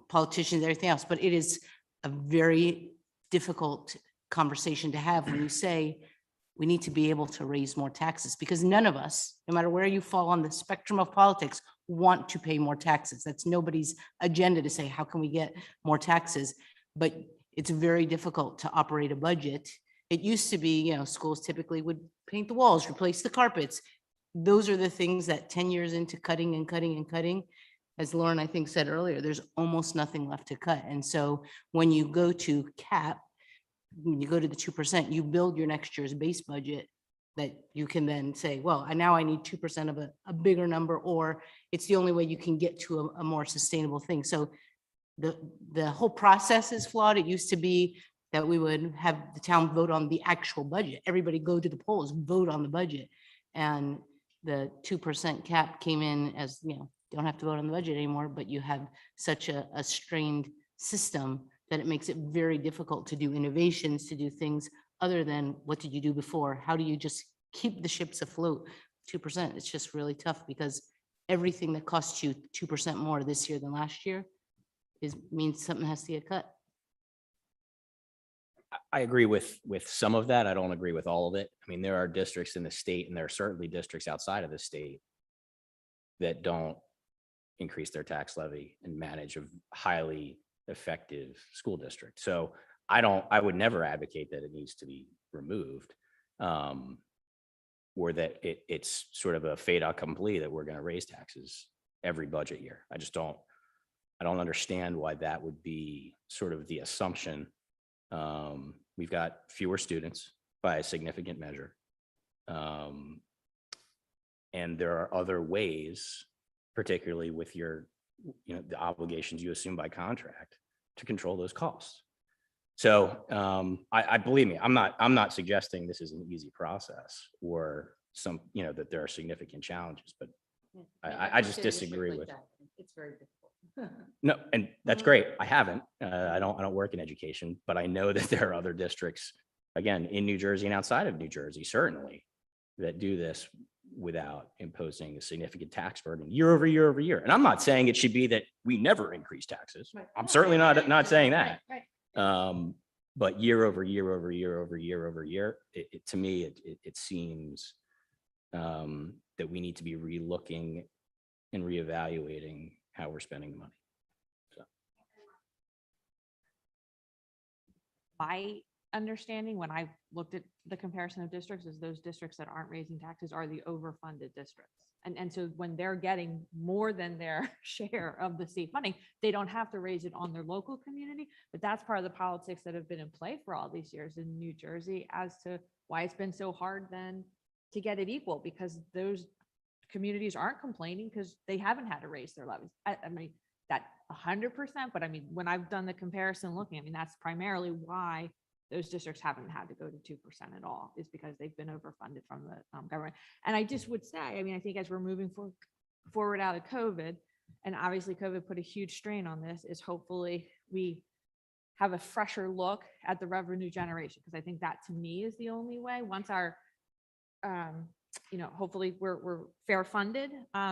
politicians, everything else, but it is a very difficult conversation to have when you say we need to be able to raise more taxes, because none of us, no matter where you fall on the spectrum of politics, want to pay more taxes. That's nobody's agenda to say, how can we get more taxes? But it's very difficult to operate a budget. It used to be, schools typically would paint the walls, replace the carpets. Those are the things that 10 years into cutting and cutting and cutting, as Lauren, I think, said earlier, there's almost nothing left to cut. And so when you go to cap, when you go to the 2%, you build your next year's base budget that you can then say, well, now I need 2% of a bigger number, or it's the only way you can get to a more sustainable thing. So the whole process is flawed. It used to be that we would have the town vote on the actual budget. Everybody go to the polls, vote on the budget. And the 2% cap came in as, don't have to vote on the budget anymore, but you have such a strained system that it makes it very difficult to do innovations, to do things other than what did you do before? How do you just keep the ships afloat? 2%, it's just really tough because everything that costs you 2% more this year than last year means something has to get cut. I agree with some of that. I don't agree with all of it. I mean, there are districts in the state, and there are certainly districts outside of the state that don't increase their tax levy and manage a highly effective school district. So I would never advocate that it needs to be removed, or that it's sort of a fait accompli that we're going to raise taxes every budget year. I don't understand why that would be sort of the assumption. We've got fewer students by a significant measure. And there are other ways, particularly with the obligations you assume by contract, to control those costs. So I believe me, I'm not suggesting this is an easy process or that there are significant challenges, but I just disagree with. It's very difficult. No, and that's great. I haven't. I don't work in education, but I know that there are other districts, again, in New Jersey and outside of New Jersey, certainly, that do this without imposing a significant tax burden year over year over year. And I'm not saying it should be that we never increase taxes. Right. I'm certainly not saying that. Right. But year over year over year over year over year, to me, it seems that we need to be relooking and reevaluating how we're spending the money. So. My understanding when I looked at the comparison of districts is those districts that aren't raising taxes are the overfunded districts. And so when they're getting more than their share of the state money, they don't have to raise it on their local community. But that's part of the politics that have been in play for all these years in New Jersey as to why it's been so hard then to get it equal, because those communities aren't complaining because they haven't had to raise their levies. I mean, that 100%, but I mean, when I've done the comparison looking, I mean, that's primarily why those districts haven't had to go to 2% at all, is because they've been overfunded from the government. And I just would say, I mean, I think as we're moving forward out of COVID, and obviously COVID put a huge strain on this, is hopefully we have a fresher look at the revenue generation. Because I think that to me is the only way, once our, hopefully we're fair funded,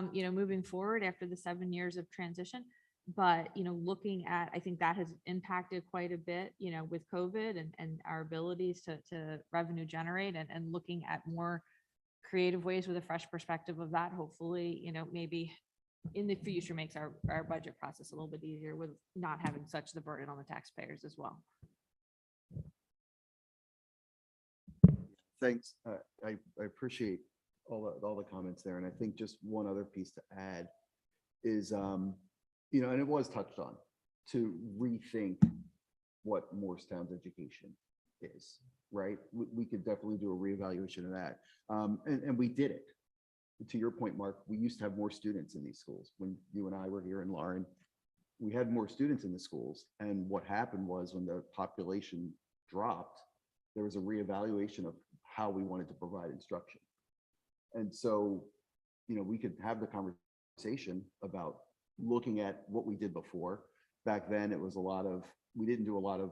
moving forward after the 7 years of transition. But, looking at, I think that has impacted quite a bit, with COVID and our abilities to revenue generate, and looking at more creative ways with a fresh perspective of that, hopefully, maybe in the future makes our budget process a little bit easier with not having such the burden on the taxpayers as well. Thanks. I appreciate all the comments there. And I think just one other piece to add is, and it was touched on, to rethink what Morristown's education is, right? We could definitely do a reevaluation of that. And we did it. To your point, Mark, we used to have more students in these schools. When you and I were here, and Lauren, we had more students in the schools. And what happened was, when the population dropped, there was a reevaluation of how we wanted to provide instruction. And so, we could have the conversation about looking at what we did before. Back then, it was we didn't do a lot of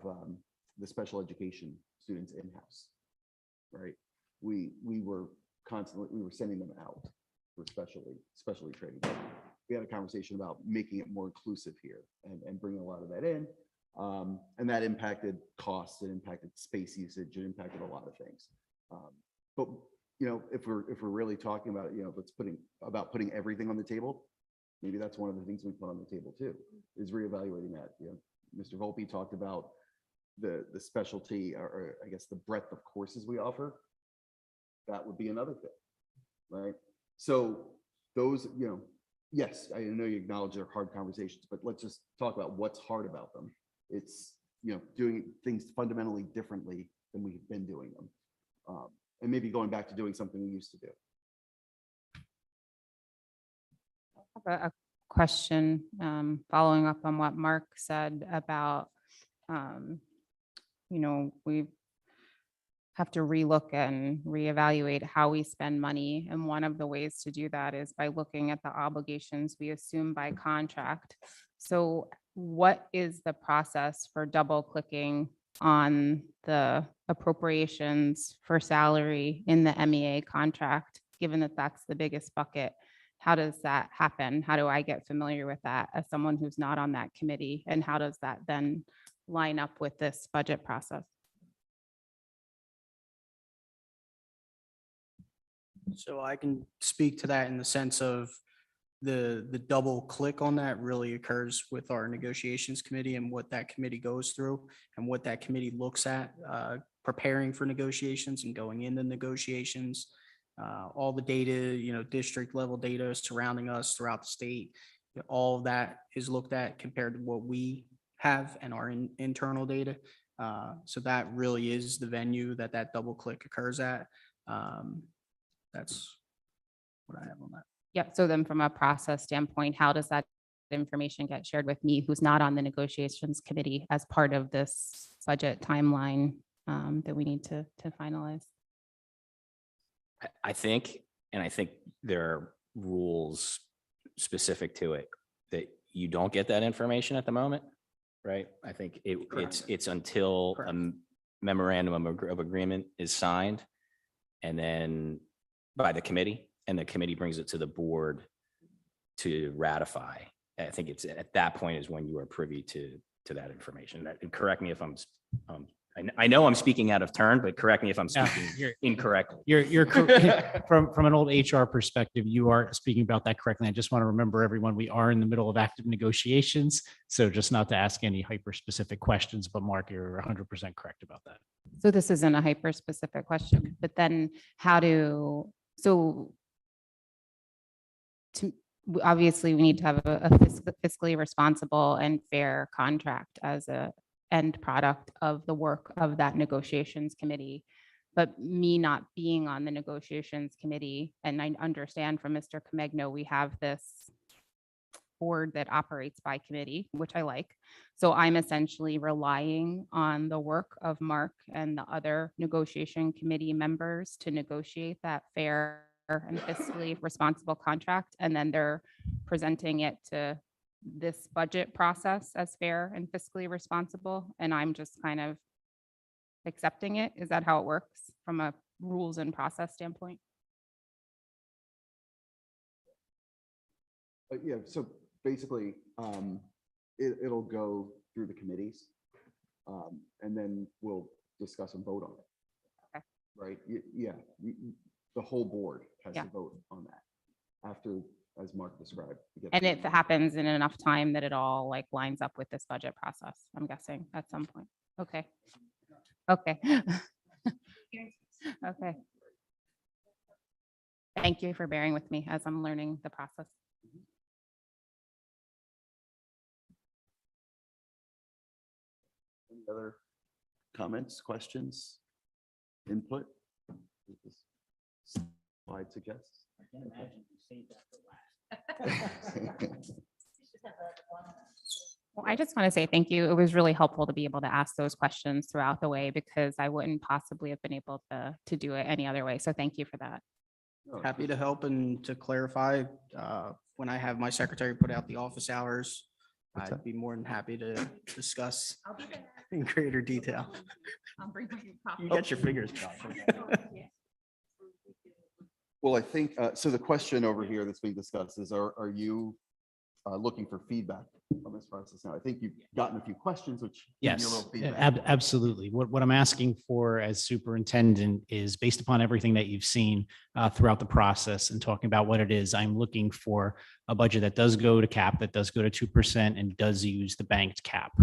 the special education students in-house, right? We were sending them out for specially training. We had a conversation about making it more inclusive here and bringing a lot of that in. And that impacted costs, it impacted space usage, it impacted a lot of things. But if we're really talking about, putting everything on the table, maybe that's one of the things we put on the table too, is reevaluating that. Mr. Volpe talked about the specialty, or I guess the breadth of courses we offer. That would be another thing, right? So those, yes, I know you acknowledge they're hard conversations, but let's just talk about what's hard about them. It's, doing things fundamentally differently than we've been doing them. And maybe going back to doing something we used to do. A question, following up on what Mark said about, we have to relook and reevaluate how we spend money. And one of the ways to do that is by looking at the obligations we assume by contract. So what is the process for double clicking on the appropriations for salary in the MEA contract, given that that's the biggest bucket? How does that happen? How do I get familiar with that as someone who's not on that committee? And how does that then line up with this budget process? So I can speak to that in the sense of the double click on that really occurs with our negotiations committee and what that committee goes through and what that committee looks at, preparing for negotiations and going into negotiations. All the data, district level data surrounding us throughout the state, all of that is looked at compared to what we have and our internal data. So that really is the venue that double click occurs at. That's what I have on that. Yep. So then from a process standpoint, how does that information get shared with me, who's not on the negotiations committee, as part of this budget timeline that we need to finalize? I think there are rules specific to it that you don't get that information at the moment, right? I think it's until a memorandum of agreement is signed and then by the committee, and the committee brings it to the board to ratify. I think it's at that point is when you are privy to that information. And correct me if I'm, I know I'm speaking out of turn, but correct me if I'm speaking incorrectly. You're from an old HR perspective, you are speaking about that correctly. I just want to remember everyone, we are in the middle of active negotiations. So just not to ask any hyper specific questions, but Mark, you're 100% correct about that. So this isn't a hyper specific question, but then obviously we need to have a fiscally responsible and fair contract as a end product of the work of that negotiations committee. But me not being on the negotiations committee, and I understand from Mr. Comegno, we have this board that operates by committee, which I like. So I'm essentially relying on the work of Mark and the other negotiation committee members to negotiate that fair and fiscally responsible contract. And then they're presenting it to this budget process as fair and fiscally responsible. And I'm just kind of accepting it. Is that how it works from a rules and process standpoint? Yeah, so basically, it'll go through the committees, and then we'll discuss and vote on it. Okay. Right? Yeah, the whole board has Yeah. to vote on that after, as Mark described. we get And the- it happens in enough time that it all like lines up with this budget process, I'm guessing at some point. Okay. Okay. Okay. Thank you for bearing with me as I'm learning the process. Any other comments, questions, input? Slide suggests. Well, I just want to say thank you. It was really helpful to be able to ask those questions throughout the way because I wouldn't possibly have been able to do it any other way. So thank you for that. Happy to help and to clarify, when I have my secretary put out the office hours, What's I'd be more than happy to discuss in greater detail. You get your fingers crossed. Well, I think, so the question over here that's being discussed is, are you looking for feedback on this process now? I think you've gotten a few questions, which give you a Yes, little feedback. absolutely. What I'm asking for as superintendent is based upon everything that you've seen throughout the process and talking about what it is, I'm looking for a budget that does go to cap, that does go to 2% and does use the banked cap.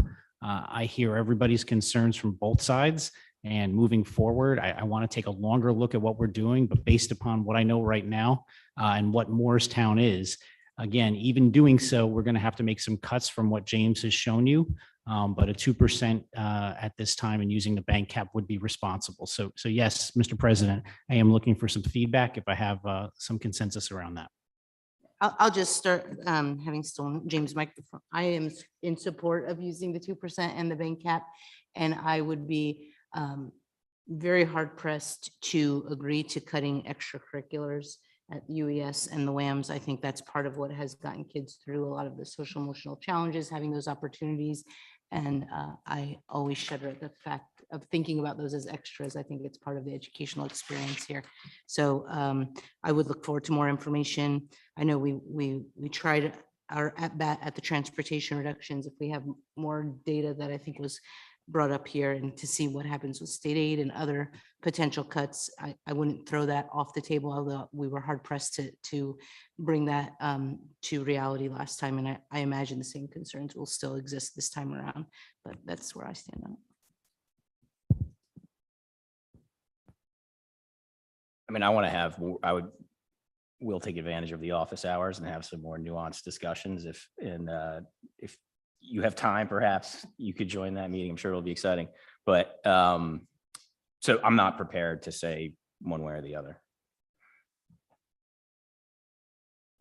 I hear everybody's concerns from both sides. And moving forward, I want to take a longer look at what we're doing, but based upon what I know right now and what Morristown is, again, even doing so, we're going to have to make some cuts from what James has shown you. But a 2% at this time and using the bank cap would be responsible. So yes, Mr. President, I am looking for some feedback if I have some consensus around that. I'll just start, having stolen James' microphone. I am in support of using the 2% and the bank cap. And I would be very hard pressed to agree to cutting extracurriculars at UES and the Wams. I think that's part of what has gotten kids through a lot of the social emotional challenges, having those opportunities. And I always shudder at the fact of thinking about those as extras. I think it's part of the educational experience here. So I would look forward to more information. I know we tried our at bat at the transportation reductions. If we have more data that I think was brought up here and to see what happens with state aid and other potential cuts, I wouldn't throw that off the table, although we were hard pressed to bring that to reality last time. And I imagine the same concerns will still exist this time around, but that's where I stand on it. I mean, we'll take advantage of the office hours and have some more nuanced discussions if you have time, perhaps you could join that meeting. I'm sure it'll be exciting, but so I'm not prepared to say one way or the other.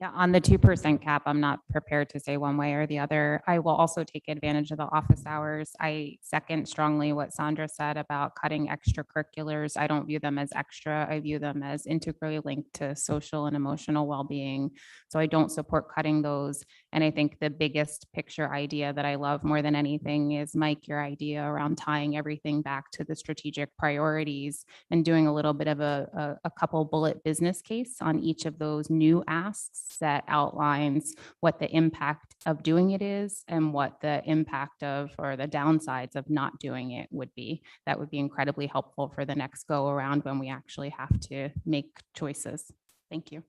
Yeah, on the 2% cap, I'm not prepared to say one way or the other. I will also take advantage of the office hours. I second strongly what Sandra said about cutting extracurriculars. I don't view them as extra. I view them as integrally linked to social and emotional well-being. So I don't support cutting those. And I think the biggest picture idea that I love more than anything is, Mike, your idea around tying everything back to the strategic priorities and doing a little bit of a couple bullet business case on each of those new asks that outlines what the impact of doing it is and what the impact of or the downsides of not doing it would be. That would be incredibly helpful for the next go around when we actually have to make choices. Thank you.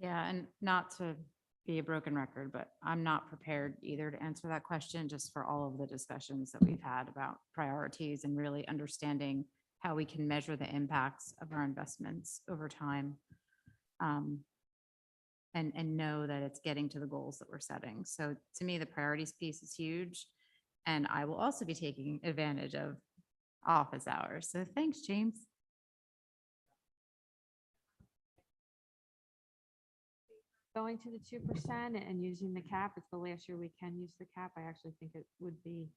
Yeah, and not to be a broken record, but I'm not prepared either to answer that question, just for all of the discussions that we've had about priorities and really understanding how we can measure the impacts of our investments over time. And know that it's getting to the goals that we're setting. So to me, the priorities piece is huge. And I will also be taking advantage of office hours. So thanks, James. Going to the 2% and using the cap, it's the last year we can use the cap. I actually think it would be,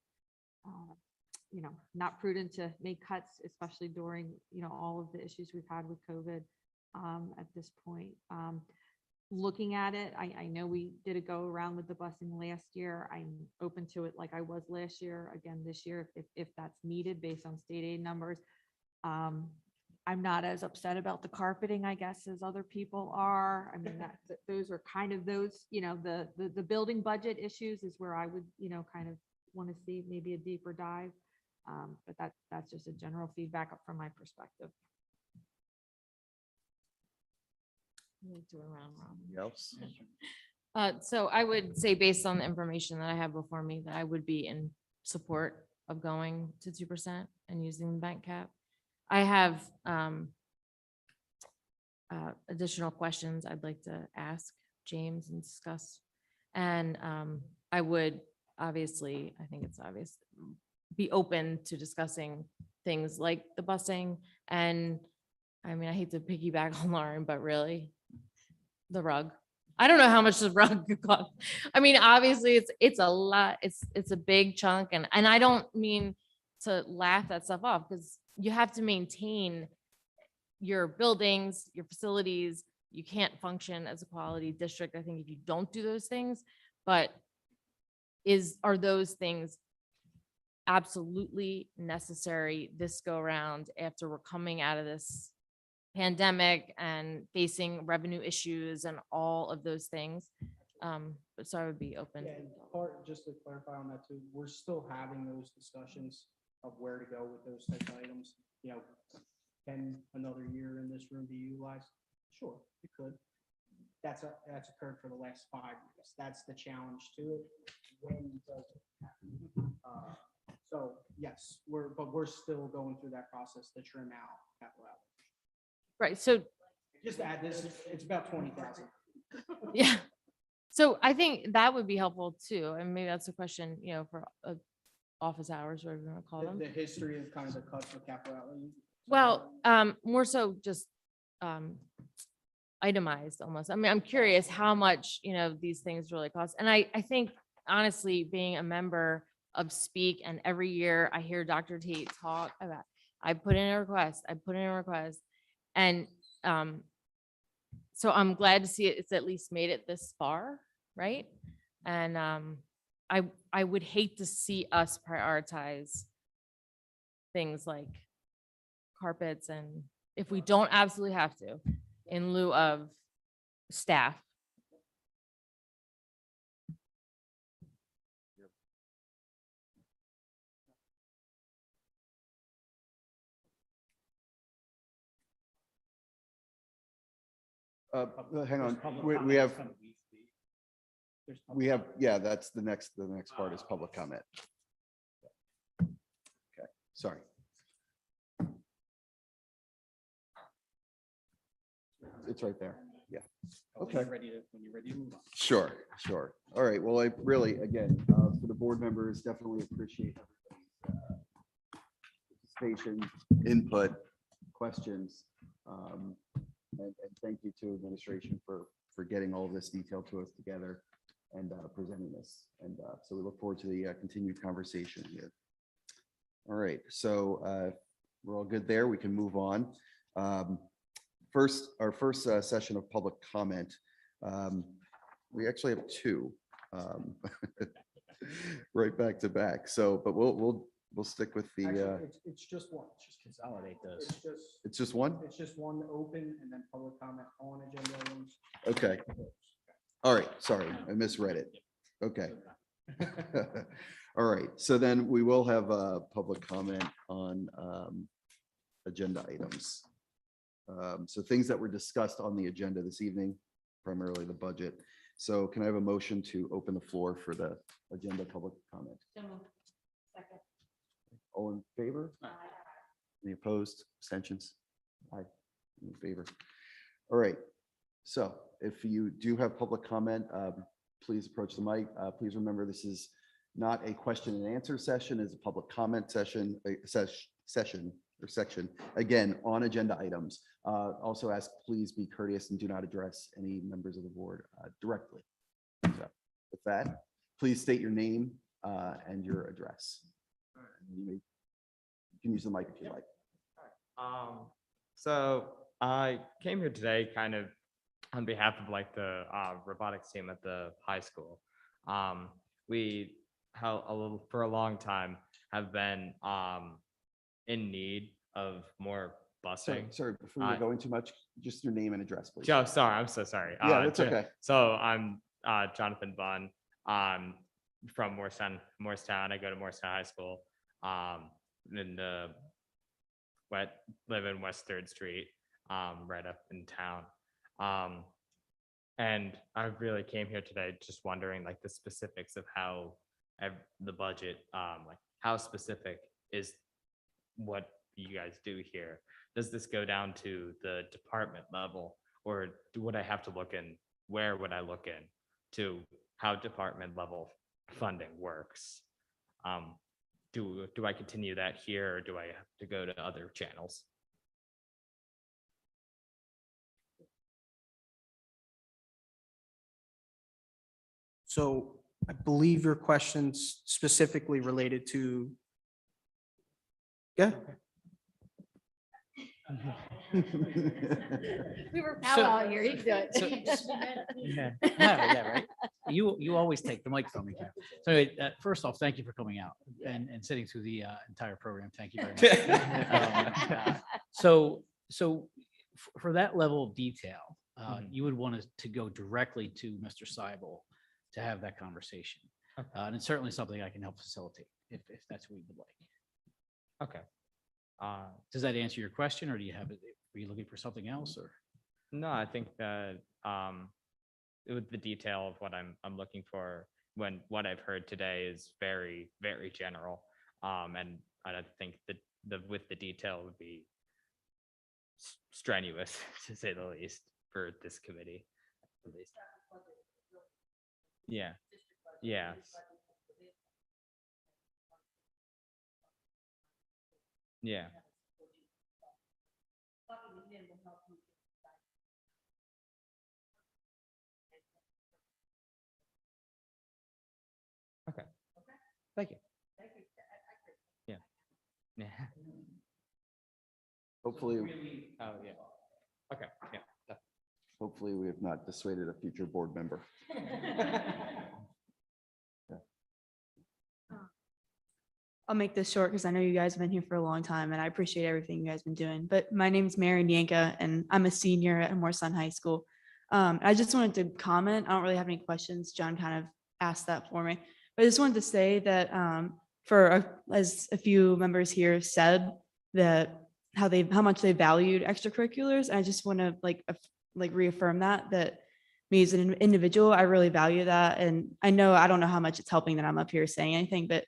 not prudent to make cuts, especially during, all of the issues we've had with COVID at this point. Looking at it, I know we did a go around with the busing last year. I'm open to it like I was last year, again this year, if that's needed based on state aid numbers. I'm not as upset about the carpeting, I guess, as other people are. I mean, those are kind of those, the building budget issues is where I would, kind of want to see maybe a deeper dive. But that's just a general feedback from my perspective. Else? So I would say, based on the information that I have before me, that I would be in support of going to 2% and using the bank cap. I have additional questions I'd like to ask James and discuss. And I would obviously, I think it's obvious, be open to discussing things like the busing. And I mean, I hate to piggyback on Lauren, but really, the rug. I don't know how much the rug could cost. I mean, obviously it's a lot. It's a big chunk. And I don't mean to laugh that stuff off, because you have to maintain your buildings, your facilities. You can't function as a quality district, I think, if you don't do those things. But are those things absolutely necessary this go around after we're coming out of this pandemic and facing revenue issues and all of those things? But so I would be open. Yeah, just to clarify on that too, we're still having those discussions of where to go with those types of items. Can another year in this room be utilized? Sure, it could. That's occurred for the last 5 years. That's the challenge to it. When does it happen? So yes, we're still going through that process to trim out capital outlay. Right. So Just to add this, it's about 20,000. yeah. So I think that would be helpful too. And maybe that's a question, for office hours, whatever you want to call them. The history of kind of the cuts for capital outlay. Well, more so just itemized almost. I mean, I'm curious how much, these things really cost. And I think honestly, being a member of Speak, and every year I hear Dr. Tate talk about, I put in a request, And so I'm glad to see it's at least made it this far, right? And I would hate to see us prioritize things like carpets, and if we don't absolutely have to, in lieu of staff. Hang on, we have, yeah, that's the next part is public comment. Okay, sorry. It's right there. Yeah. Okay. When you're ready to move on. Sure. All right. Well, I really, again, for the board members, definitely appreciate everybody's participation, input, questions. And thank you to administration for getting all of this detail to us together and presenting this. And so we look forward to the continued conversation here. All right. So we're all good there. We can move on. Our first session of public comment. We actually have two right back to back. So, but we'll stick with the. It's just one. Just consolidate those. It's just one. It's just one open and then public comment on agenda items. Okay. All right. Sorry, I misread it. Okay. All right. So then we will have a public comment on agenda items. So things that were discussed on the agenda this evening, primarily the budget. So can I have a motion to open the floor for the agenda public comment? All in favor? Any opposed? Abstentions? Aye. In favor. All right. So if you do have public comment, please approach the mic. Please remember this is not a question and answer session, it's a public comment session, section, again, on agenda items. Also ask, please be courteous and do not address any members of the board directly. So with that, please state your name and your address. You can use the mic if you like. So I came here today kind of on behalf of like the robotics team at the high school. We for a long time have been in need of more busing. Sorry, before you're going too much, just your name and address, please. Oh, sorry, I'm so sorry. Yeah, that's okay. So I'm Jonathan Bunn. From Morristown. I go to Morristown High School. Live in West 3rd Street, right up in town. And I really came here today just wondering like the specifics of how the budget, like how specific is what you guys do here? Does this go down to the department level, or would I have to look in? Where would I look in to how department level funding works? Do I continue that here, or do I have to go to other channels? So I believe your question's specifically related to. Yeah. We were So- out here. You can do it. Yeah, yeah, right. You always take the mic from me, Karen. So anyway, first off, thank you for coming out and sitting through the entire program. Thank you very much. So for that level of detail, you would want to go directly to Mr. Seibel to have that conversation. And it's certainly something I can help facilitate if that's what you would like. Okay. Does that answer your question, or do you have it? Were you looking for something else, or? No, I think that with the detail of what I'm looking for, when what I've heard today is very, very general. And I think that with the detail would be strenuous to say the least for this committee. At least. Yeah. Yeah. Yeah. Thank you. Yeah. Hopefully, Oh, yeah. Okay, yeah. hopefully we have not dissuaded a future board member. I'll make this short because I know you guys have been here for a long time and I appreciate everything you guys have been doing. But my name is Mary Yanka and I'm a senior at Morrison High School. I just wanted to comment. I don't really have any questions. John kind of asked that for me. But I just wanted to say that as a few members here said, that how much they valued extracurriculars. And I just want to reaffirm that me as an individual, I really value that. And I don't know how much it's helping that I'm up here saying anything, but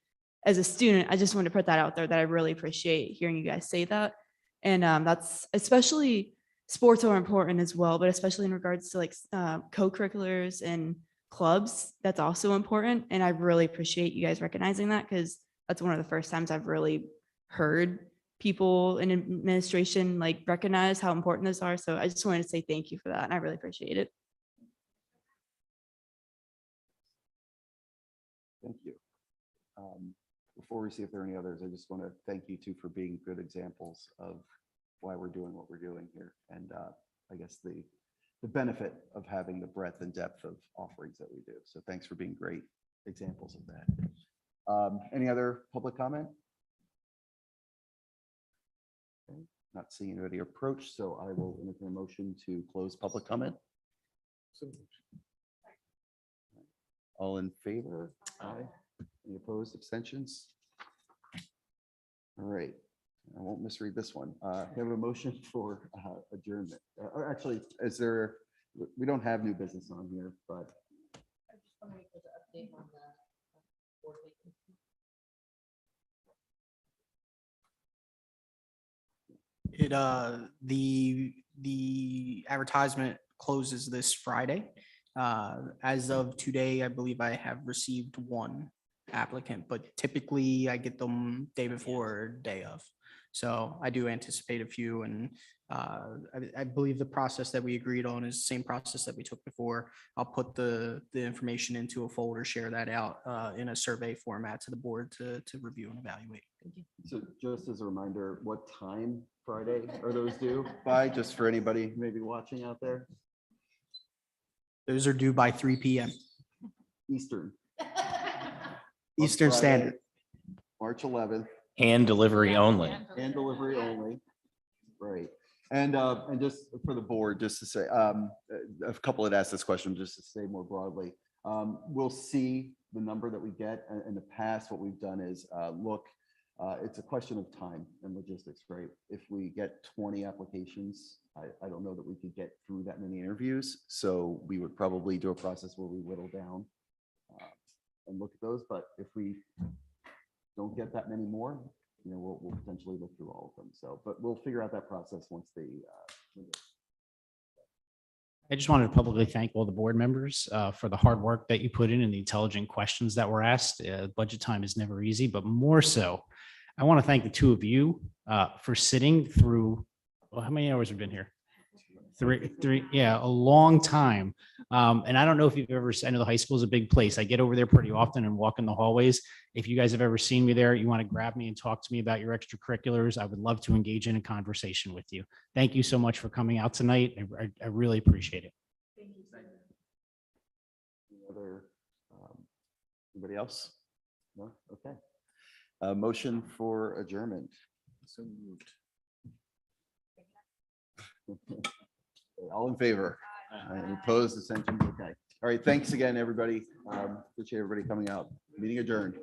as a student, I just want to put that out there that I really appreciate hearing you guys say that. And that's especially sports are important as well, but especially in regards to co-curriculars and clubs, that's also important. And I really appreciate you guys recognizing that because that's one of the first times I've really heard people in administration recognize how important those are. So I just wanted to say thank you for that. And I really appreciate it. Thank you. Before we see if there are any others, I just want to thank you two for being good examples of why we're doing what we're doing here. And I guess the benefit of having the breadth and depth of offerings that we do. So thanks for being great examples of that. Any other public comment? Okay, not seeing anybody approach, so I will entertain a motion to close public comment. All in favor? Aye. Any opposed, abstentions? All right, I won't misread this one. We have a motion for adjournment. Or actually, we don't have new business on here, but the advertisement closes this Friday. As of today, I believe I have received one applicant, but typically I get them day before or day of. So I do anticipate a few, and I believe the process that we agreed on is the same process that we took before. I'll put the information into a folder, share that out in a survey format to the board to review and evaluate. so just as a reminder, what time Friday are those due by, just for anybody maybe watching out there? Those are due by 3 p.m. Eastern. Eastern Friday, Standard. March 11th. Hand delivery only. And delivery only. Right. And just for the board, just to say, a couple had asked this question, just to say more broadly, we'll see the number that we get. In the past, what we've done is look, it's a question of time and logistics, right? If we get 20 applications, I don't know that we could get through that many interviews. So we would probably do a process where we whittle down and look at those. But if we don't get that many more, we'll potentially look through all of them. So, but we'll figure out that process once I just wanted to publicly thank all the board members for the hard work that you put in and the intelligent questions that were asked. Budget time is never easy, but more so, I want to thank the two of you for sitting through, well, how many hours have been here? Three, yeah, a long time. And I don't know if you've ever, I know the high school is a big place. I get over there pretty often and walk in the hallways. If you guys have ever seen me there, you want to grab me and talk to me about your extracurriculars, I would love to engage in a conversation with you. Thank you so much for coming out tonight. I really appreciate it. Anybody else? No? Okay. Motion for adjournment. So moved. All in favor? Any opposed, abstentions? Okay. All right. Thanks again, everybody. Appreciate everybody coming out. Meeting adjourned.